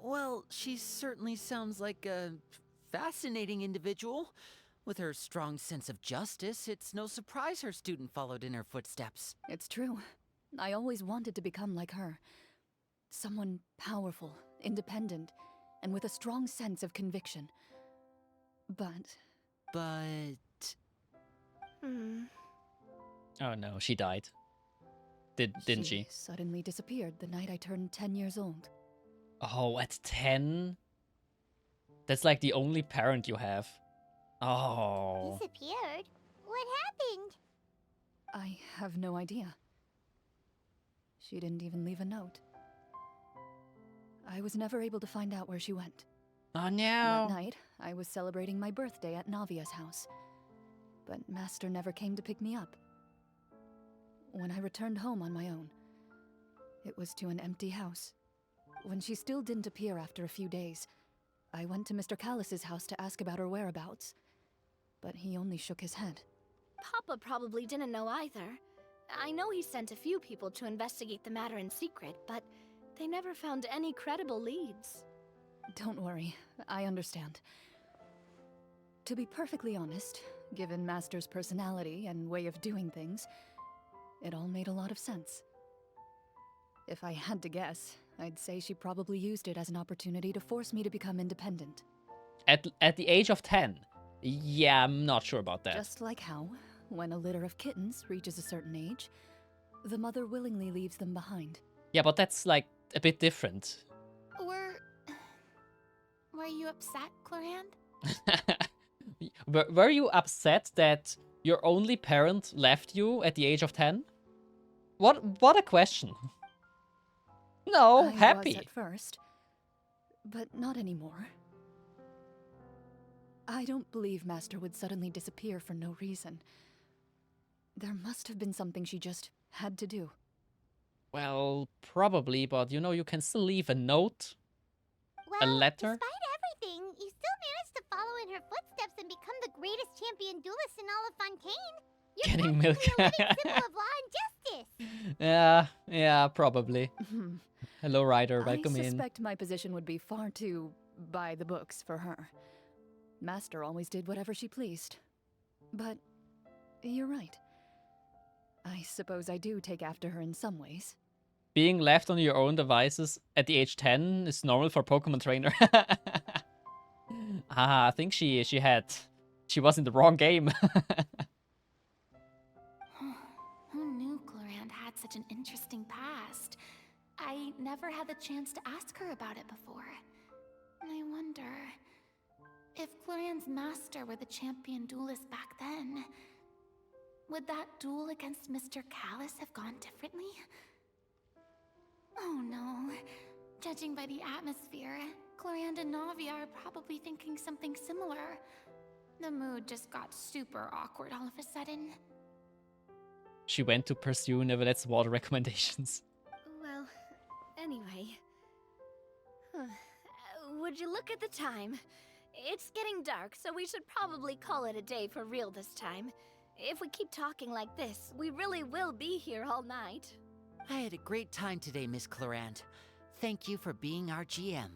Well, she certainly sounds like a fascinating individual. With her strong sense of justice, it's no surprise her student followed in her footsteps. It's true. I always wanted to become like her. Someone powerful, independent, and with a strong sense of conviction. But... Oh no, she died. Didn't she? Suddenly disappeared the night I turned 10 years old. Oh, at 10? That's like the only parent you have. Oh. Disappeared? What happened? I have no idea. She didn't even leave a note. I was never able to find out where she went. Oh no. That night, I was celebrating my birthday at Navia's house. But Master never came to pick me up. When I returned home on my own, it was to an empty house. When she still didn't appear after a few days, I went to Mr. Callis's house to ask about her whereabouts. But he only shook his head. Papa probably didn't know either. I know he sent a few people to investigate the matter in secret, but they never found any credible leads. Don't worry, I understand. To be perfectly honest, given Master's personality and way of doing things, it all made a lot of sense. If I had to guess, I'd say she probably used it as an opportunity to force me to become independent. At the age of 10? Yeah, I'm not sure about that. Just like how, when a litter of kittens reaches a certain age, the mother willingly leaves them behind. Yeah, but that's like a bit different. Were you upset, Clorinde? Were you upset that your only parent left you at the age of 10? What a question. No, I happy. was at first, but not anymore. I don't believe Master would suddenly disappear for no reason. There must have been something she just had to do. Well, probably, but you know, you can still leave a note, a Well, letter. despite everything, you still managed to follow in her footsteps and become the greatest champion duelist in all of Fontaine. You're Getting milk. practically a living symbol of law and justice. Yeah, probably. Hello, Ryder. Welcome I in. suspect my position would be far too by the books for her. Master always did whatever she pleased. But you're right. I suppose I do take after her in some ways. Being left on your own devices at the age 10 is normal for Pokemon Trainer. I think she was in the wrong game. Who knew Clorinde had such an interesting past? I never had the chance to ask her about it before. I wonder if Clorinde's master were the champion duelist back then. Would that duel against Mr. Callus have gone differently? Oh no. Judging by the atmosphere, Clorinde and Navia are probably thinking something similar. The mood just got super awkward all of a sudden. She went to pursue Neverlet's water recommendations. Well, anyway. Would you look at the time? It's getting dark, so we should probably call it a day for real this time. If we keep talking like this, we really will be here all night. I had a great time today, Miss Clorinde. Thank you for being our GM.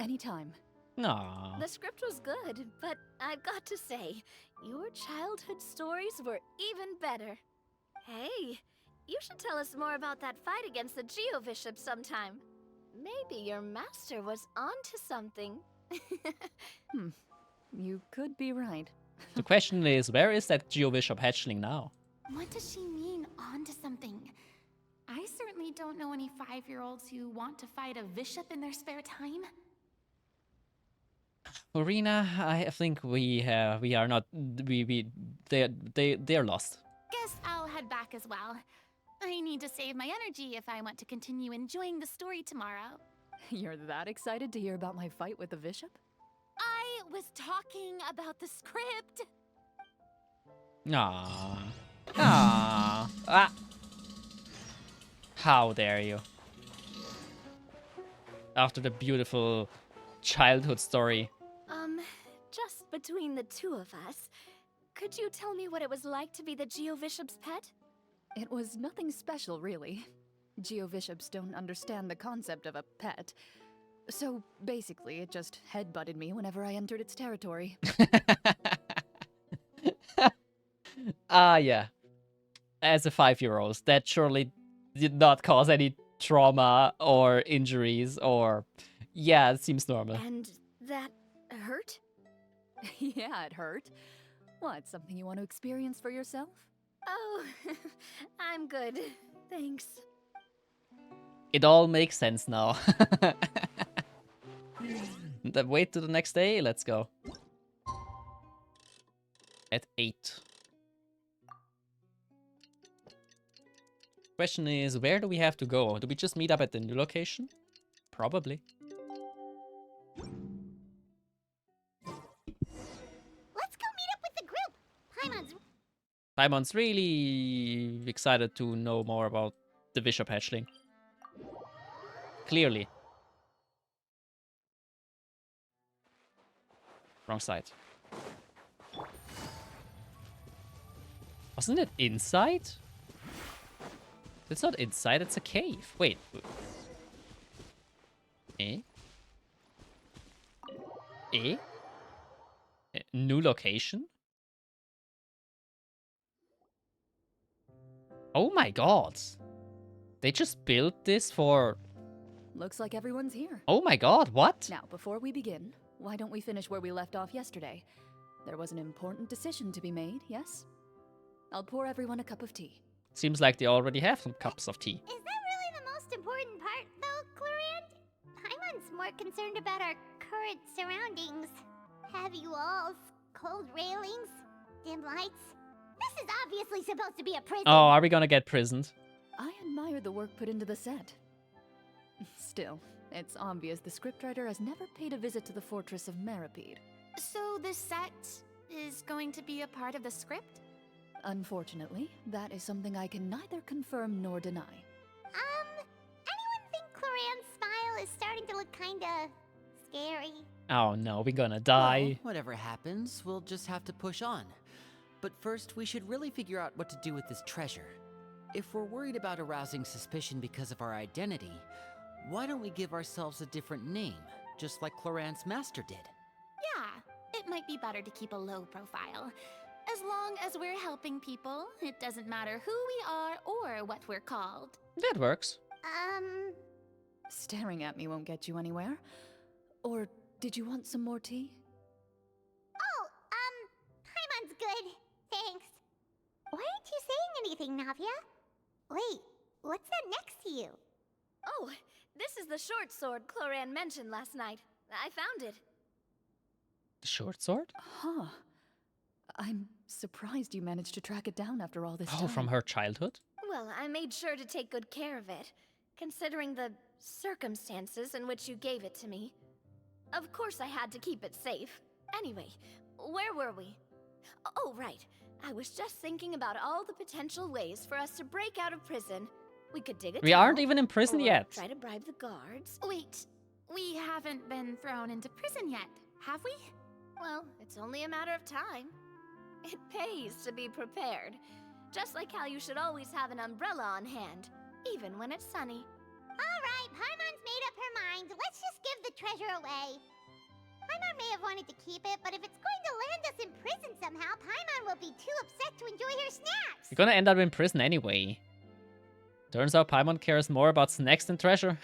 Anytime. Aww. The script was good, but I've got to say, your childhood stories were even better. Hey, you should tell us more about that fight against the Geo-Bishop sometime. Maybe your master was onto something. You could be right. The question is, where is that Geo-Bishop hatchling now? What does she mean, onto something? I certainly don't know any 5-year-olds who want to fight a bishop in their spare time. Marina, I think they're lost. Guess I'll head back as well. I need to save my energy if I want to continue enjoying the story tomorrow. You're that excited to hear about my fight with the bishop? I was talking about the script. Aww. Aww. Ah. How dare you? After the beautiful childhood story. Just between the two of us, could you tell me what it was like to be the Geo-Bishop's pet? It was nothing special, really. Geo-Bishops don't understand the concept of a pet. So basically, it just headbutted me whenever I entered its territory. Yeah. As a 5-year-old, that surely did not cause any trauma or injuries or... Yeah, it seems normal. And that hurt? Yeah, it hurt. What, something you want to experience for yourself? Oh, I'm good. Thanks. It all makes sense now. Wait till the next day. Let's go. At 8. Question is, where do we have to go? Do we just meet up at the new location? Probably. Let's go meet up with the group. Paimon's really excited to know more about the Bishop hatchling. Clearly. Wrong side. Wasn't it inside? It's not inside, it's a cave. Wait. Eh? Eh? New location? Oh my god. They just built this for... Looks like everyone's here. Oh my god, what? Now, before we begin, why don't we finish where we left off yesterday? There was an important decision to be made, yes? I'll pour everyone a cup of tea. Seems like they already have some cups of tea. Is that really the most important part, though, Clorinde? Paimon's more concerned about our current surroundings. Have you all Cold railings, dim lights. This is obviously supposed to be a prison. Oh, are we gonna get prisoned? I admire the work put into the set. Still, it's obvious the scriptwriter has never paid a visit to the fortress of Meripede. So the set is going to be a part of the script? Unfortunately, that is something I can neither confirm nor deny. Anyone think Clorinde's smile is starting to look kinda scary? Oh no, we're gonna die. Well, whatever happens, we'll just have to push on. But first, we should really figure out what to do with this treasure. If we're worried about arousing suspicion because of our identity, why don't we give ourselves a different name, just like Clorinde's master did? Yeah, it might be better to keep a low profile. As long as we're helping people, it doesn't matter who we are or what we're called. That works. Staring at me won't get you anywhere. Or did you want some more tea? Oh, Paimon's good. Thanks. Why aren't you saying anything, Navia? Wait, what's that next to you? Oh, this is the short sword Clorinde mentioned last night. I found it. The short sword? Huh. I'm surprised you managed to track it down after all this time. Oh, from her childhood? Well, I made sure to take good care of it, considering the circumstances in which you gave it to me. Of course I had to keep it safe. Anyway, where were we? Oh, right. I was just thinking about all the potential ways for us to break out of prison. We could dig a We aren't tunnel, even in prison or yet. Try to bribe the guards. Wait, we haven't been thrown into prison yet, have we? Well, it's only a matter of time. It pays to be prepared. Just like how you should always have an umbrella on hand, even when it's sunny. Alright, Paimon's made up her mind. Let's just give the treasure away. Paimon may have wanted to keep it, but if it's going to land us in prison somehow, Paimon will be too upset to enjoy her snacks. You're gonna end up in prison anyway. Turns out Paimon cares more about snacks than treasure.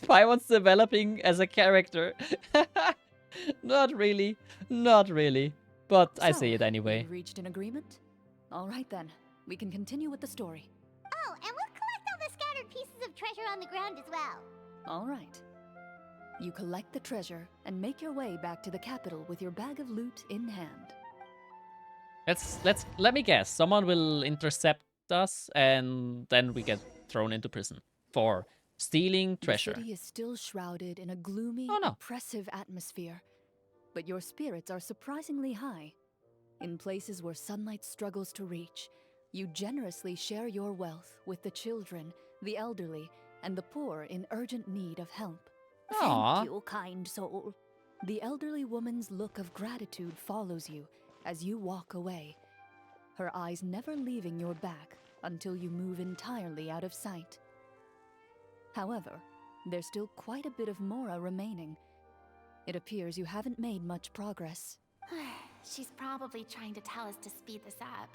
Paimon's developing as a character. Not really. Not really. But I say it anyway. We reached an agreement? All right then. We can continue with the story. Oh, and we'll collect all the scattered pieces of treasure on the ground as well. All right. You collect the treasure and make your way back to the capital with your bag of loot in hand. Let me guess. Someone will intercept us and then we get thrown into prison for stealing treasure. The city is still shrouded in a gloomy, oppressive atmosphere, but your spirits are surprisingly high. In places where sunlight struggles to reach, you generously share your wealth with the children, the elderly, and the poor in urgent need of help. Aww. Thank you, kind soul. The elderly woman's look of gratitude follows you as you walk away, her eyes never leaving your back until you move entirely out of sight. However, there's still quite a bit of Mora remaining. It appears you haven't made much progress. She's probably trying to tell us to speed this up.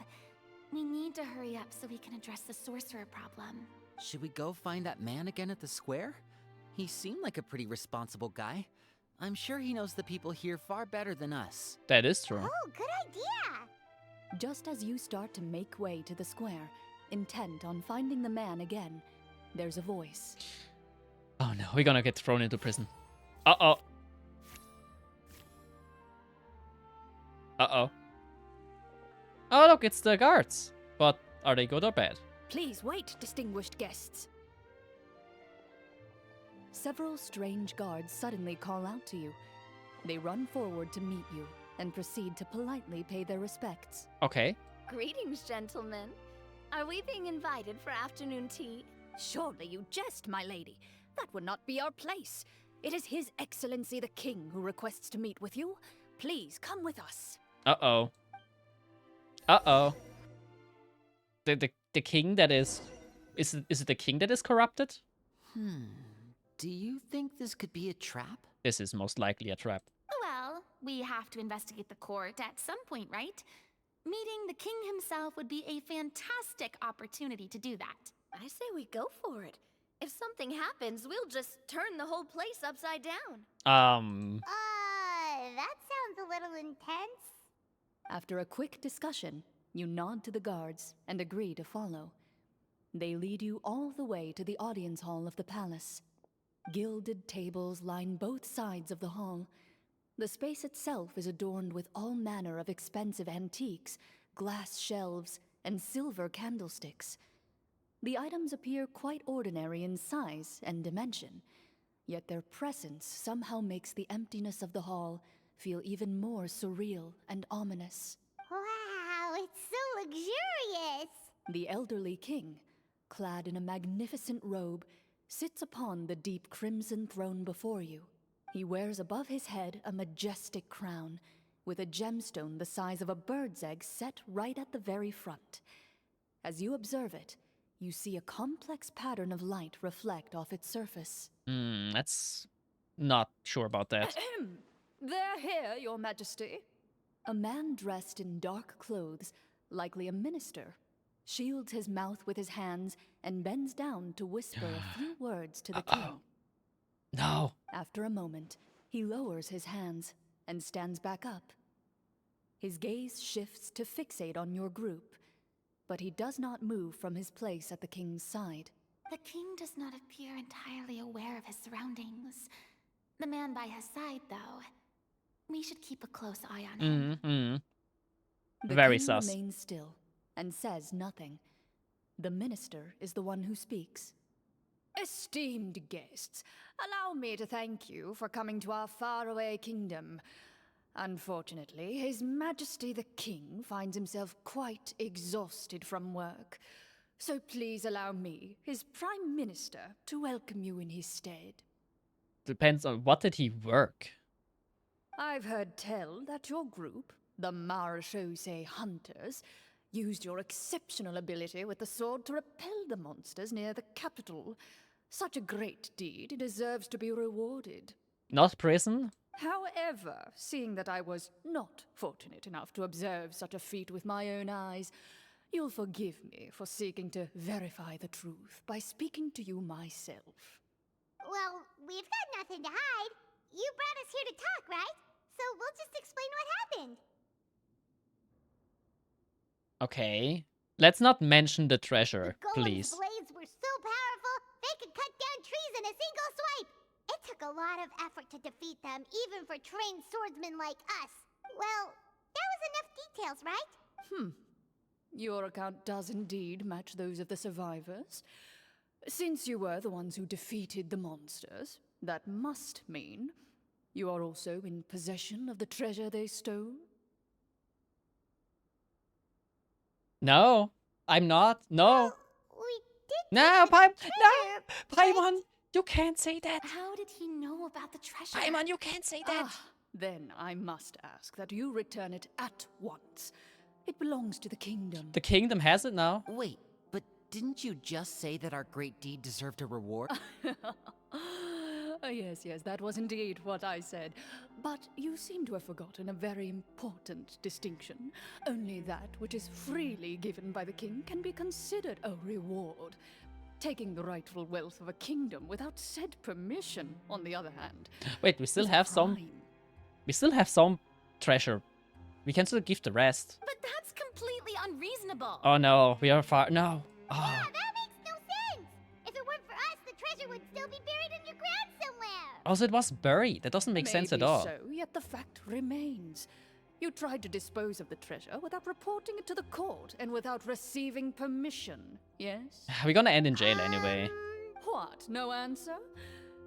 We need to hurry up so we can address the sorcerer problem. Should we go find that man again at the square? He seemed like a pretty responsible guy. I'm sure he knows the people here far better than us. That is true. Oh, good idea! Just as you start to make way to the square, intent on finding the man again, there's a voice. Oh no, we're gonna get thrown into prison. Uh-oh. Uh-oh. Oh, look, it's the guards. But are they good or bad? Please wait, distinguished guests. Several strange guards suddenly call out to you. They run forward to meet you and proceed to politely pay their respects. Okay. Greetings, gentlemen. Are we being invited for afternoon tea? Surely you jest, my lady. That would not be our place. It is His Excellency the King who requests to meet with you. Please come with us. Uh-oh. Uh-oh. The king that is it the king that is corrupted? Do you think this could be a trap? This is most likely a trap. Well, we have to investigate the court at some point, right? Meeting the king himself would be a fantastic opportunity to do that. I say we go for it. If something happens, we'll just turn the whole place upside down. That sounds a little intense. After a quick discussion, you nod to the guards and agree to follow. They lead you all the way to the audience hall of the palace. Gilded tables line both sides of the hall. The space itself is adorned with all manner of expensive antiques, glass shelves, and silver candlesticks. The items appear quite ordinary in size and dimension, yet their presence somehow makes the emptiness of the hall feel even more surreal and ominous. Wow, it's so luxurious! The elderly king, clad in a magnificent robe, sits upon the deep crimson throne before you. He wears above his head a majestic crown, with a gemstone the size of a bird's egg set right at the very front. As you observe it, you see a complex pattern of light reflect off its surface. That's not sure about that. They're here, your majesty. A man dressed in dark clothes, likely a minister, shields his mouth with his hands and bends down to whisper a few words to the king. No. After a moment, he lowers his hands and stands back up. His gaze shifts to fixate on your group, but he does not move from his place at the king's side. The king does not appear entirely aware of his surroundings. The man by his side, though. We should keep a close eye on him. The Very king sus. remains still and says nothing. The minister is the one who speaks. Esteemed guests, allow me to thank you for coming to our faraway kingdom. Unfortunately, His Majesty the King finds himself quite exhausted from work. So please allow me, his Prime Minister, to welcome you in his stead. Depends on what did he work. I've heard tell that your group, the Marechaussee Hunters, used your exceptional ability with the sword to repel the monsters near the capital. Such a great deed deserves to be rewarded. Not prison? However, seeing that I was not fortunate enough to observe such a feat with my own eyes, you'll forgive me for seeking to verify the truth by speaking to you myself. Well, we've got nothing to hide. You brought us here to talk, right? So we'll just explain what happened. Okay. Let's not mention the treasure, The golem's please. blades were so powerful, they could cut down trees in a single swipe. It took a lot of effort to defeat them, even for trained swordsmen like us. Well, that was enough details, right? Your account does indeed match those of the survivors. Since you were the ones who defeated the monsters, that must mean you are also in possession of the treasure they stole? No, I'm not. No. We did No, treasure, Paimon, you can't say that. How did he know about the treasure? Paimon, you can't say that. Then I must ask that you return it at once. It belongs to the kingdom. The kingdom has it now. Wait, but didn't you just say that our great deed deserved a reward? Yes, that was indeed what I said. But you seem to have forgotten a very important distinction. Only that which is freely given by the king can be considered a reward. Taking the rightful wealth of a kingdom without said permission, on the other hand. Wait, we still have some. crime. We still have some treasure. We can still give the rest. But that's completely unreasonable. Oh no, we are far. No. Oh. Yeah, that makes no sense. If it weren't for us, the treasure would still be buried underground somewhere. Also, it was buried. That doesn't make sense at Maybe all. so, yet the fact remains. You tried to dispose of the treasure without reporting it to the court and without receiving permission, yes? We're gonna end in jail anyway. What, no answer?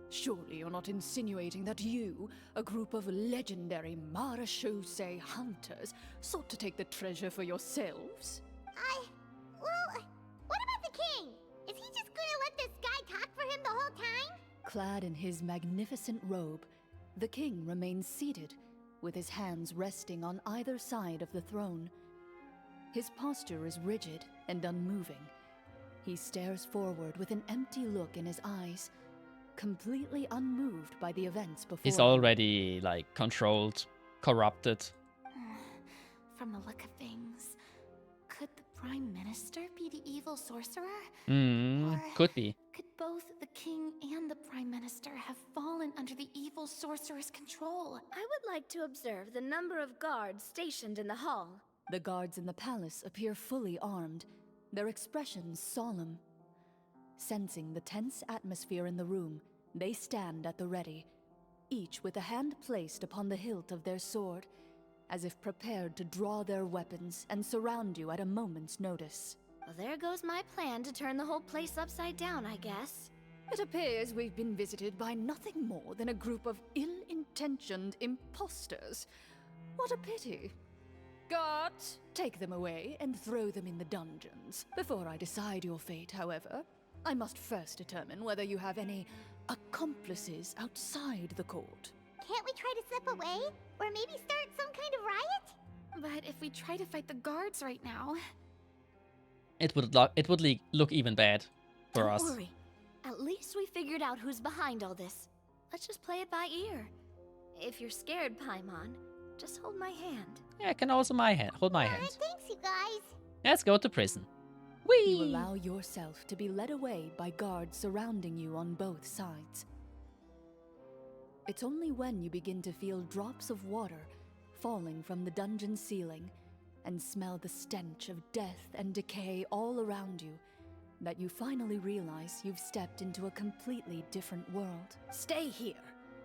Surely you're not insinuating that you, a group of legendary Marechaussee hunters, sought to take the treasure for yourselves? Well, what about the king? Is he just gonna let this guy talk for him the whole time? Clad in his magnificent robe, the king remains seated, with his hands resting on either side of the throne. His posture is rigid and unmoving. He stares forward with an empty look in his eyes, completely unmoved by the events before He's him. already, like, controlled, corrupted. From the look of things, could the Prime Minister be the evil sorcerer? Or Could be. could both the king and the Prime Minister have fallen under the evil sorcerer's control? I would like to observe the number of guards stationed in the hall. The guards in the palace appear fully armed, their expressions solemn. Sensing the tense atmosphere in the room, they stand at the ready. each with a hand placed upon the hilt of their sword, as if prepared to draw their weapons and surround you at a moment's notice. Well, there goes my plan to turn the whole place upside down, I guess. It appears we've been visited by nothing more than a group of ill-intentioned imposters. What a pity. Guards, take them away and throw them in the dungeons. Before I decide your fate, however, I must first determine whether you have any accomplices outside the court. Can't we try to slip away? Or maybe start some kind of riot? But if we try to fight the guards right now... It would look even bad for us. Don't worry. At least we figured out who's behind all this. Let's just play it by ear. If you're scared, Paimon, just hold my hand. Yeah, I can also hold my hand. Thanks, you guys. Let's go to prison. You allow yourself to be led away by guards surrounding you on both sides. It's only when you begin to feel drops of water falling from the dungeon ceiling and smell the stench of death and decay all around you that you finally realize you've stepped into a completely different world. Stay here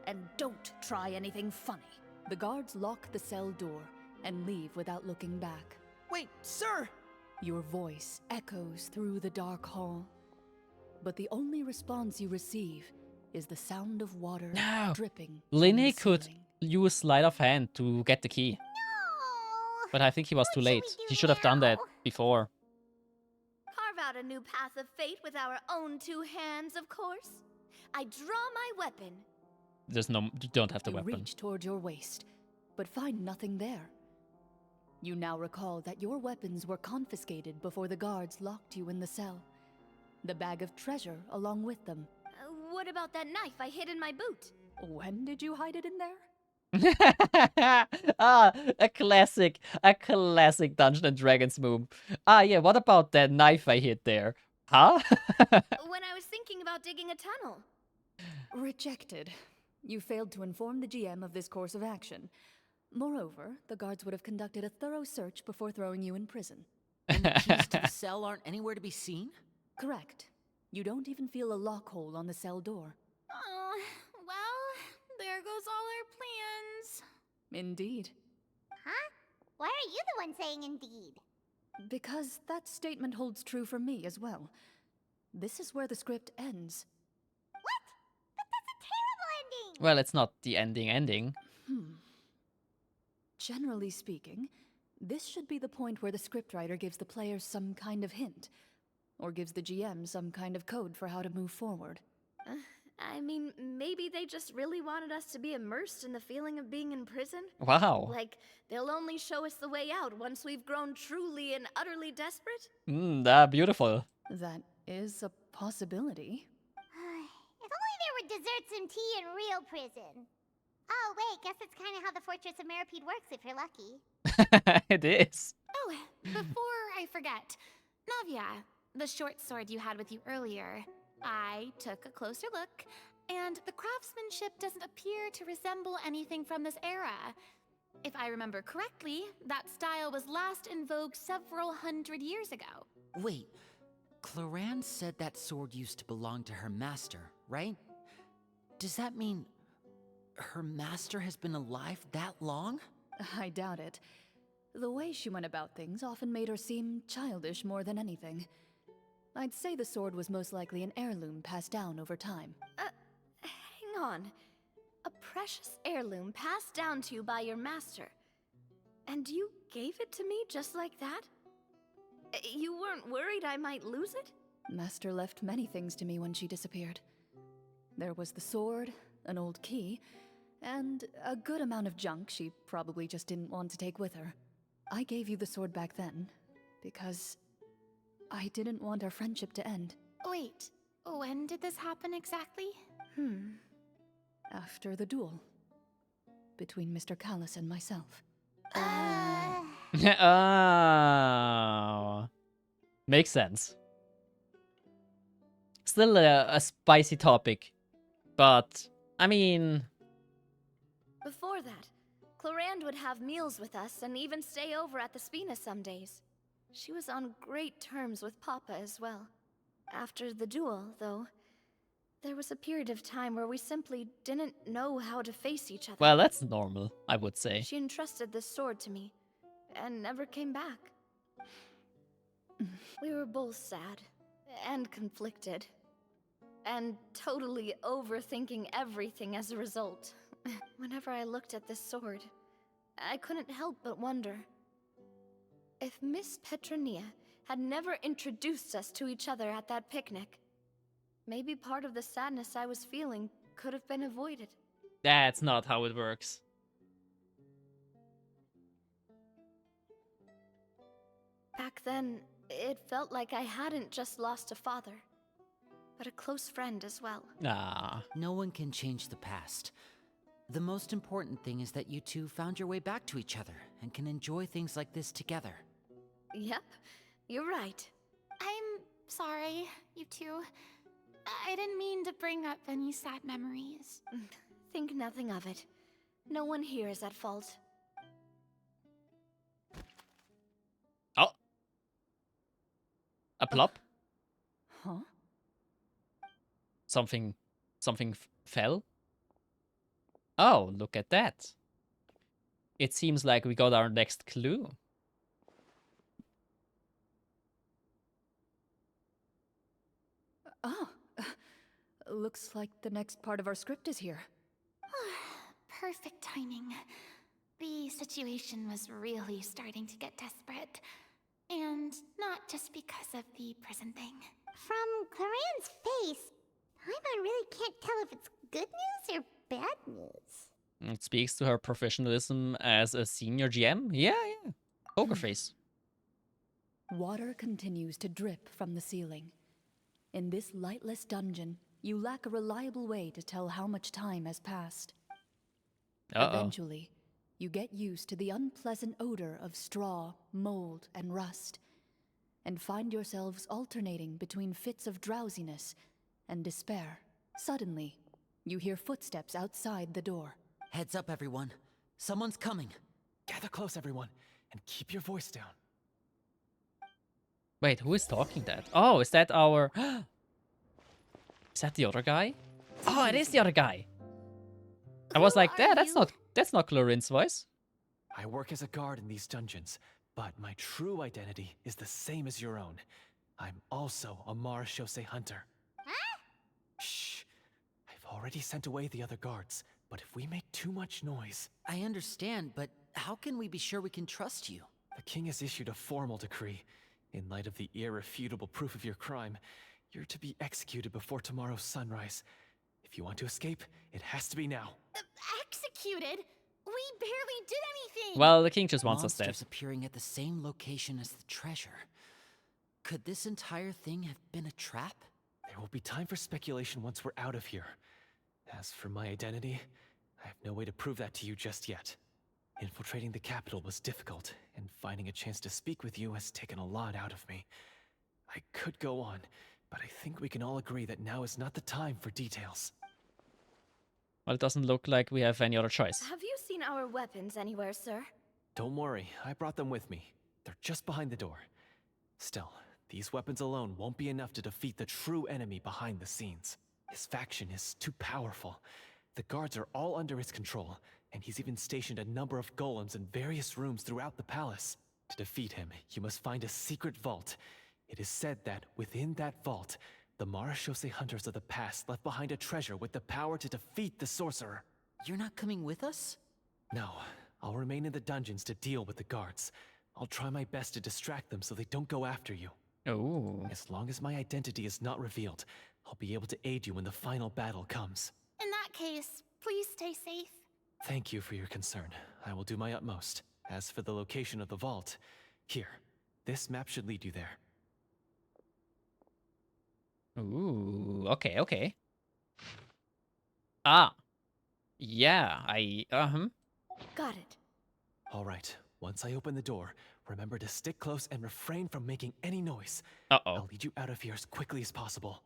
and don't try anything funny. The guards lock the cell door and leave without looking back. Wait, sir! Your voice echoes through the dark hall, but the only response you receive is the sound of water dripping. Linny could use sleight of hand to get the key. No! But I think he was too late. He should have done that before. Carve out a new path of fate with our own two hands, of course. I draw my weapon. You don't have the You weapon. reach toward your waist, but find nothing there. You now recall that your weapons were confiscated before the guards locked you in the cell. The bag of treasure along with them. What about that knife I hid in my boot? When did you hide it in there? A classic Dungeons and Dragons move. Yeah, what about that knife I hid there? Huh? When I was thinking about digging a tunnel. Rejected. You failed to inform the GM of this course of action. Moreover, the guards would have conducted a thorough search before throwing you in prison. And the keys to the cell aren't anywhere to be seen? Correct. You don't even feel a lock hole on the cell door. Oh, well, there goes all our plans. Indeed. Huh? Why are you the one saying indeed? Because that statement holds true for me as well. This is where the script ends. What? But that's a terrible ending! Well, it's not the ending. Generally speaking, this should be the point where the scriptwriter gives the players some kind of hint, or gives the GM some kind of code for how to move forward. I mean, maybe they just really wanted us to be immersed in the feeling of being in prison. Wow. Like, they'll only show us the way out once we've grown truly and utterly desperate? Beautiful. That is a possibility. If only there were desserts and tea in real prison. Oh, wait, guess it's kind of how the Fortress of Meripede works if you're lucky. It is. Oh, before I forget, Navia, the short sword you had with you earlier, I took a closer look, and the craftsmanship doesn't appear to resemble anything from this era. If I remember correctly, that style was last in vogue several hundred years ago. Wait, Clorinde said that sword used to belong to her master, right? Does that mean her master has been alive that long? I doubt it. The way she went about things often made her seem childish more than anything. I'd say the sword was most likely an heirloom passed down over time. Hang on. A precious heirloom passed down to you by your master. And you gave it to me just like that? You weren't worried I might lose it? Master left many things to me when she disappeared. There was the sword, an old key, and a good amount of junk she probably just didn't want to take with her. I gave you the sword back then, because I didn't want our friendship to end. Wait, when did this happen exactly? After the duel. Between Mr. Callis and myself. Oh. Makes sense. Still a spicy topic. But, I mean... Before that, Clorinde would have meals with us and even stay over at the Spina some days. She was on great terms with Papa as well. After the duel, though, There was a period of time where we simply didn't know how to face each other. Well, that's normal, I would say. She entrusted this sword to me and never came back. We were both sad and conflicted and totally overthinking everything as a result. Whenever I looked at this sword, I couldn't help but wonder if Miss Petronia had never introduced us to each other at that picnic. Maybe part of the sadness I was feeling could have been avoided. That's not how it works. Back then, it felt like I hadn't just lost a father, but a close friend as well. Ah. No one can change the past. The most important thing is that you two found your way back to each other and can enjoy things like this together. Yep, you're right. I'm sorry, you two. I didn't mean to bring up any sad memories. Think nothing of it. No one here is at fault. Oh. A plop? Huh? Something fell? Oh, look at that. It seems like we got our next clue. Oh, looks like the next part of our script is here. Perfect timing. The situation was really starting to get desperate. And not just because of the prison thing. From Clorinde's face, Paimon really can't tell if it's good news or bad news. It speaks to her professionalism as a senior GM. Yeah. Poker face. Water continues to drip from the ceiling. In this lightless dungeon, you lack a reliable way to tell how much time has passed. Eventually, you get used to the unpleasant odor of straw, mold, and rust, and find yourselves alternating between fits of drowsiness and despair. Suddenly, you hear footsteps outside the door. Heads up, everyone. Someone's coming. Gather close, everyone, and keep your voice down. Wait, who is talking that? Oh, is that our... Is that the other guy? Oh, it is the other guy. I was like, that's not Clorinde's voice. I work as a guard in these dungeons, but my true identity is the same as your own. I'm also a Marechaussee hunter. Huh? Shh. I've already sent away the other guards, but if we make too much noise... I understand, but how can we be sure we can trust you? The king has issued a formal decree. In light of the irrefutable proof of your crime, you're to be executed before tomorrow's sunrise. If you want to escape, it has to be now. Executed? We barely did anything! Well, the king just wants us dead. Monsters appearing at the same location as the treasure. Could this entire thing have been a trap? There will be time for speculation once we're out of here. As for my identity, I have no way to prove that to you just yet. Infiltrating the capital was difficult, and finding a chance to speak with you has taken a lot out of me. I could go on, but I think we can all agree that now is not the time for details. Well, it doesn't look like we have any other choice. Have you seen our weapons anywhere, sir? Don't worry, I brought them with me. They're just behind the door. Still, these weapons alone won't be enough to defeat the true enemy behind the scenes. His faction is too powerful. The guards are all under his control, and he's even stationed a number of golems in various rooms throughout the palace. To defeat him, you must find a secret vault. It is said that within that vault, the Marechaussee hunters of the past left behind a treasure with the power to defeat the sorcerer. You're not coming with us? No, I'll remain in the dungeons to deal with the guards. I'll try my best to distract them so they don't go after you. Oh. As long as my identity is not revealed, I'll be able to aid you when the final battle comes. In that case, please stay safe. Thank you for your concern. I will do my utmost. As for the location of the vault, here, this map should lead you there. Ooh, okay. Ah. Yeah, Got it. All right, once I open the door, remember to stick close and refrain from making any noise. Uh-oh. I'll lead you out of here as quickly as possible.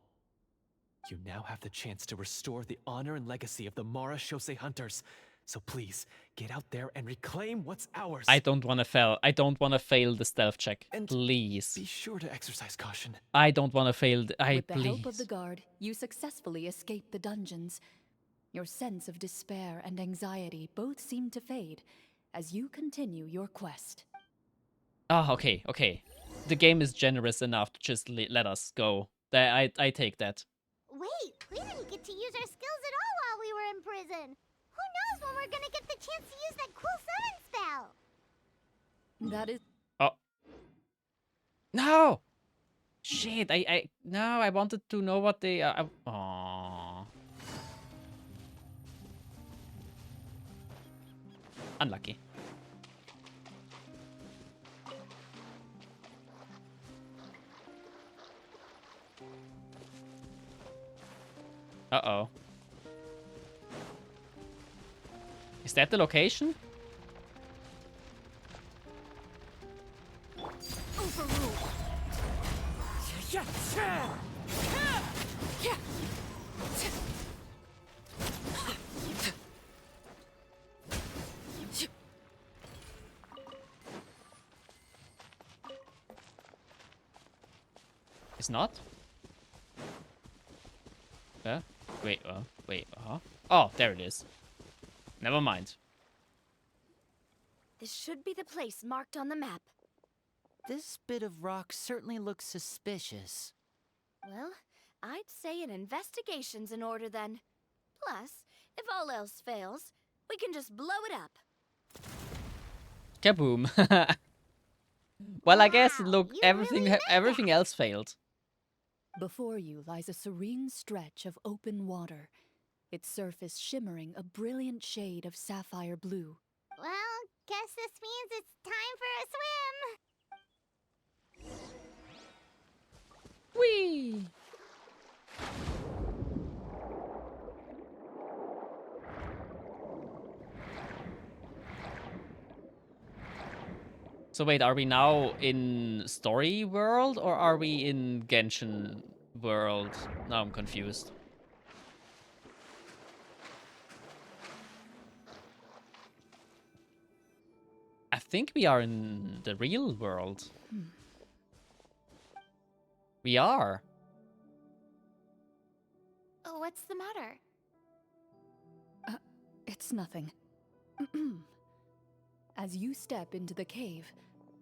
You now have the chance to restore the honor and legacy of the Marechaussee hunters. So please, get out there and reclaim what's ours. I don't want to fail. I don't want to fail the stealth check. And please. Be sure to exercise caution. I don't want to fail. With the please. help of the guard, you successfully escape the dungeons. Your sense of despair and anxiety both seem to fade as you continue your quest. Oh, okay, okay. The game is generous enough to just let us go. I take that. Wait, we didn't get to use our skills at all while we were in prison. Who knows when we're gonna get the chance to use that cool summon spell? That is... Oh. No! Shit, no, I wanted to know what they are. Aww. Unlucky. Uh-oh. Is that the location? Overruled. It's not? Wait, wait, Oh, there it is. Never mind. This should be the place marked on the map. This bit of rock certainly looks suspicious. Well, I'd say an investigation's in order then. Plus, if all else fails, we can just blow it up. Kaboom. Well, I guess look, you everything really everything else failed. Before you lies a serene stretch of open water, its surface shimmering a brilliant shade of sapphire blue. Well, guess this means it's time for a swim. Whee! So wait, are we now in story world or are we in Genshin world? Now I'm confused. I think we are in the real world. We are. Oh, what's the matter? It's nothing. As you step into the cave,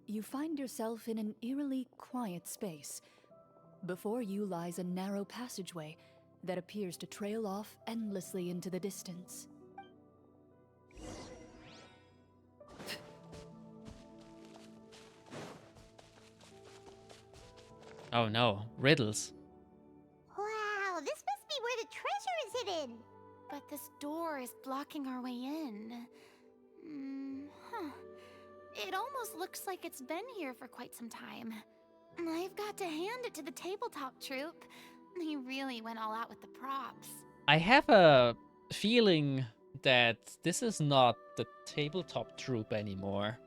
you find yourself in an eerily quiet space. Before you lies a narrow passageway that appears to trail off endlessly into the distance. Oh no, riddles. Wow, this must be where the treasure is hidden. But this door is blocking our way in. It almost looks like it's been here for quite some time. I've got to hand it to the tabletop troupe. They really went all out with the props. I have a feeling that this is not the tabletop troupe anymore.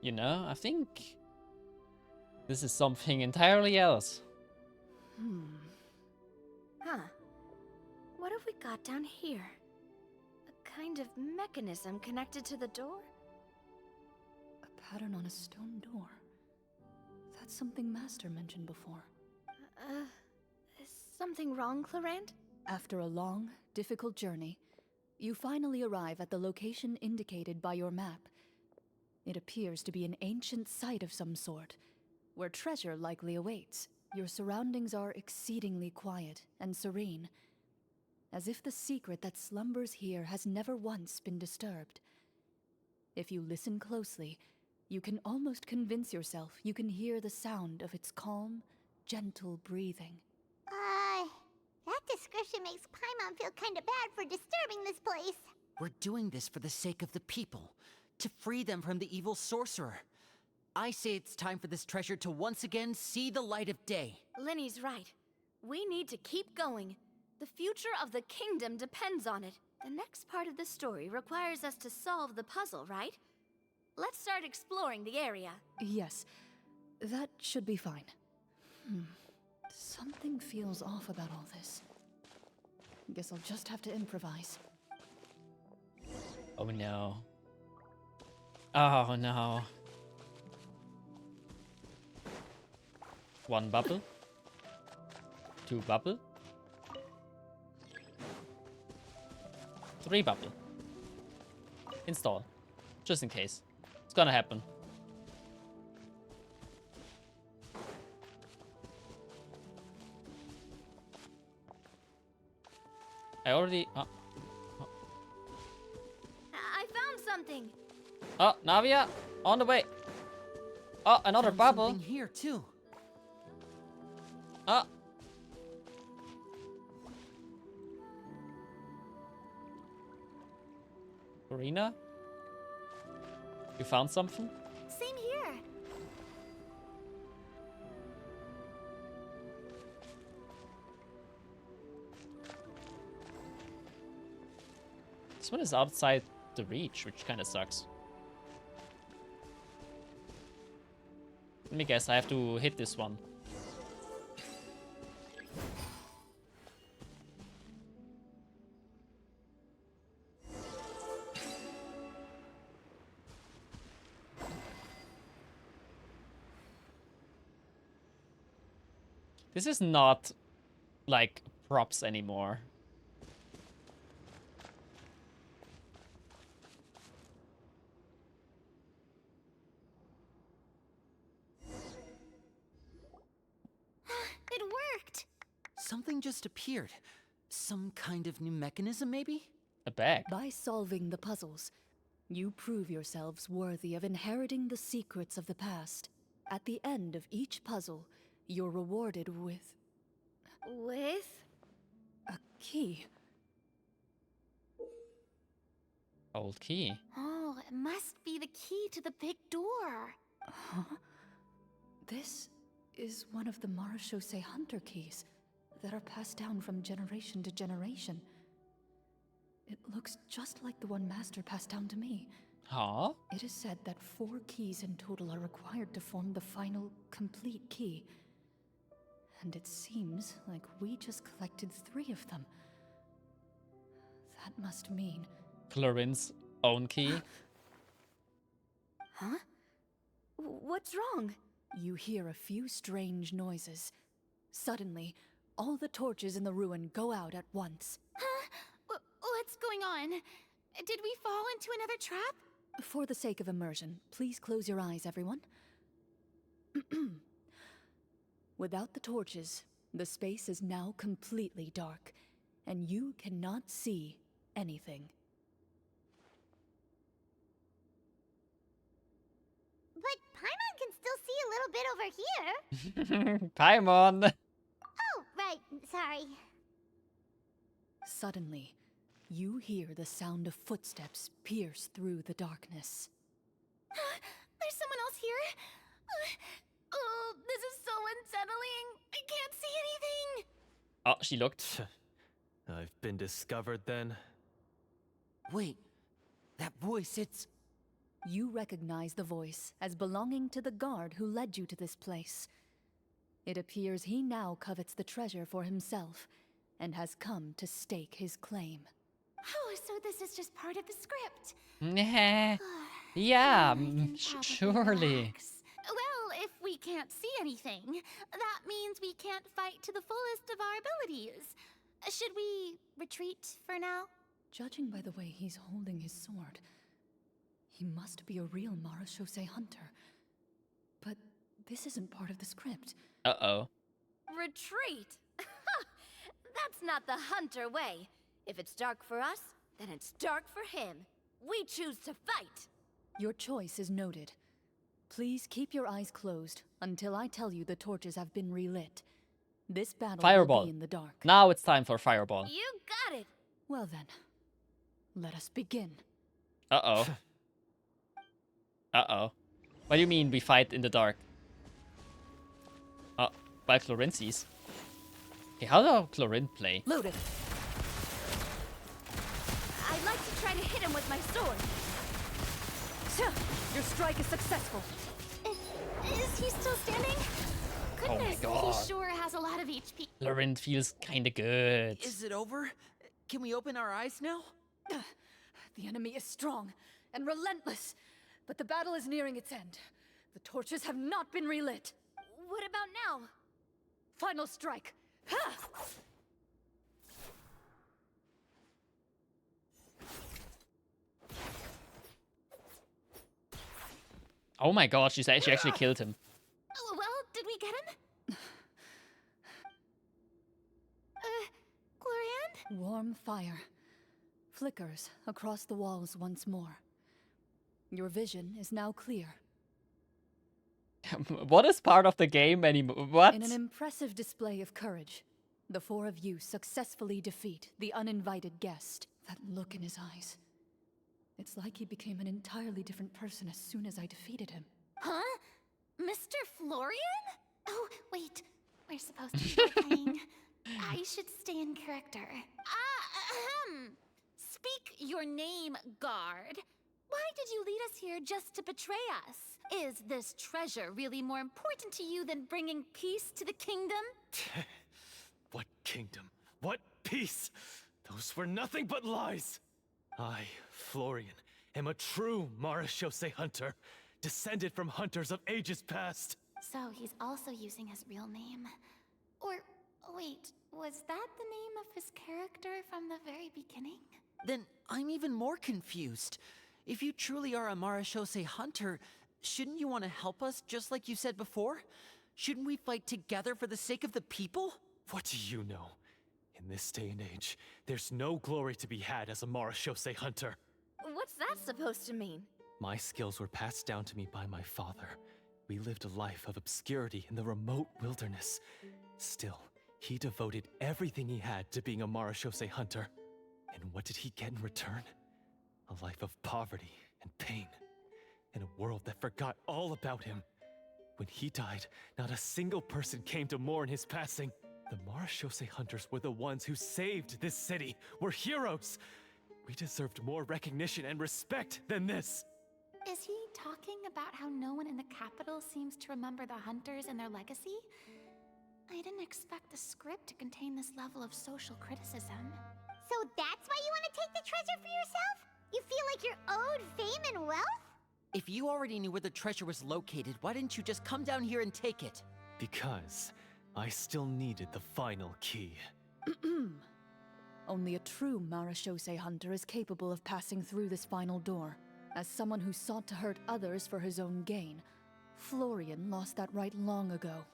You know, I think this is something entirely else. Huh. What have we got down here? A kind of mechanism connected to the door? A pattern on a stone door. That's something Master mentioned before. Is something wrong, Clorinde? After a long, difficult journey, you finally arrive at the location indicated by your map. It appears to be an ancient site of some sort, where treasure likely awaits. Your surroundings are exceedingly quiet and serene, as if the secret that slumbers here has never once been disturbed. If you listen closely, you can almost convince yourself you can hear the sound of its calm, gentle breathing. That description makes Paimon feel kinda bad for disturbing this place. We're doing this for the sake of the people, to free them from the evil sorcerer. I say it's time for this treasure to once again see the light of day. Linny's right. We need to keep going. The future of the kingdom depends on it. The next part of the story requires us to solve the puzzle, right? Let's start exploring the area. Yes, that should be fine. Something feels off about all this. Guess I'll just have to improvise. Oh no. Oh no. One bubble. Two bubble. Three bubble. Install. Just in case. It's gonna happen. I already... I found something. Oh, Navia, on the way. Oh, another Found bubble. something here too. Oh. Clorinde? You found something? Same here. This one is outside the reach, which kind of sucks. Let me guess, I have to hit this one. This is not like props anymore. It worked. Something just appeared. Some kind of new mechanism, maybe? A bag. By solving the puzzles, you prove yourselves worthy of inheriting the secrets of the past. At the end of each puzzle, you're rewarded with With? a key. Old key. Oh, it must be the key to the big door. Huh? This is one of the Marachose Hunter keys that are passed down from generation to generation. It looks just like the one Master passed down to me. Huh? It is said that 4 keys in total are required to form the final, complete key. And it seems like we just collected 3 of them. That must mean... Clorinde's own key. Huh? What's wrong? You hear a few strange noises. Suddenly, all the torches in the ruin go out at once. Huh? What's going on? Did we fall into another trap? For the sake of immersion, please close your eyes, everyone. Without the torches, the space is now completely dark, and you cannot see anything. But Paimon can still see a little bit over here. Paimon! Oh, right. Sorry. Suddenly, you hear the sound of footsteps pierce through the darkness. There's someone else here. Oh, this is so unsettling. I can't see anything. Oh, she looked. I've been discovered then. Wait, that voice, it's... You recognize the voice as belonging to the guard who led you to this place. It appears he now covets the treasure for himself, and has come to stake his claim. Oh, so this is just part of the script. Nah. Yeah, surely. Relax. Well, if we can't see anything, that means we can't fight to the fullest of our abilities. Should we retreat for now? Judging by the way he's holding his sword, he must be a real Marachose hunter. But this isn't part of the script. Uh-oh. Retreat? That's not the hunter way. If it's dark for us, then it's dark for him. We choose to fight. Your choice is noted. Please keep your eyes closed until I tell you the torches have been relit. This battle will Fireball. be in the dark. Now it's time for fireball. You got it. Well then, let us begin. Uh-oh. Uh-oh. What do you mean we fight in the dark? By Clorinde sees. Okay, how does Clorinde play? Loaded. I'd like to try to hit him with my sword. Your strike is successful. Is he still standing? Oh my Goodness, God. he sure has a lot of HP. Clorinde feels kinda good. Is it over? Can we open our eyes now? The enemy is strong and relentless, but the battle is nearing its end. The torches have not been relit. What about now? Final strike. Ha! Oh my god, she actually killed him. Oh, well, did we get him? Clorinde? Warm fire flickers across the walls once more. Your vision is now clear. What is part of the game anymore? What? In an impressive display of courage, the four of you successfully defeat the uninvited guest. That look in his eyes. It's like he became an entirely different person as soon as I defeated him. Huh? Mr. Florian? Oh, wait. We're supposed to be playing. I should stay in character. Speak your name, guard. Why did you lead us here just to betray us? Is this treasure really more important to you than bringing peace to the kingdom? What kingdom? What peace? Those were nothing but lies! I, Florian, am a true Marechaussee hunter, descended from hunters of ages past. So he's also using his real name. Or, wait, was that the name of his character from the very beginning? Then I'm even more confused. If you truly are a Marechaussee hunter, shouldn't you want to help us just like you said before? Shouldn't we fight together for the sake of the people? What do you know? In this day and age, there's no glory to be had as a Marechaussee hunter. What's that supposed to mean? My skills were passed down to me by my father. We lived a life of obscurity in the remote wilderness. Still, he devoted everything he had to being a Marechaussee hunter. And what did he get in return? A life of poverty and pain. In a world that forgot all about him. When he died, not a single person came to mourn his passing. The Marechaussee hunters were the ones who saved this city. We're heroes. We deserved more recognition and respect than this. Is he talking about how no one in the capital seems to remember the hunters and their legacy? I didn't expect the script to contain this level of social criticism. So that's why you want to take the treasure for yourself? You feel like you're owed fame and wealth? If you already knew where the treasure was located, why didn't you just come down here and take it? Because I still needed the final key. Only a true Marechaussee hunter is capable of passing through this final door. As someone who sought to hurt others for his own gain, Florian lost that right long ago.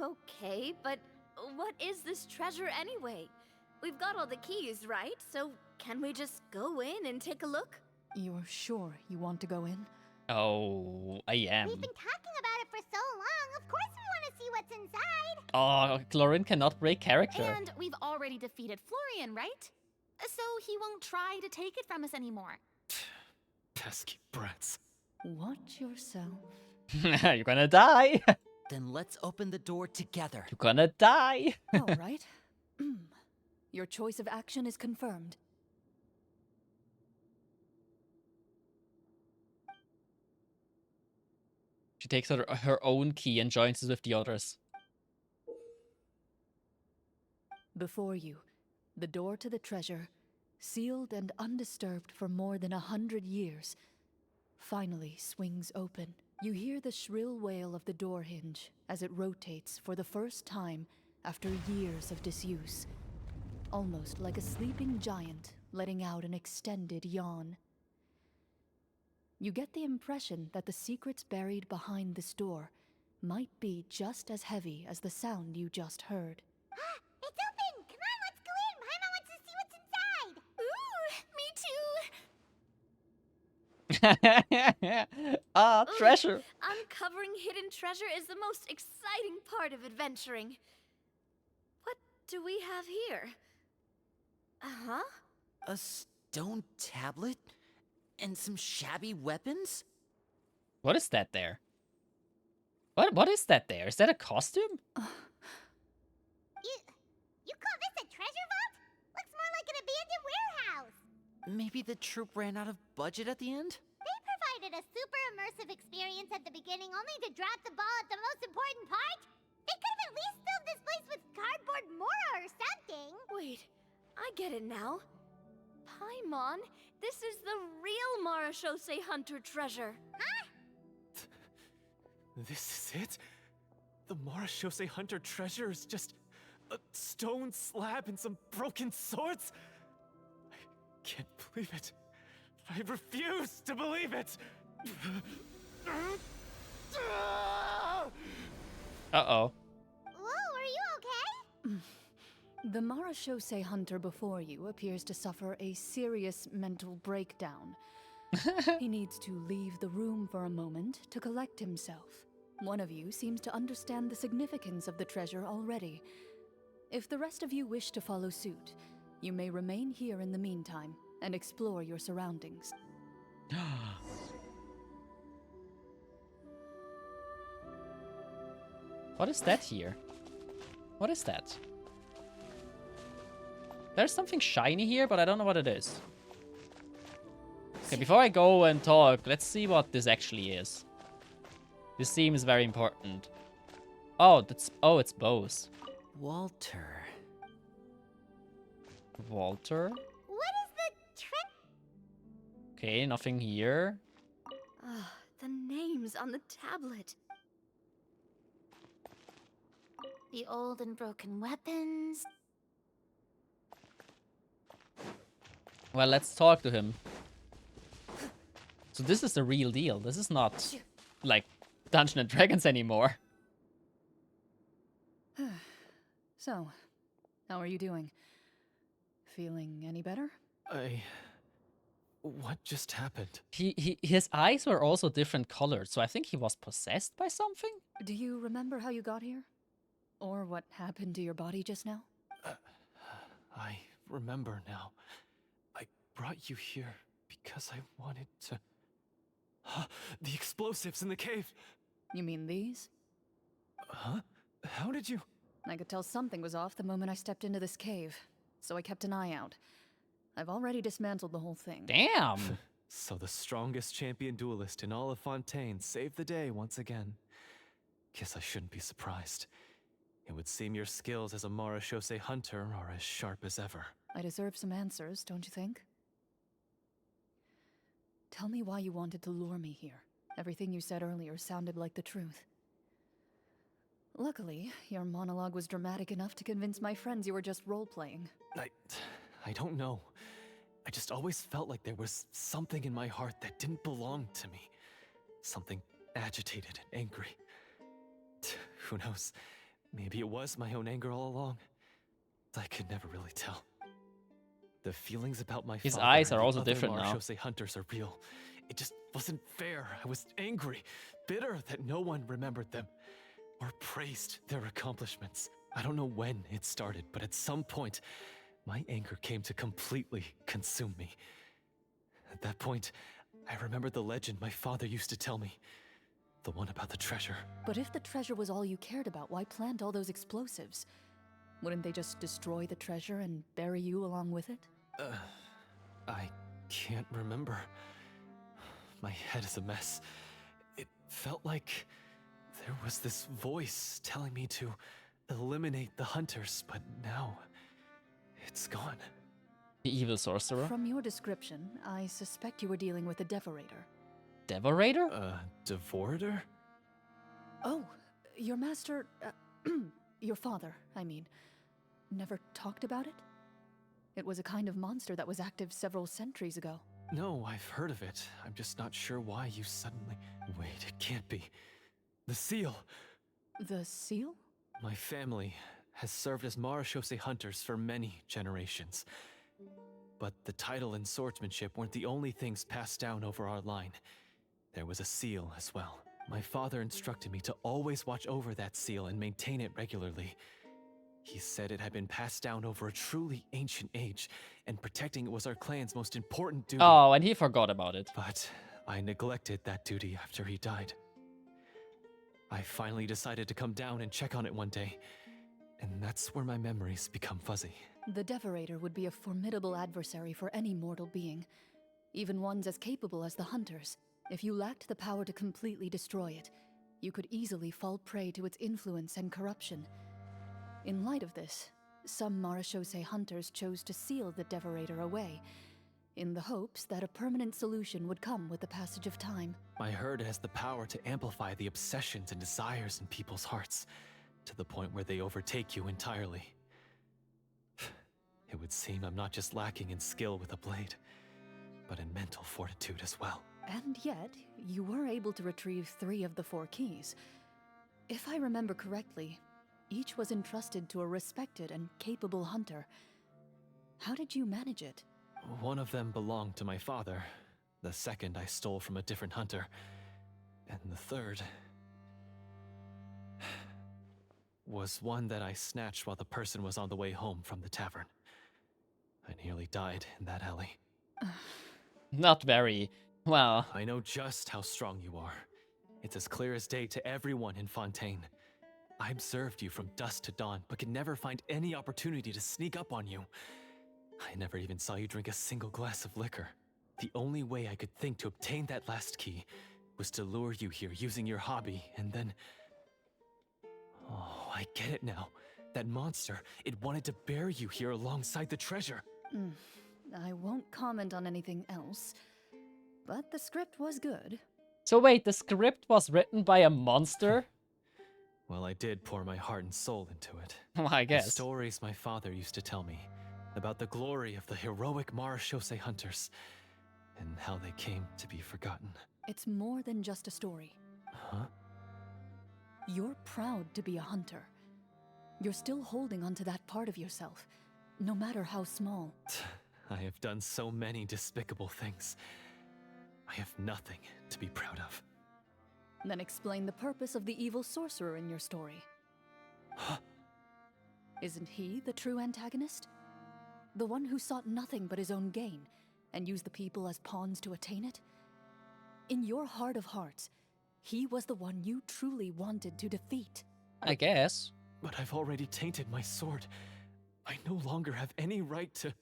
Okay, but what is this treasure anyway? We've got all the keys, right? So can we just go in and take a look? You're sure you want to go in? Oh, I am. We've been talking about it for so long. Of course we want to see what's inside. Oh, Clorinde cannot break character. And we've already defeated Florian, right? So he won't try to take it from us anymore. Pesky brats. Watch yourself. You're gonna die. Then let's open the door together. You're gonna die. All right. Your choice of action is confirmed. She takes her own key and joins us with the others. Before you, the door to the treasure, sealed and undisturbed for more than 100 years, finally swings open. You hear the shrill wail of the door hinge as it rotates for the first time after years of disuse, almost like a sleeping giant letting out an extended yawn. You get the impression that the secrets buried behind this door might be just as heavy as the sound you just heard. It's open! Come on, let's go in! Paimon wants to see what's inside! Ooh, me too! Ah, treasure! Uncovering hidden treasure is the most exciting part of adventuring. What do we have here? Uh-huh. A stone tablet? And some shabby weapons? What is that there? What is that there? Is that a costume? You call this a treasure vault? Looks more like an abandoned warehouse. Maybe the troop ran out of budget at the end? They provided a super immersive experience at the beginning only to drop the ball at the most important part. They could have at least filled this place with cardboard mora or something. Wait, I get it now. Paimon, This is the real Marashose Hunter treasure. Huh? This is it? The Marashose Hunter treasure is just a stone slab and some broken swords? I can't believe it. I refuse to believe it! Uh-oh. Whoa, are you okay? The Marashose hunter before you appears to suffer a serious mental breakdown. He needs to leave the room for a moment to collect himself. One of you seems to understand the significance of the treasure already. If the rest of you wish to follow suit, you may remain here in the meantime and explore your surroundings. What is that here? What is that? There's something shiny here, but I don't know what it is. Okay, before I go and talk, let's see what this actually is. This seems very important. Oh, it's bows. Walter. Walter? What is the Okay, nothing here. Ah, the names on the tablet. The old and broken weapons. Well, let's talk to him. So this is the real deal. This is not like Dungeons and Dragons anymore. So, how are you doing? Feeling any better? What just happened? His eyes were also different colored, so I think he was possessed by something? Do you remember how you got here? Or what happened to your body just now? I remember now. I brought you here because I wanted to... The explosives in the cave! You mean these? Huh? How did you... I could tell something was off the moment I stepped into this cave, so I kept an eye out. I've already dismantled the whole thing. Damn! So the strongest champion duelist in all of Fontaine saved the day once again. Guess I shouldn't be surprised. It would seem your skills as a Marashose hunter are as sharp as ever. I deserve some answers, don't you think? Tell me why you wanted to lure me here. Everything you said earlier sounded like the truth. Luckily, your monologue was dramatic enough to convince my friends you were just role-playing. I don't know. I just always felt like there was something in my heart that didn't belong to me. Something agitated and angry. Who knows? Maybe it was my own anger all along. I could never really tell. The feelings about my His father eyes and are the also other different now. Marashose hunters are real. It just wasn't fair. I was angry, bitter that no one remembered them or praised their accomplishments. I don't know when it started, but at some point, my anger came to completely consume me. At that point, I remembered the legend my father used to tell me. The one about the treasure. But if the treasure was all you cared about, why plant all those explosives? Wouldn't they just destroy the treasure and bury you along with it? I can't remember. My head is a mess. It felt like there was this voice telling me to eliminate the hunters, but now it's gone. The evil sorcerer? From your description, I suspect you were dealing with a Devorator. Devorator? Devorator? Oh, your master... your father, I mean, never talked about it? It was a kind of monster that was active several centuries ago. No, I've heard of it. I'm just not sure why you suddenly... Wait, it can't be. The seal! The seal? My family has served as Marashose hunters for many generations. But the title and swordsmanship weren't the only things passed down over our line. There was a seal as well. My father instructed me to always watch over that seal and maintain it regularly. He said it had been passed down over a truly ancient age, and protecting it was our clan's most important duty. Oh, and he forgot about it. But I neglected that duty after he died. I finally decided to come down and check on it one day, and that's where my memories become fuzzy. The Devorator would be a formidable adversary for any mortal being, even ones as capable as the Hunters. If you lacked the power to completely destroy it, you could easily fall prey to its influence and corruption. In light of this, some Marashose hunters chose to seal the Devorator away, in the hopes that a permanent solution would come with the passage of time. I heard it has the power to amplify the obsessions and desires in people's hearts, to the point where they overtake you entirely. It would seem I'm not just lacking in skill with a blade, but in mental fortitude as well. And yet, you were able to retrieve 3 of the 4 keys. If I remember correctly, each was entrusted to a respected and capable hunter. How did you manage it? One of them belonged to my father. The second I stole from a different hunter. And the third was one that I snatched while the person was on the way home from the tavern. I nearly died in that alley. Not very. Well, I know just how strong you are. It's as clear as day to everyone in Fontaine. I observed you from dusk to dawn, but could never find any opportunity to sneak up on you. I never even saw you drink a single glass of liquor. The only way I could think to obtain that last key was to lure you here using your hobby, and then... Oh, I get it now. That monster, it wanted to bury you here alongside the treasure. I won't comment on anything else, but the script was good. so wait, the script was written by a monster? Well, I did pour my heart and soul into it. Well, I The guess. stories my father used to tell me about the glory of the heroic Marechaussee hunters and how they came to be forgotten. It's more than just a story. Huh? You're proud to be a hunter. You're still holding onto that part of yourself, no matter how small. I have done so many despicable things. I have nothing to be proud of. Then explain the purpose of the evil sorcerer in your story. Isn't he the true antagonist? The one who sought nothing but his own gain, and used the people as pawns to attain it? In your heart of hearts, he was the one you truly wanted to defeat. I guess. But I've already tainted my sword. I no longer have any right to...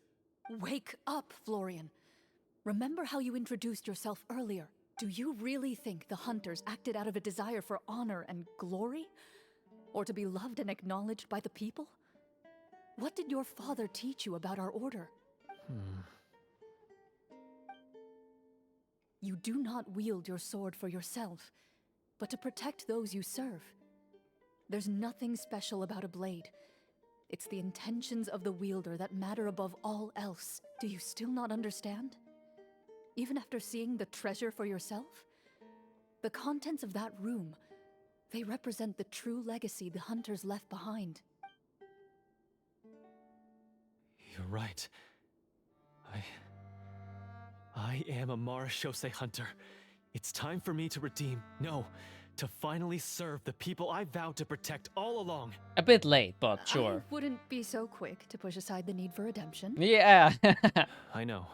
Wake up, Florian. Remember how you introduced yourself earlier. Do you really think the hunters acted out of a desire for honor and glory? Or to be loved and acknowledged by the people? What did your father teach you about our order? You do not wield your sword for yourself, but to protect those you serve. There's nothing special about a blade. It's the intentions of the wielder that matter above all else. Do you still not understand? Even after seeing the treasure for yourself? The contents of that room, they represent the true legacy the hunters left behind. You're right. I am a Marechaussee hunter. It's time for me to redeem, no, to finally serve the people I vowed to protect all along. A bit late, but sure. I wouldn't be so quick to push aside the need for redemption. Yeah. I know.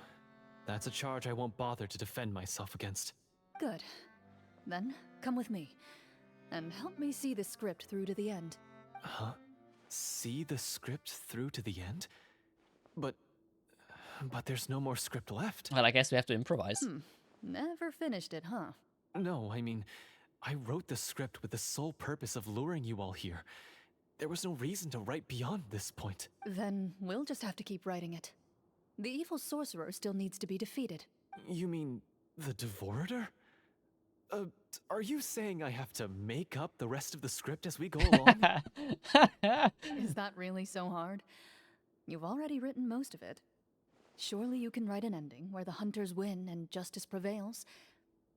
That's a charge I won't bother to defend myself against. Good. Then, come with me, and help me see the script through to the end. Huh? See the script through to the end? But there's no more script left. Well, I guess we have to improvise. Never finished it, huh? No, I mean, I wrote the script with the sole purpose of luring you all here. There was no reason to write beyond this point. Then we'll just have to keep writing it. The evil sorcerer still needs to be defeated. You mean the Devorator? Are you saying I have to make up the rest of the script as we go along? Is that really so hard? You've already written most of it. Surely you can write an ending where the hunters win and justice prevails.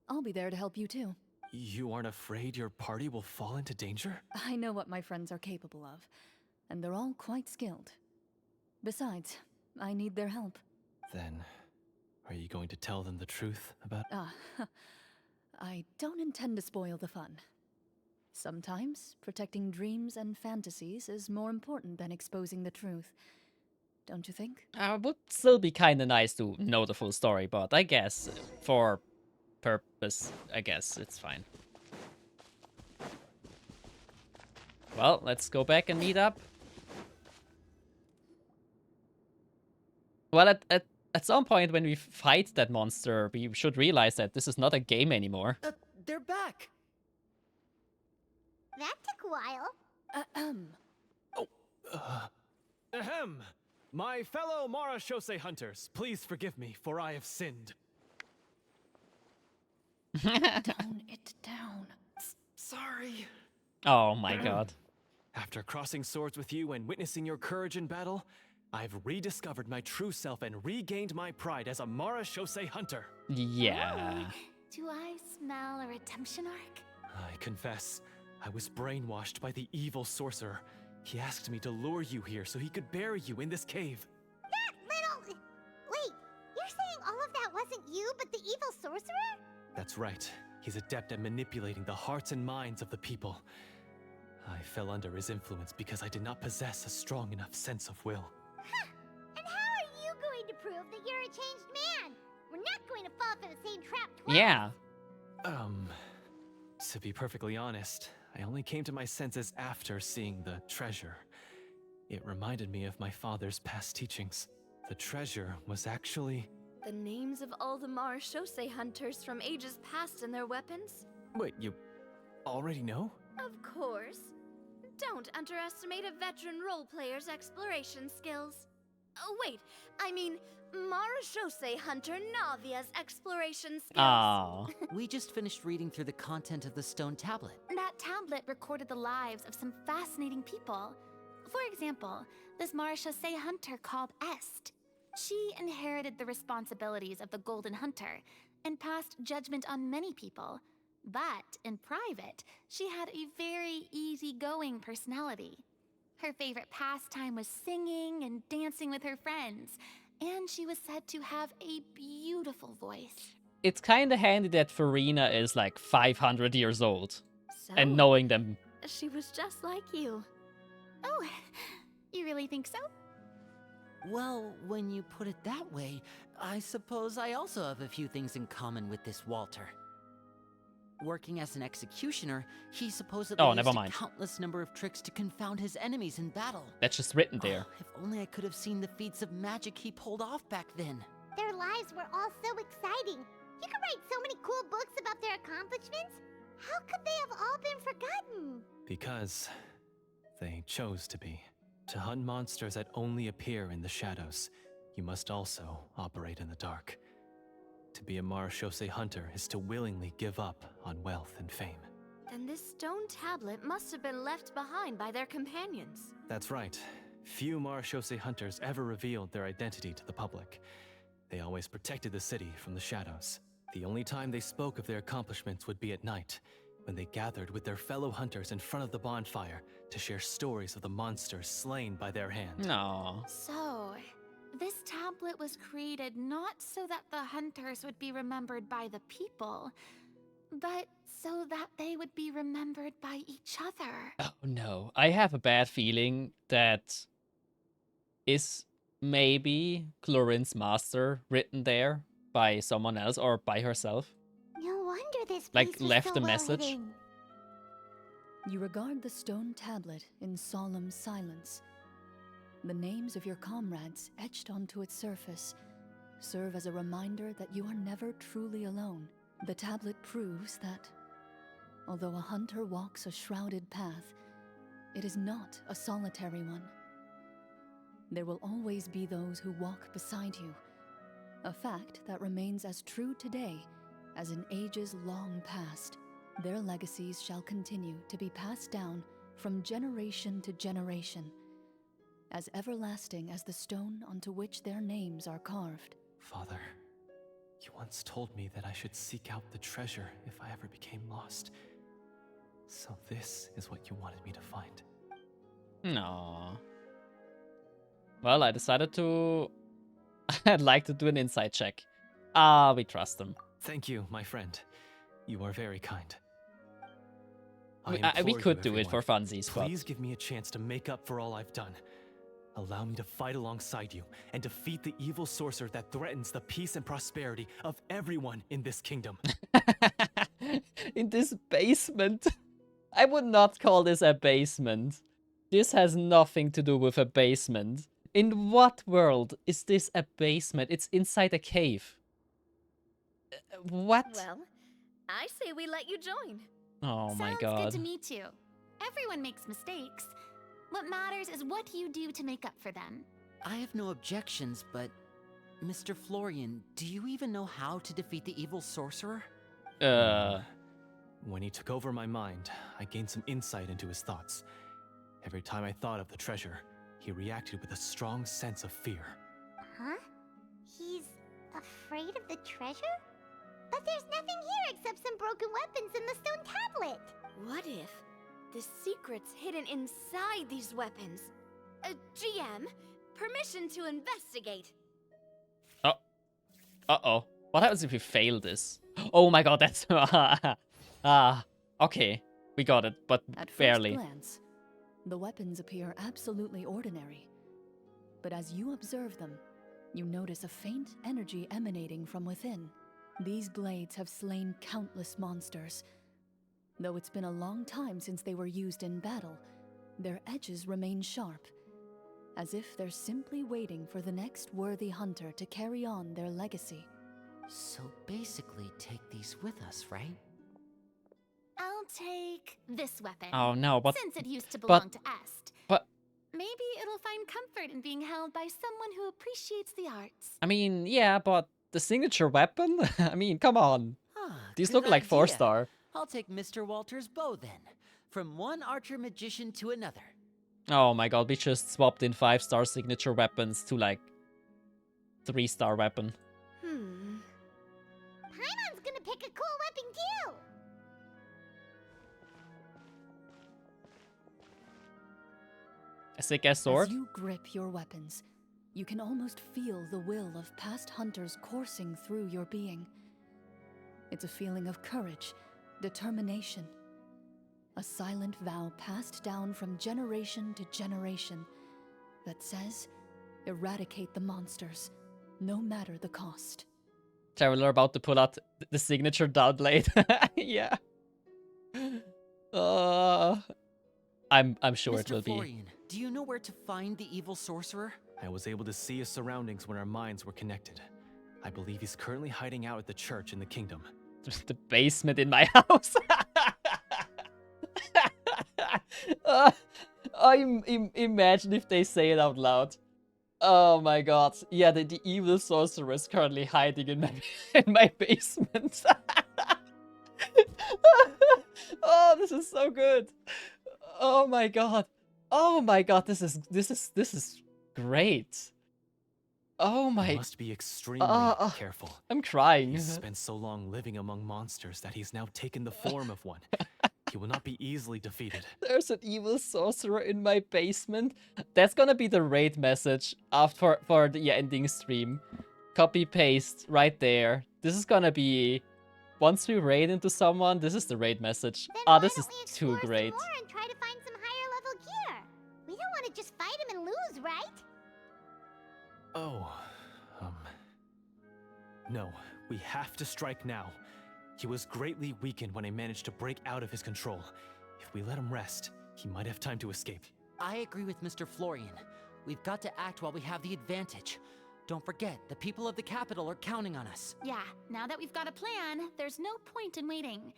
I'll be there to help you too. You aren't afraid your party will fall into danger? I know what my friends are capable of, and they're all quite skilled. Besides, I need their help. Then, are you going to tell them the truth about... I don't intend to spoil the fun. Sometimes, protecting dreams and fantasies is more important than exposing the truth. Don't you think? Would still be kind of nice to know the full story, but I guess for purpose, I guess it's fine. Well, let's go back and meet up. Well, at some point when we fight that monster, we should realize that this is not a game anymore. They're back! That took a while. Ahem. My fellow Marashose hunters, please forgive me, for I have sinned. Tone it down. Sorry. Oh my god. After crossing swords with you and witnessing your courage in battle, I've rediscovered my true self and regained my pride as a Marashose hunter. Yeah. Do I smell a redemption arc? I confess, I was brainwashed by the evil sorcerer. He asked me to lure you here so he could bury you in this cave. That little... Wait, you're saying all of that wasn't you, but the evil sorcerer? That's right. He's adept at manipulating the hearts and minds of the people. I fell under his influence because I did not possess a strong enough sense of will. Huh. And how are you going to prove that you're a changed man? We're not going to fall for the same trap twice. Yeah. To be perfectly honest, I only came to my senses after seeing the treasure. It reminded me of my father's past teachings. The treasure was actually... The names of all the Marashose hunters from ages past and their weapons? Wait, you already know? Of course. Don't underestimate a veteran role player's exploration skills. Oh, wait, I mean, Marashose hunter Navia's exploration skills. Oh. We just finished reading through the content of the stone tablet. That tablet recorded the lives of some fascinating people. For example, this Marashose hunter called Est. She inherited the responsibilities of the Golden Hunter and passed judgment on many people. But in private, she had a very easygoing personality. Her favorite pastime was singing and dancing with her friends, and she was said to have a beautiful voice. It's kind of handy that Farina is like 500 years old. So, And knowing them. she was just like you. Oh, you really think so? Well, when you put it that way, I suppose I also have a few things in common with this Walter. Working as an executioner, he supposedly Oh, used never a mind. countless number of tricks to confound his enemies in battle. That's just written there. Oh, if only I could have seen the feats of magic he pulled off back then. Their lives were all so exciting. You could write so many cool books about their accomplishments. How could they have all been forgotten? Because they chose to be. To hunt monsters that only appear in the shadows, you must also operate in the dark. To be a Marashose hunter is to willingly give up on wealth and fame. Then this stone tablet must have been left behind by their companions. That's right. Few Marashose hunters ever revealed their identity to the public. They always protected the city from the shadows. The only time they spoke of their accomplishments would be at night, when they gathered with their fellow hunters in front of the bonfire to share stories of the monsters slain by their hand. No. So, this tablet was created not so that the hunters would be remembered by the people, but so that they would be remembered by each other. Oh no. I have a bad feeling that is maybe Clorinde's master written there by someone else or by herself. No wonder this Like, place was left so a well message? hidden. You regard the stone tablet in solemn silence. The names of your comrades etched onto its surface serve as a reminder that you are never truly alone. The tablet proves that, although a hunter walks a shrouded path, it is not a solitary one. There will always be those who walk beside you, a fact that remains as true today as in ages long past. Their legacies shall continue to be passed down from generation to generation, as everlasting as the stone onto which their names are carved. Father, you once told me that I should seek out the treasure if I ever became lost. So this is what you wanted me to find. No. Well, I decided to... I'd like to do an insight check. Ah, we trust them. Thank you, my friend. You are very kind. We implore could you, do it for everyone, funsies, but... Please give me a chance to make up for all I've done. Allow me to fight alongside you and defeat the evil sorcerer that threatens the peace and prosperity of everyone in this kingdom. In this basement. I would not call this a basement. This has nothing to do with a basement. In what world is this a basement? It's inside a cave. What? Well, I say we let you join. Oh my Sounds god. good to me too. Everyone makes mistakes. What matters is what you do to make up for them. I have no objections, but Mr. Florian, do you even know how to defeat the evil sorcerer? When he took over my mind, I gained some insight into his thoughts. Every time I thought of the treasure, he reacted with a strong sense of fear. Huh? He's afraid of the treasure? But there's nothing here except some broken weapons and the stone tablet. What if the secret's hidden inside these weapons? GM, permission to investigate. Uh-oh. What happens if we fail this? Oh my god, that's... okay. We got it, but At barely. first glance, the weapons appear absolutely ordinary. But as you observe them, you notice a faint energy emanating from within. These blades have slain countless monsters. Though it's been a long time since they were used in battle, their edges remain sharp, as if they're simply waiting for the next worthy hunter to carry on their legacy. So basically, take these with us, right? I'll take this weapon. Oh no, but... Since it used to belong to Est. But... Maybe it'll find comfort in being held by someone who appreciates the arts. I mean, yeah, but the signature weapon? I mean, come on. These Good look like idea. 4-star. I'll take Mr. Walter's bow then. From one archer magician to another. Oh my god, we just swapped in 5-star signature weapons to like 3-star weapon. Paimon's gonna pick a cool weapon too! A sick-ass sword? As you grip your weapons, you can almost feel the will of past hunters coursing through your being. It's a feeling of courage, determination. A silent vow passed down from generation to generation that says, eradicate the monsters, no matter the cost. Traveler about to pull out the signature down blade. Yeah. I'm sure Mr. it will Florian, do you know where to find the evil sorcerer? I was able to see his surroundings when our minds were connected. I believe he's currently hiding out at the church in the kingdom. Just the basement in my house. Imagine if they say it out loud. Oh my god. Yeah, the evil sorcerer is currently hiding in my basement. Oh, this is so good. Oh my god. Oh my god, this is great. Oh my... You must be extremely careful. I'm crying. He's spent so long living among monsters that he's now taken the form of one. He will not be easily defeated. There's an evil sorcerer in my basement. That's gonna be the raid message for the ending stream. Copy paste right there. This is gonna be... Once we raid into someone, this is the raid message. Then This is too great. More and try to find some higher level gear. We don't want to just fight him and lose, right? Oh, no, we have to strike now. He was greatly weakened when I managed to break out of his control. If we let him rest, he might have time to escape. I agree with Mr. Florian. We've got to act while we have the advantage. Don't forget, the people of the capital are counting on us. Yeah, now that we've got a plan, there's no point in waiting.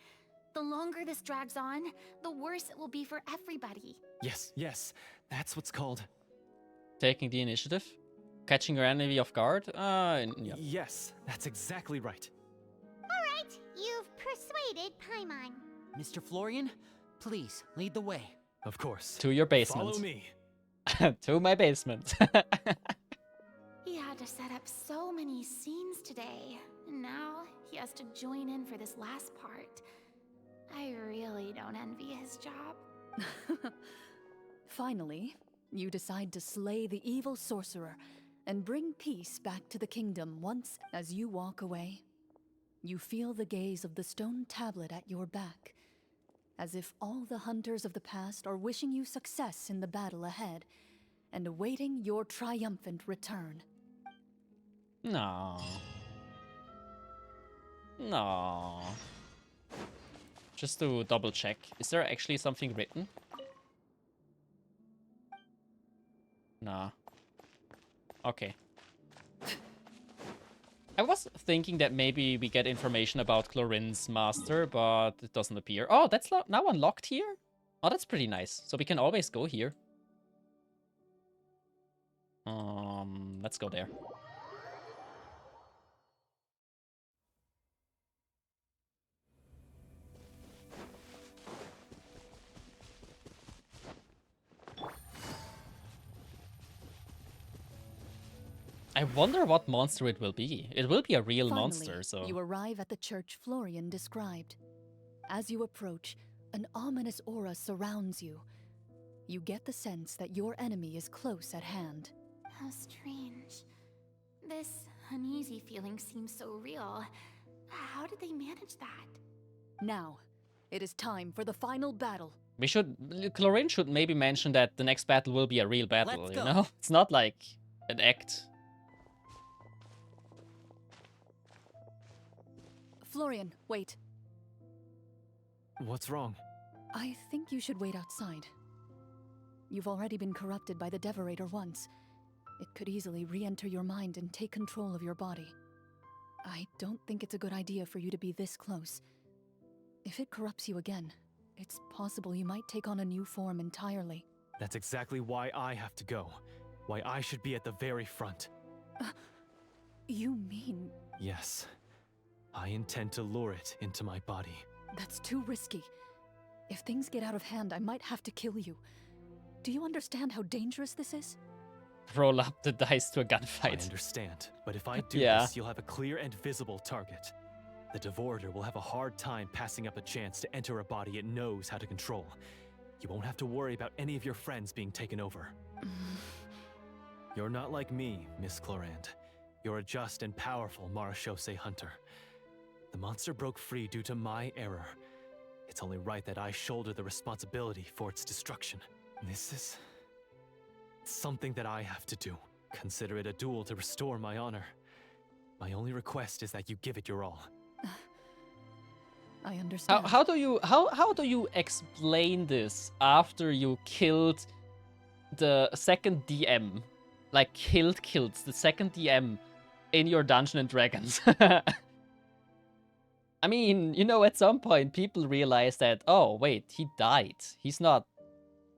The longer this drags on, the worse it will be for everybody. Yes, that's what's called... Taking the initiative? Catching your enemy off guard? Yeah. Yes, that's exactly right. Alright, you've persuaded Paimon. Mr. Florian, please lead the way. Of course. To your basement. Follow me. To my basement. He had to set up so many scenes today, and now he has to join in for this last part. I really don't envy his job. Finally, you decide to slay the evil sorcerer and bring peace back to the kingdom once. As you walk away, you feel the gaze of the stone tablet at your back, as if all the hunters of the past are wishing you success in the battle ahead and awaiting your triumphant return. No. No. Just to double check, is there actually something written? Nah. Okay. I was thinking that maybe we get information about Clorinde's master, but it doesn't appear. Oh, that's now unlocked here? Oh, that's pretty nice. So we can always go here. Let's go there. I wonder what monster it will be. It will be a real Finally, monster, so... you arrive at the church Florian described. As you approach, an ominous aura surrounds you. You get the sense that your enemy is close at hand. How strange. This uneasy feeling seems so real. How did they manage that? Now, it is time for the final battle. We should... Clorinde should maybe mention that the next battle will be a real battle, Let's you go. know? It's not like an act. Florian, wait. What's wrong? I think you should wait outside. You've already been corrupted by the Devorator once. It could easily re-enter your mind and take control of your body. I don't think it's a good idea for you to be this close. If it corrupts you again, it's possible you might take on a new form entirely. That's exactly why I have to go. Why I should be at the very front. You mean... Yes. I intend to lure it into my body. That's too risky. If things get out of hand, I might have to kill you. Do you understand how dangerous this is? Roll up the dice to a I gunfight. understand, but if I do Yeah. this, you'll have a clear and visible target. The Devorator will have a hard time passing up a chance to enter a body it knows how to control. You won't have to worry about any of your friends being taken over. You're not like me, Miss Clorinde. You're a just and powerful Marechaussee hunter. The monster broke free due to my error. It's only right that I shoulder the responsibility for its destruction. This is... something that I have to do. Consider it a duel to restore my honor. My only request is that you give it your all. I understand. How do you explain this after you killed the second DM? Like killed the second DM in your Dungeons and Dragons. I mean, you know, at some point people realize that, oh wait, he died. He's not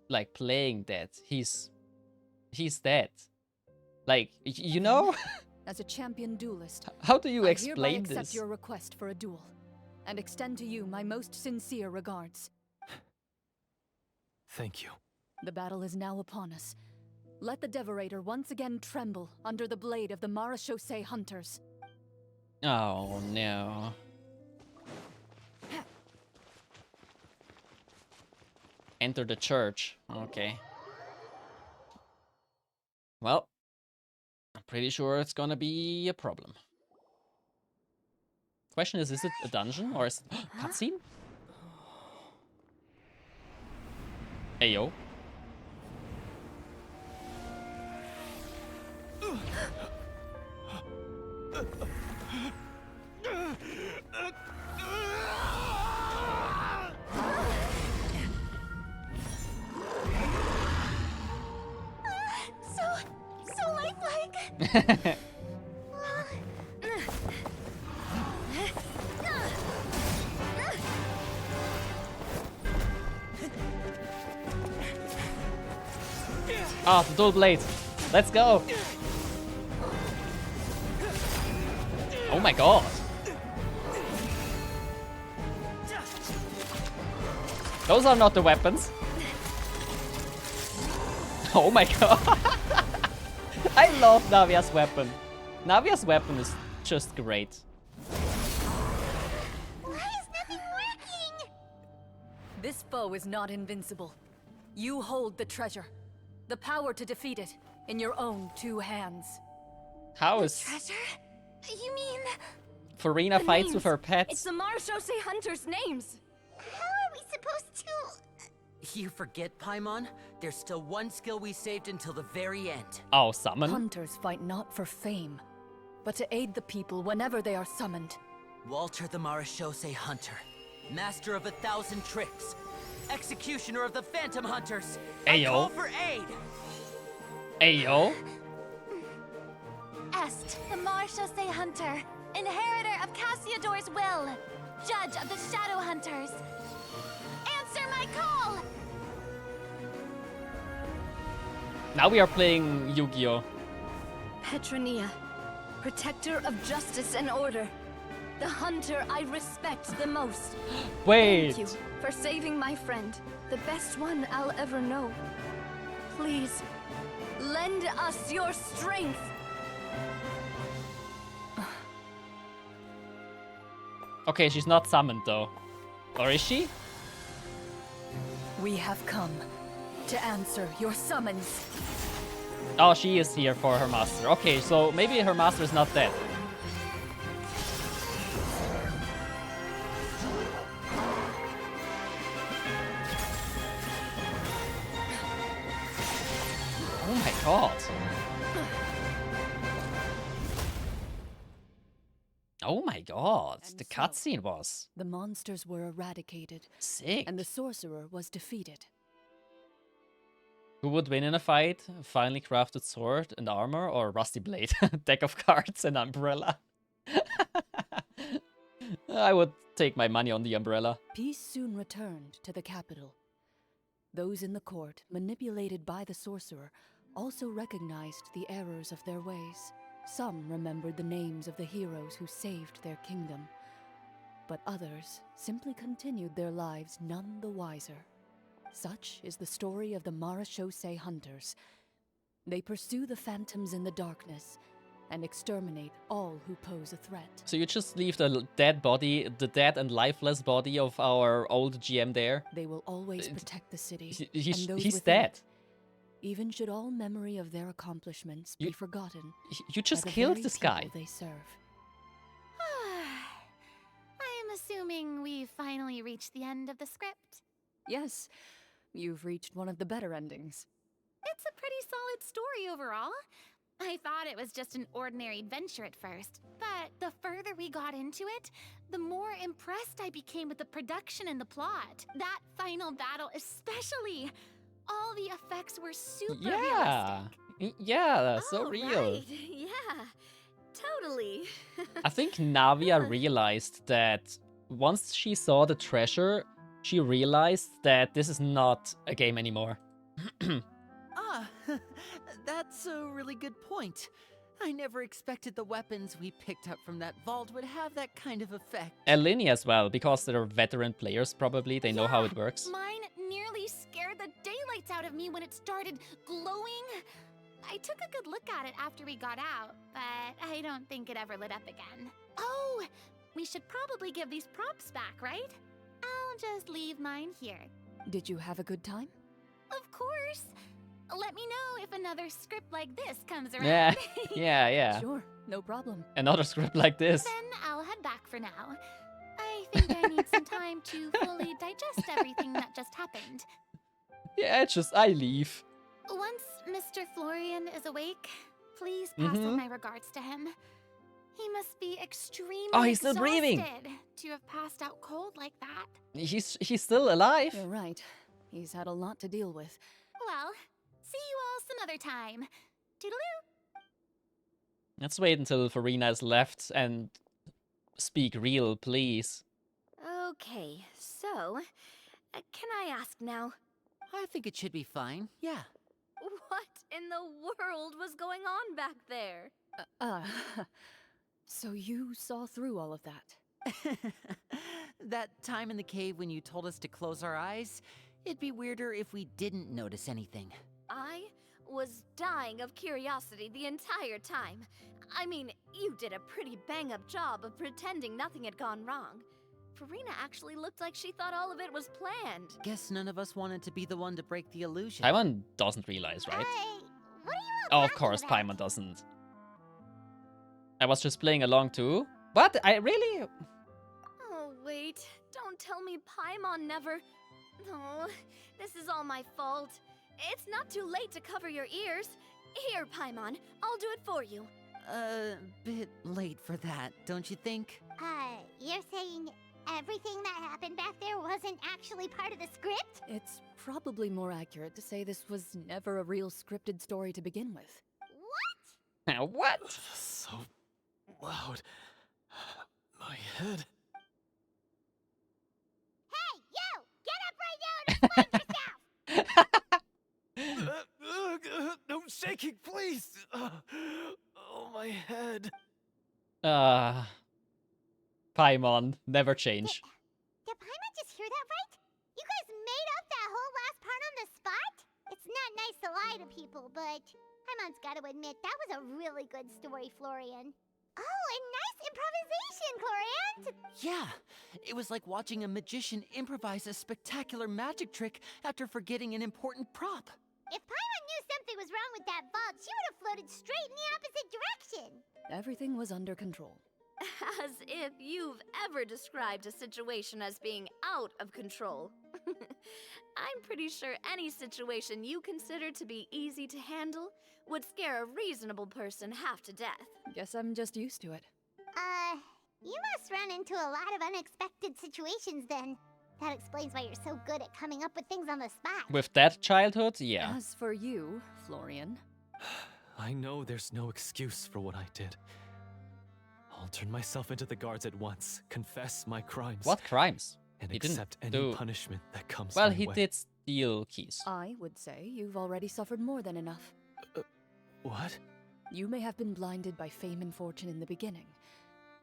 like playing dead. He's dead. Like, you know? As a champion duelist, How do you I explain hereby accept this? your request for a duel, and extend to you my most sincere regards. Thank you. The battle is now upon us. Let the Devorator once again tremble under the blade of the Marechaussee hunters. Oh no. Enter the church. Okay. Well, I'm pretty sure it's gonna be a problem. Question is it a dungeon or is it cutscene? Hey yo. So lifelike. Ah, the dual blades. Let's go. Oh my god. Those are not the weapons. Oh my god. I love Navia's weapon. Navia's weapon is just great. Why is nothing working? This foe is not invincible. You hold the treasure. The power to defeat it in your own two hands. How is Treasure? You mean Farina the fights names? with her It's pets? the Marechaussee hunters' names. How are we supposed to... You forget, Paimon? There's still one skill we saved until the very end. Oh, summon? Hunters fight not for fame, but to aid the people whenever they are summoned. Walter the Marechaussee Hunter, master of 1,000 tricks, executioner of the Phantom Hunters. Ayo. I call for aid. Ayo. Est, the Marechaussee hunter, inheritor of Cassiodor's will, judge of the Shadow Hunters. Answer my call! Now we are playing Yu-Gi-Oh! Petronia, protector of justice and order. The hunter I respect the most. Wait. Thank you for saving my friend, the best one I'll ever know. Please, lend us your strength. Okay, she's not summoned though. Or is she? We have come to answer your summons. Oh, she is here for her master. Okay, so maybe her master is not dead. Oh my god. Oh my god, And the so, cutscene was The monsters were eradicated, sick. and the sorcerer was defeated. Who would win in a fight? Finely crafted sword and armor, or rusty blade? Deck of cards and umbrella. I would take my money on the umbrella. Peace soon returned to the capital. Those in the court, manipulated by the sorcerer, also recognized the errors of their ways. Some remembered the names of the heroes who saved their kingdom, but others simply continued their lives none the wiser. Such is the story of the Marechaussee Hunters. They pursue the phantoms in the darkness and exterminate all who pose a threat. So you just leave the dead body, the dead and lifeless body of our old GM there? They will always protect the city He's and those he's within dead. it. Even should all memory of their accomplishments be forgotten, You just by the killed very this guy. people they serve. I am assuming we've finally reached the end of the script. Yes, you've reached one of the better endings. It's a pretty solid story overall. I thought it was just an ordinary adventure at first, but the further we got into it, the more impressed I became with the production and the plot. That final battle especially. All the effects were super realistic. Yeah, that's so Oh, real. Right. Yeah, totally. I think Navia realized that once she saw the treasure, she realized that this is not a game anymore. Ah, that's a really good point. I never expected the weapons we picked up from that vault would have that kind of effect. Eleni as well, because they're veteran players probably, they know how it works. Mine nearly scared the daylights out of me when it started glowing. I took a good look at it after we got out, but I don't think it ever lit up again. Oh, we should probably give these props back, right? I'll just leave mine here. Did you have a good time? Of course. Let me know if another script like this comes around. Yeah, yeah. Sure, no problem. Another script like this. Then I'll head back for now. I think I need some time to fully digest everything that just happened. Yeah, I leave. Once Mr. Florian is awake, please pass on my regards to him. He must be extremely he's still breathing. exhausted to have passed out cold like that. He's still alive. You're right. He's had a lot to deal with. Well, see you all some other time. Toodaloo! Let's wait until Farina is left and speak real, please. Okay, so, can I ask now? I think it should be fine, yeah. What in the world was going on back there? So you saw through all of that? That time in the cave when you told us to close our eyes, it'd be weirder if we didn't notice anything. I was dying of curiosity the entire time. I mean, you did a pretty bang-up job of pretending nothing had gone wrong. Farina actually looked like she thought all of it was planned. Guess none of us wanted to be the one to break the illusion. Paimon doesn't realize, right? What are you Oh, of course, Paimon doesn't. I was just playing along too. What? I really? Oh, wait. Don't tell me Paimon never... Oh, this is all my fault. It's not too late to cover your ears. Here, Paimon, I'll do it for you. Bit late for that, don't you think? You're saying everything that happened back there wasn't actually part of the script? It's probably more accurate to say this was never a real scripted story to begin with. What? What? So loud. My head. Hey, you! Get up right now and explain yourself! No shaking, please! Paimon, never change. Did Paimon just hear that right? You guys made up that whole last part on the spot? It's not nice to lie to people, but Paimon's got to admit that was a really good story, Florian. Oh, and nice improvisation, Clorinde! Yeah, it was like watching a magician improvise a spectacular magic trick after forgetting an important prop. If Paimon knew something was wrong with that vault, she would have floated straight in the opposite direction. Everything was under control. As if you've ever described a situation as being out of control. I'm pretty sure any situation you consider to be easy to handle would scare a reasonable person half to death. Guess I'm just used to it. You must run into a lot of unexpected situations then. That explains why you're so good at coming up with things on the spot. With that childhood, yeah. As for you, Florian... I know there's no excuse for what I did. I'll turn myself into the guards at once, confess my crimes. What crimes? And He didn't accept any do- punishment that comes Well, my he way. did steal keys. I would say you've already suffered more than enough. What? You may have been blinded by fame and fortune in the beginning,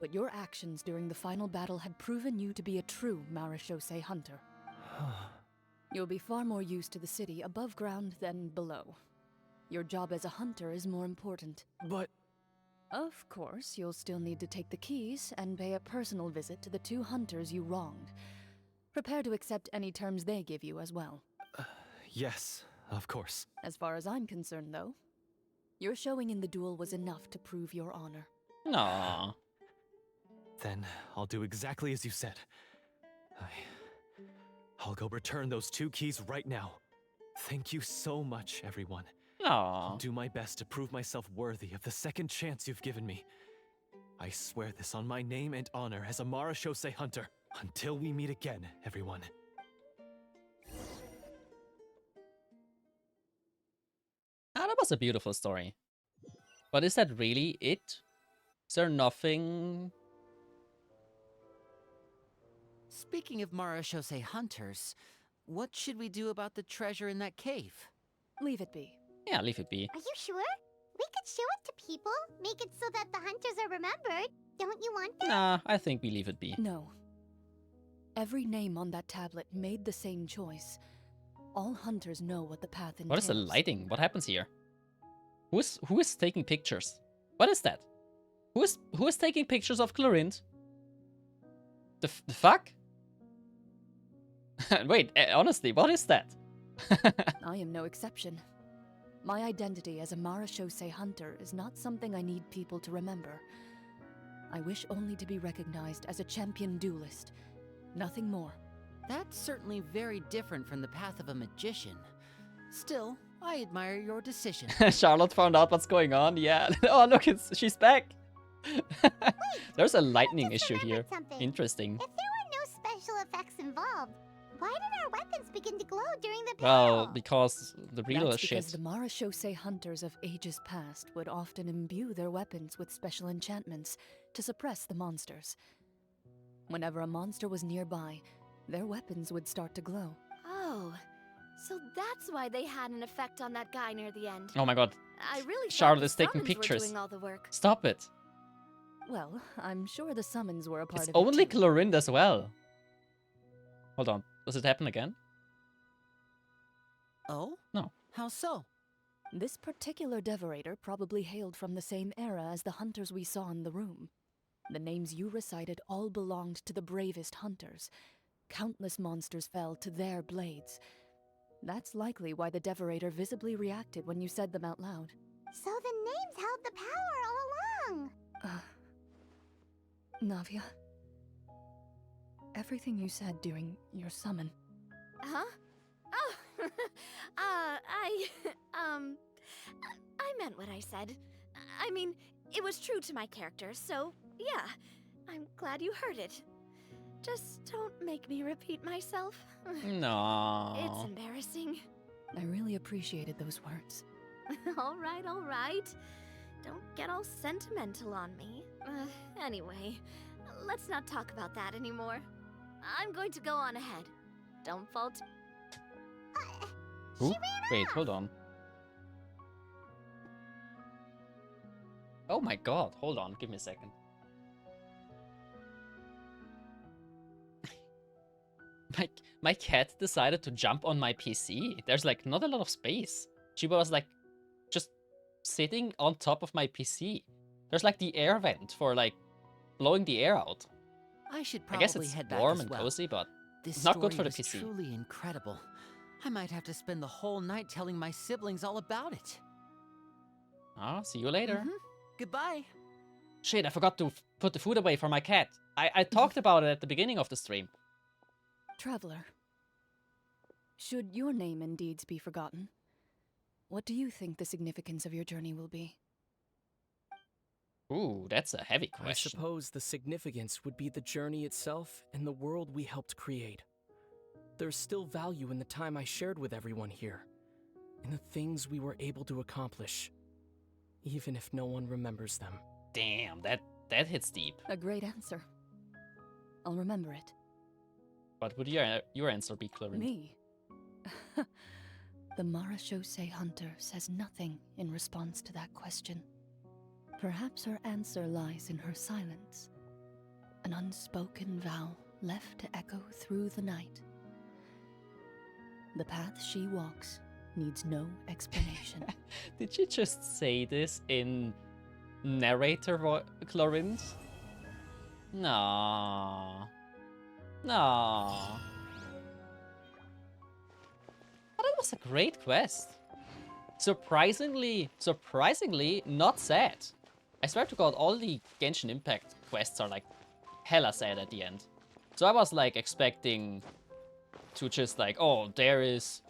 but your actions during the final battle had proven you to be a true Marechaussee hunter. You'll be far more used to the city above ground than below. Your job as a hunter is more important. But... Of course, you'll still need to take the keys and pay a personal visit to the 2 hunters you wronged. Prepare to accept any terms they give you as well. Yes, of course. As far as I'm concerned, though, your showing in the duel was enough to prove your honor. Aww. Then I'll do exactly as you said. I'll go return those 2 keys right now. Thank you so much, everyone. I'll Aww. do my best to prove myself worthy of the second chance you've given me. I swear this on my name and honor as a Marechaussee hunter. Until we meet again, everyone. Ah, that was a beautiful story. But is that really it? Is there nothing... Speaking of Marechaussee hunters, what should we do about the treasure in that cave? Leave it be. Yeah, leave it be. Are you sure? We could show it to people, make it so that the hunters are remembered. Don't you want that? Nah, I think we leave it be. No. Every name on that tablet made the same choice. All hunters know what the path entails. What is the lighting? What happens here? Who is taking pictures? What is that? Who is taking pictures of Clorinde? The fuck? Wait, honestly, what is that? I am no exception. My identity as a Marechaussee hunter is not something I need people to remember. I wish only to be recognized as a champion duelist. Nothing more. That's certainly very different from the path of a magician. Still, I admire your decision. Charlotte found out what's going on. Yeah. Oh, look, she's back. There's a lightning issue here. Something. Interesting. If there were no special effects involved, why did our weapons begin to glow during the battle? Well, because the real That's shit. because the Marechaussee hunters of ages past would often imbue their weapons with special enchantments to suppress the monsters. Whenever a monster was nearby, their weapons would start to glow. Oh, so that's why they had an effect on that guy near the end. Oh my god. I really thought Charlotte the is taking summons were pictures. doing all the work. Stop it. Well, I'm sure the summons were a part It's of it only too. Clorinde as well. Hold on. Does it happen again? Oh? No. How so? This particular devorator probably hailed from the same era as the hunters we saw in the room. The names you recited all belonged to the bravest hunters. Countless monsters fell to their blades. That's likely why the devorator visibly reacted when you said them out loud. So the names held the power all along. Navia, everything you said during your summon. Huh? Oh, I meant what I said. I mean, it was true to my character, so yeah, I'm glad you heard it. Just don't make me repeat myself. No. It's embarrassing. I really appreciated those words. All right. Don't get all sentimental on me. Anyway, let's not talk about that anymore. I'm going to go on ahead. Don't fault. Who? Wait, hold on. Oh my god, hold on, give me a second. My cat decided to jump on my PC. There's like not a lot of space. She was like just sitting on top of my PC. There's like the air vent for like blowing the air out. I should I guess probably it's head back warm as and well. cozy, but This not good story for the was PC. truly incredible. I might have to spend the whole night telling my siblings all about it. Ah, see you later. Goodbye. Shit, I forgot to put the food away for my cat. I talked about it at the beginning of the stream. Traveler, should your name and deeds be forgotten, what do you think the significance of your journey will be? Ooh, that's a heavy I question. suppose the significance would be the journey itself and the world we helped create. There's still value in the time I shared with everyone here, in the things we were able to accomplish, even if no one remembers them. Damn, that hits deep. A great answer. I'll remember it. What would your answer be, Clorinde? Me? The Marachose hunter says nothing in response to that question. Perhaps her answer lies in her silence. An unspoken vow left to echo through the night. The path she walks needs no explanation. Did you just say this in narrator Clorinde? No. No. But that was a great quest. Surprisingly not sad. I swear to God, all the Genshin Impact quests are like hella sad at the end. So I was like expecting to just like, oh, there is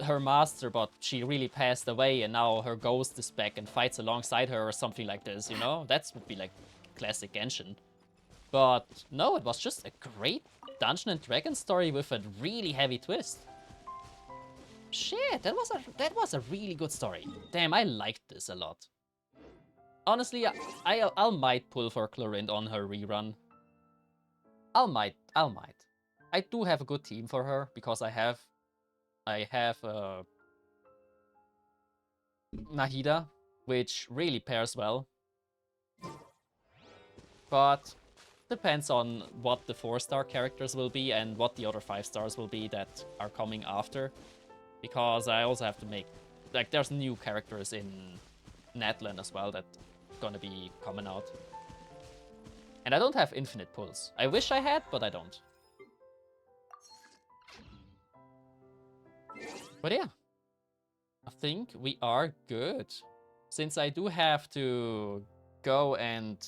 her master, but she really passed away and now her ghost is back and fights alongside her or something like this, you know? That would be like classic Genshin. But no, it was just a great Dungeon and Dragon story with a really heavy twist. Shit, that was a really good story. Damn, I liked this a lot. Honestly, I'll might pull for Clorinde on her rerun. I'll might. I do have a good team for her because I have Nahida, which really pairs well. But depends on what the 4-star characters will be and what the other 5 stars will be that are coming after. Because I also have to make, like, there's new characters in Natlan as well that gonna be coming out. And I don't have infinite pulls. I wish I had, but I don't. But yeah, I think we are good. Since I do have to go and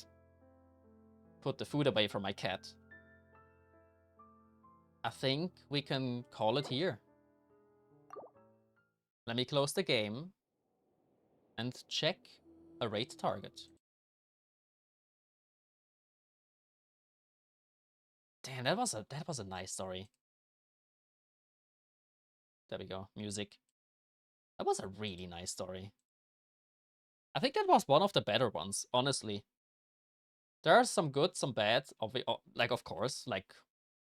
put the food away for my cat, I think we can call it here. Let me close the game and check a raid target. Damn, that was a nice story. There we go, music. That was a really nice story. I think that was one of the better ones, honestly. There are some good, some bad, like of course, like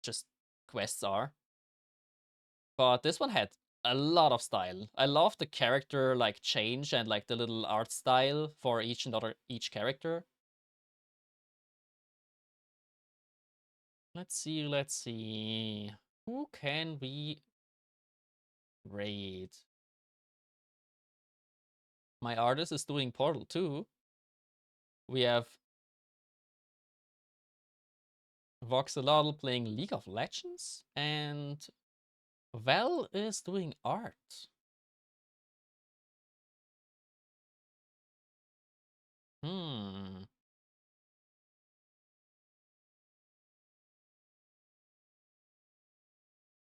just quests are. But this one had a lot of style. I love the character like change and like the little art style for each character. Let's see. Who can we raid? My artist is doing Portal 2. We have Voxelotl playing League of Legends, and Val is doing art.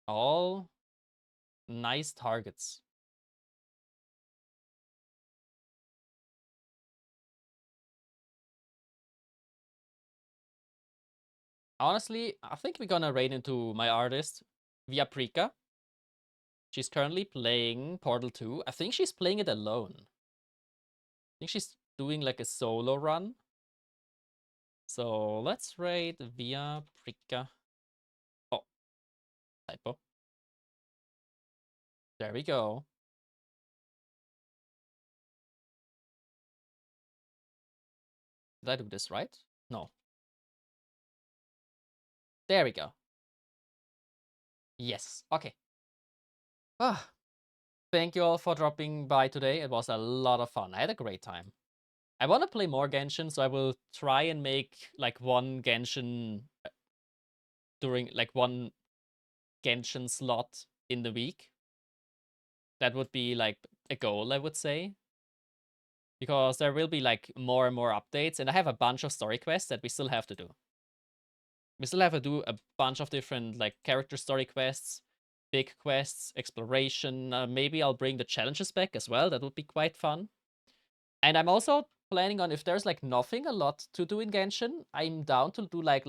All nice targets. Honestly, I think we're gonna raid into my artist, Via Prika. She's currently playing Portal 2. I think she's playing it alone. I think she's doing like a solo run. So let's raid Via Prika. Oh, typo. There we go. Did I do this right? No. There we go. Yes. Okay. Ah, thank you all for dropping by today. It was a lot of fun. I had a great time. I want to play more Genshin, so I will try and make like one Genshin during like one Genshin slot in the week. That would be like a goal, I would say. Because there will be like more and more updates, and I have a bunch of story quests that we still have to do. We still have to do a bunch of different like character story quests, big quests, exploration. Maybe I'll bring the challenges back as well. That would be quite fun. And I'm also planning on, if there's like nothing a lot to do in Genshin, I'm down to do like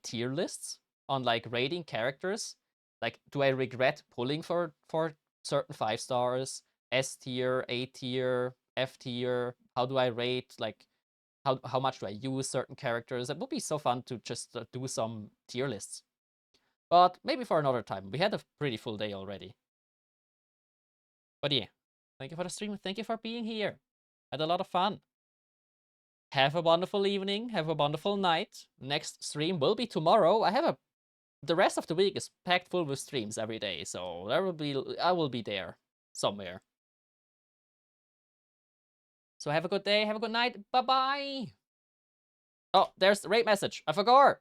tier lists on like rating characters. Like, do I regret pulling for certain 5 stars, S tier, A tier, F tier? How do I rate like how much do I use certain characters? It would be so fun to just do some tier lists. But maybe for another time. We had a pretty full day already. But yeah, thank you for the stream. Thank you for being here. Had a lot of fun. Have a wonderful evening. Have a wonderful night. Next stream will be tomorrow. The rest of the week is packed full with streams every day, so I will be there somewhere. So have a good day. Have a good night. Bye bye. Oh, there's the rate message. I forgot.